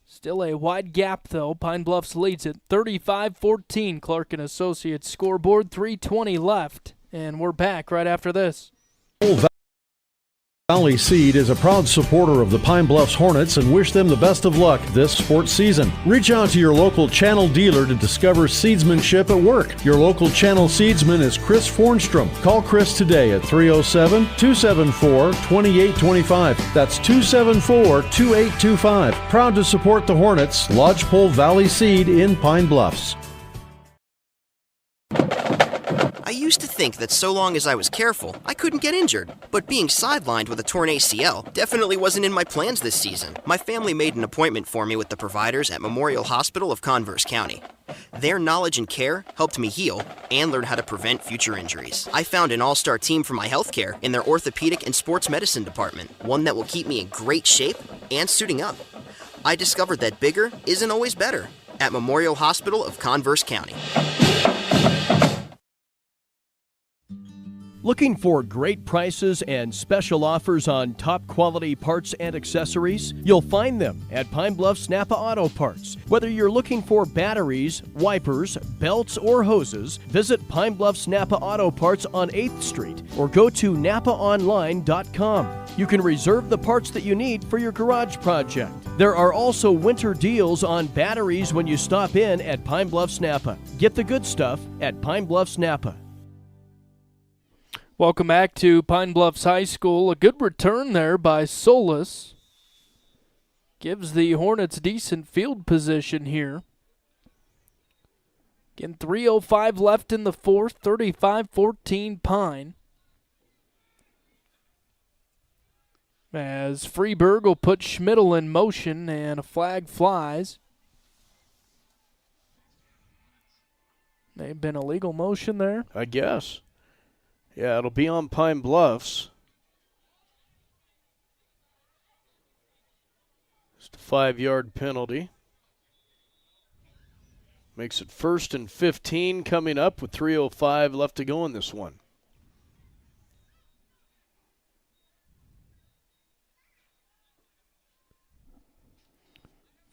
Still a wide gap, though. Pine Bluffs leads it 35-14. Clark & Associates scoreboard, 3:20 left. And we're back right after this. Valley Seed is a proud supporter of the Pine Bluffs Hornets and wish them the best of luck this sports season. Reach out to your local channel dealer to discover seedsmanship at work. Your local channel seedsman is Chris Fornstrom. Call Chris today at 307-274-2825. That's 274-2825. Proud to support the Hornets. Lodgepole Valley Seed in Pine Bluffs. I used to think that so long as I was careful, I couldn't get injured. But being sidelined with a torn ACL definitely wasn't in my plans this season. My family made an appointment for me with the providers at Memorial Hospital of Converse County. Their knowledge and care helped me heal and learn how to prevent future injuries. I found an all-star team for my healthcare in their orthopedic and sports medicine department, one that will keep me in great shape and suiting up. I discovered that bigger isn't always better at Memorial Hospital of Converse County. Looking for great prices and special offers on top quality parts and accessories? You'll find them at Pine Bluffs Napa Auto Parts. Whether you're looking for batteries, wipers, belts, or hoses, visit Pine Bluffs Napa Auto Parts on 8th Street or go to napaonline.com. You can reserve the parts that you need for your garage project. There are also winter deals on batteries when you stop in at Pine Bluffs Napa. Get the good stuff at Pine Bluffs Napa. Welcome back to Pine Bluffs High School. A good return there by Solis. Gives the Hornets decent field position here. Again, 3:05 left in the fourth, 35-14 Pine. As Freeburg will put Schmidl in motion and a flag flies. May have been a legal motion there. I guess. Yeah, it'll be on Pine Bluffs. Just a 5-yard penalty. Makes it 1st and 15 coming up with 3:05 left to go in this one.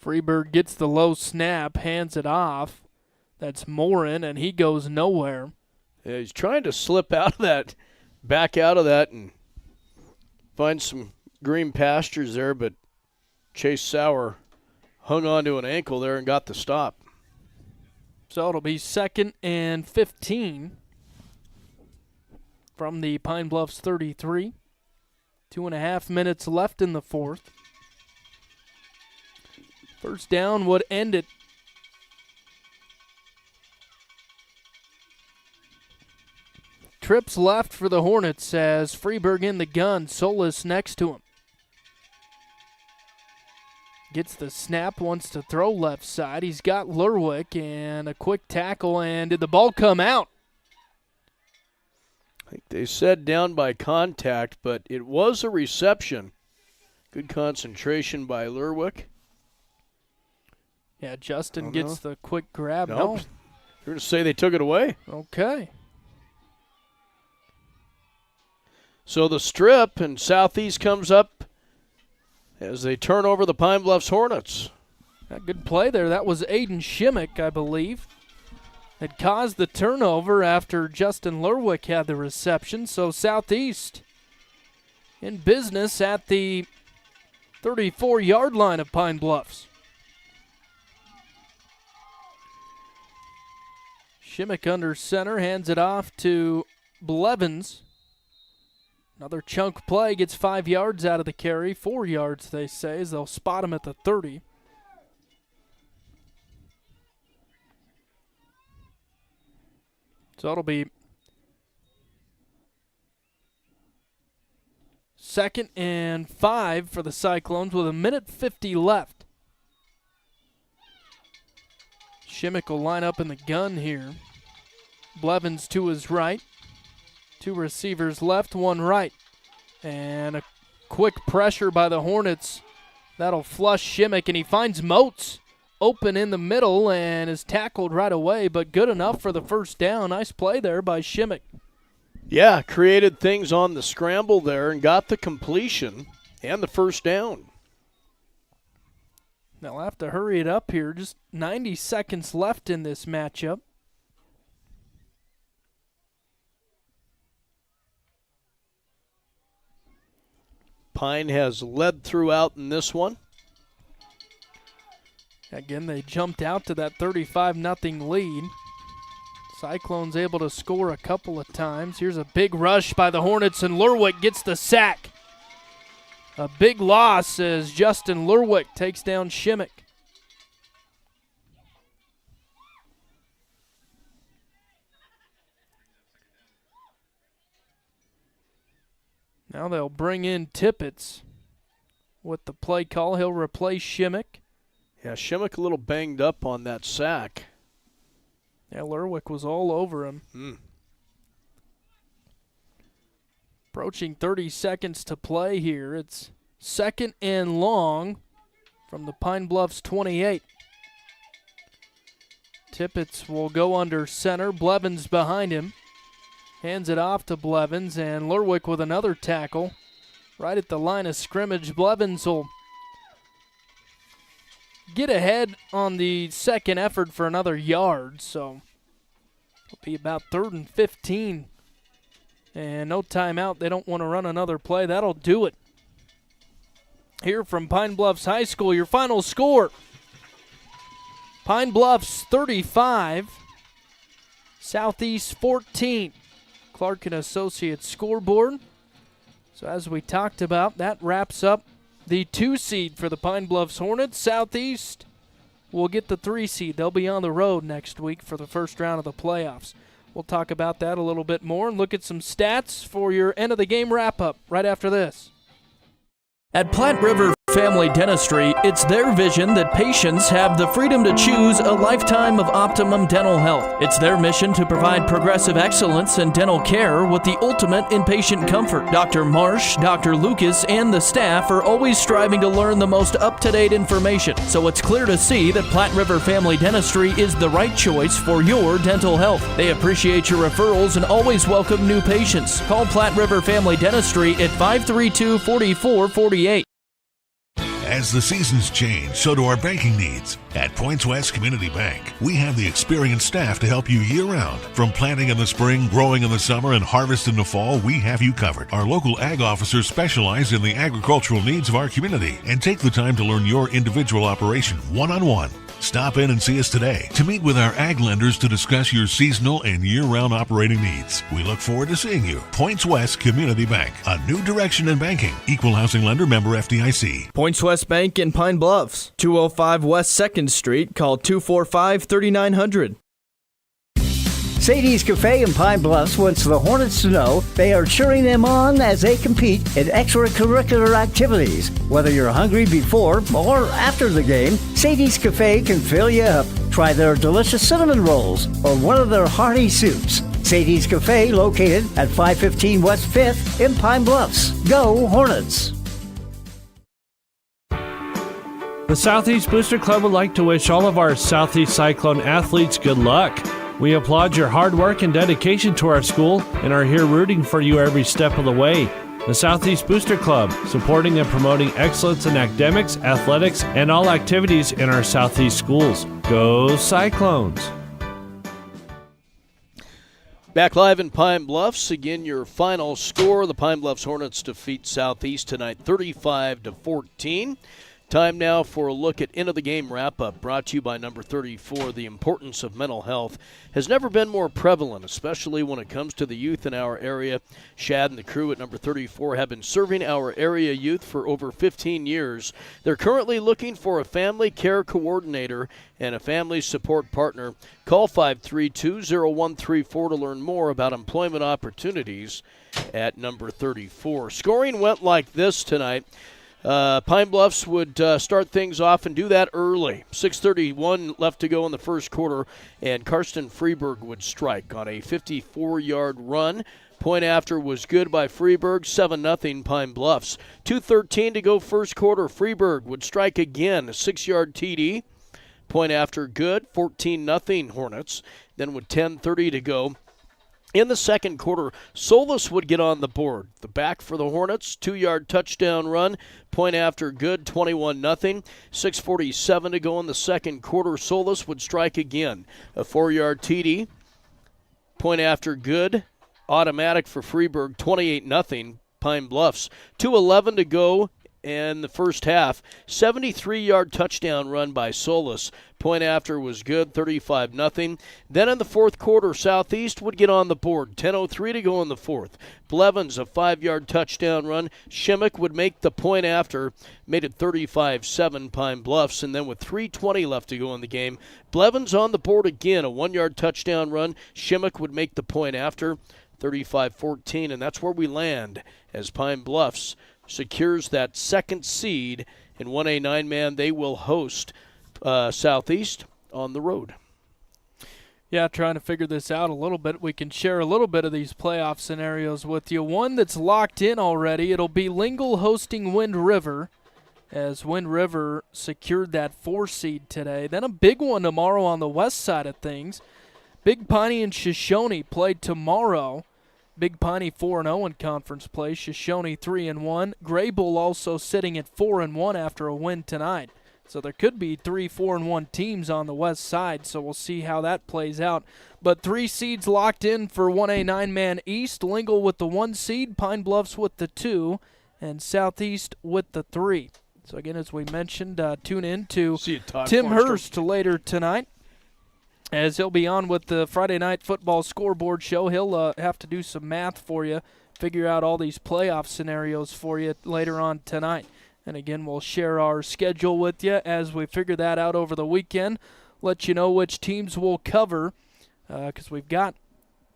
Freeburg gets the low snap, hands it off. That's Morin, and he goes nowhere. Yeah, he's trying to slip out of that, back out of that, and find some green pastures there, but Chase Sauer hung onto an ankle there and got the stop. So it'll be 2nd and 15 from the Pine Bluffs 33. 2.5 minutes left in the fourth. First down would end it. Trips left for the Hornets as Freeburg in the gun. Solis next to him. Gets the snap, wants to throw left side. He's got Lerwick and a quick tackle, and did the ball come out? I think they said down by contact, but it was a reception. Good concentration by Lerwick. Yeah, Justin gets the quick grab. Nope. No. You're going to say they took it away. Okay. So the strip and Southeast comes up as they turn over the Pine Bluffs Hornets. A good play there. That was Aiden Shimmick, I believe. It caused the turnover after Justin Lerwick had the reception. So Southeast in business at the 34-yard line of Pine Bluffs. Shimmick under center, hands it off to Blevins. Another chunk play, gets 5 yards out of the carry. 4 yards, they say, as they'll spot him at the 30. So it'll be 2nd and 5 for the Cyclones with 1:50 left. Shimmick will line up in the gun here. Blevins to his right. 2 receivers left, 1 right. And a quick pressure by the Hornets. That'll flush Shimmick, and he finds Moats open in the middle and is tackled right away, but good enough for the first down. Nice play there by Shimmick. Yeah, created things on the scramble there and got the completion and the first down. They'll have to hurry it up here. Just 90 seconds left in this matchup. Pine has led throughout in this one. Again, they jumped out to that 35-0 lead. Cyclones able to score a couple of times. Here's a big rush by the Hornets, and Lerwick gets the sack. A big loss as Justin Lerwick takes down Shimmick. Now they'll bring in Tippett with the play call. He'll replace Shimmick. Yeah, Shimmick a little banged up on that sack. Yeah, Lerwick was all over him. Approaching 30 seconds to play here. It's 2nd and long from the Pine Bluffs 28. Tippett will go under center. Blevins behind him. Hands it off to Blevins, and Lerwick with another tackle. Right at the line of scrimmage, Blevins will get ahead on the second effort for another yard, so it'll be about 3rd and 15. And no timeout. They don't want to run another play. That'll do it. Here from Pine Bluffs High School, your final score. Pine Bluffs 35, Southeast 14. Clark and Associates scoreboard. So as we talked about, that wraps up the 2 seed for the Pine Bluffs Hornets. Southeast will get the 3 seed. They'll be on the road next week for the first round of the playoffs. We'll talk about that a little bit more and look at some stats for your end of the game wrap-up right after this. At Platte River Family Dentistry, it's their vision that patients have the freedom to choose a lifetime of optimum dental health. It's their mission to provide progressive excellence in dental care with the ultimate in patient comfort. Dr. Marsh, Dr. Lucas, and the staff are always striving to learn the most up-to-date information, so it's clear to see that Platte River Family Dentistry is the right choice for your dental health. They appreciate your referrals and always welcome new patients. Call Platte River Family Dentistry at 532-4448. As the seasons change, so do our banking needs. At Points West Community Bank, we have the experienced staff to help you year-round. From planting in the spring, growing in the summer, and harvest in the fall, we have you covered. Our local ag officers specialize in the agricultural needs of our community and take the time to learn your individual operation one-on-one. Stop in and see us today to meet with our ag lenders to discuss your seasonal and year-round operating needs. We look forward to seeing you. Points West Community Bank, a new direction in banking. Equal housing lender, member FDIC. Points West Bank in Pine Bluffs, 205 West 2nd Street. Call 245-3900. Sadie's Cafe in Pine Bluffs wants the Hornets to know they are cheering them on as they compete in extracurricular activities. Whether you're hungry before or after the game, Sadie's Cafe can fill you up. Try their delicious cinnamon rolls or one of their hearty soups. Sadie's Cafe, located at 515 West 5th in Pine Bluffs. Go Hornets! The Southeast Booster Club would like to wish all of our Southeast Cyclone athletes good luck. We applaud your hard work and dedication to our school and are here rooting for you every step of the way. The Southeast Booster Club, supporting and promoting excellence in academics, athletics, and all activities in our Southeast schools. Go Cyclones! Back live in Pine Bluffs. Again, your final score. The Pine Bluffs Hornets defeat Southeast tonight 35-14. Time now for a look at end-of-the-game wrap-up, brought to you by number 34. The importance of mental health has never been more prevalent, especially when it comes to the youth in our area. Shad and the crew at number 34 have been serving our area youth for over 15 years. They're currently looking for a family care coordinator and a family support partner. Call 532-0134 to learn more about employment opportunities at number 34. Scoring went like this tonight. Pine Bluffs would start things off and do that early. 6:31 left to go in the first quarter, and Karsten Freeberg would strike on a 54-yard run. Point after was good by Freeberg, 7-0 Pine Bluffs. 2:13 to go first quarter. Freeberg would strike again, a 6-yard TD. Point after good, 14-0 Hornets. Then with 10:30 to go in the second quarter, Solis would get on the board. The back for the Hornets, 2-yard touchdown run. Point after good, 21-0. 6:47 to go in the second quarter. Solis would strike again. A 4-yard TD. Point after good, automatic for Freeberg, 28-0 Pine Bluffs. 2:11 to go in the first half. 73-yard touchdown run by Solis. Point after was good, 35-0. Then in the fourth quarter, Southeast would get on the board. 10:03 to go in the fourth. Blevins, a 5-yard touchdown run. Shimmick would make the point after, made it 35-7 Pine Bluffs. And then with 3:20 left to go in the game, Blevins on the board again, a 1-yard touchdown run. Shimmick would make the point after, 35-14. And that's where we land as Pine Bluffs secures that second seed in 1A 9-man. They will host Southeast on the road. Yeah, trying to figure this out a little bit. We can share a little bit of these playoff scenarios with you. One that's locked in already, it'll be Lingle hosting Wind River, as Wind River secured that 4 seed today. Then a big one tomorrow on the west side of things. Big Piney and Shoshone played tomorrow. Big Piney 4-0 in conference play. Shoshone 3-1. Graybull also sitting at 4-1 after a win tonight. So there could be 3 4-1 teams on the west side, so we'll see how that plays out. But 3 seeds locked in for 1A 9-man East. Lingle with the 1 seed, Pine Bluffs with the 2, and Southeast with the 3. So again, as we mentioned, tune in to Tim Hurst later tonight, as he'll be on with the Friday Night Football Scoreboard Show. He'll have to do some math for you, figure out all these playoff scenarios for you later on tonight. And again, we'll share our schedule with you as we figure that out over the weekend. Let you know which teams we'll cover, because we've got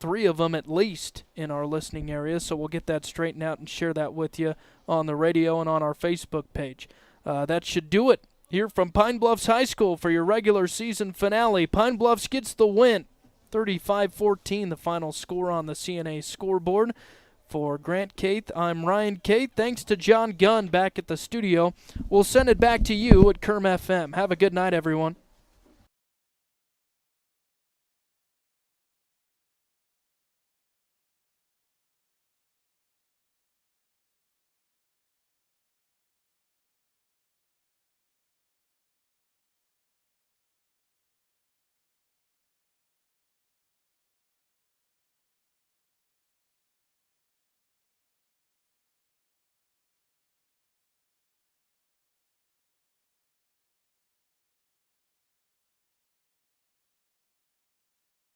3 of them at least in our listening area. So we'll get that straightened out and share that with you on the radio and on our Facebook page. That should do it here from Pine Bluffs High School for your regular season finale. Pine Bluffs gets the win, 35-14, the final score on the CNA scoreboard. For Grant Caith, I'm Ryan Caith. Thanks to John Gunn back at the studio. We'll send it back to you at Kerm FM. Have a good night, everyone.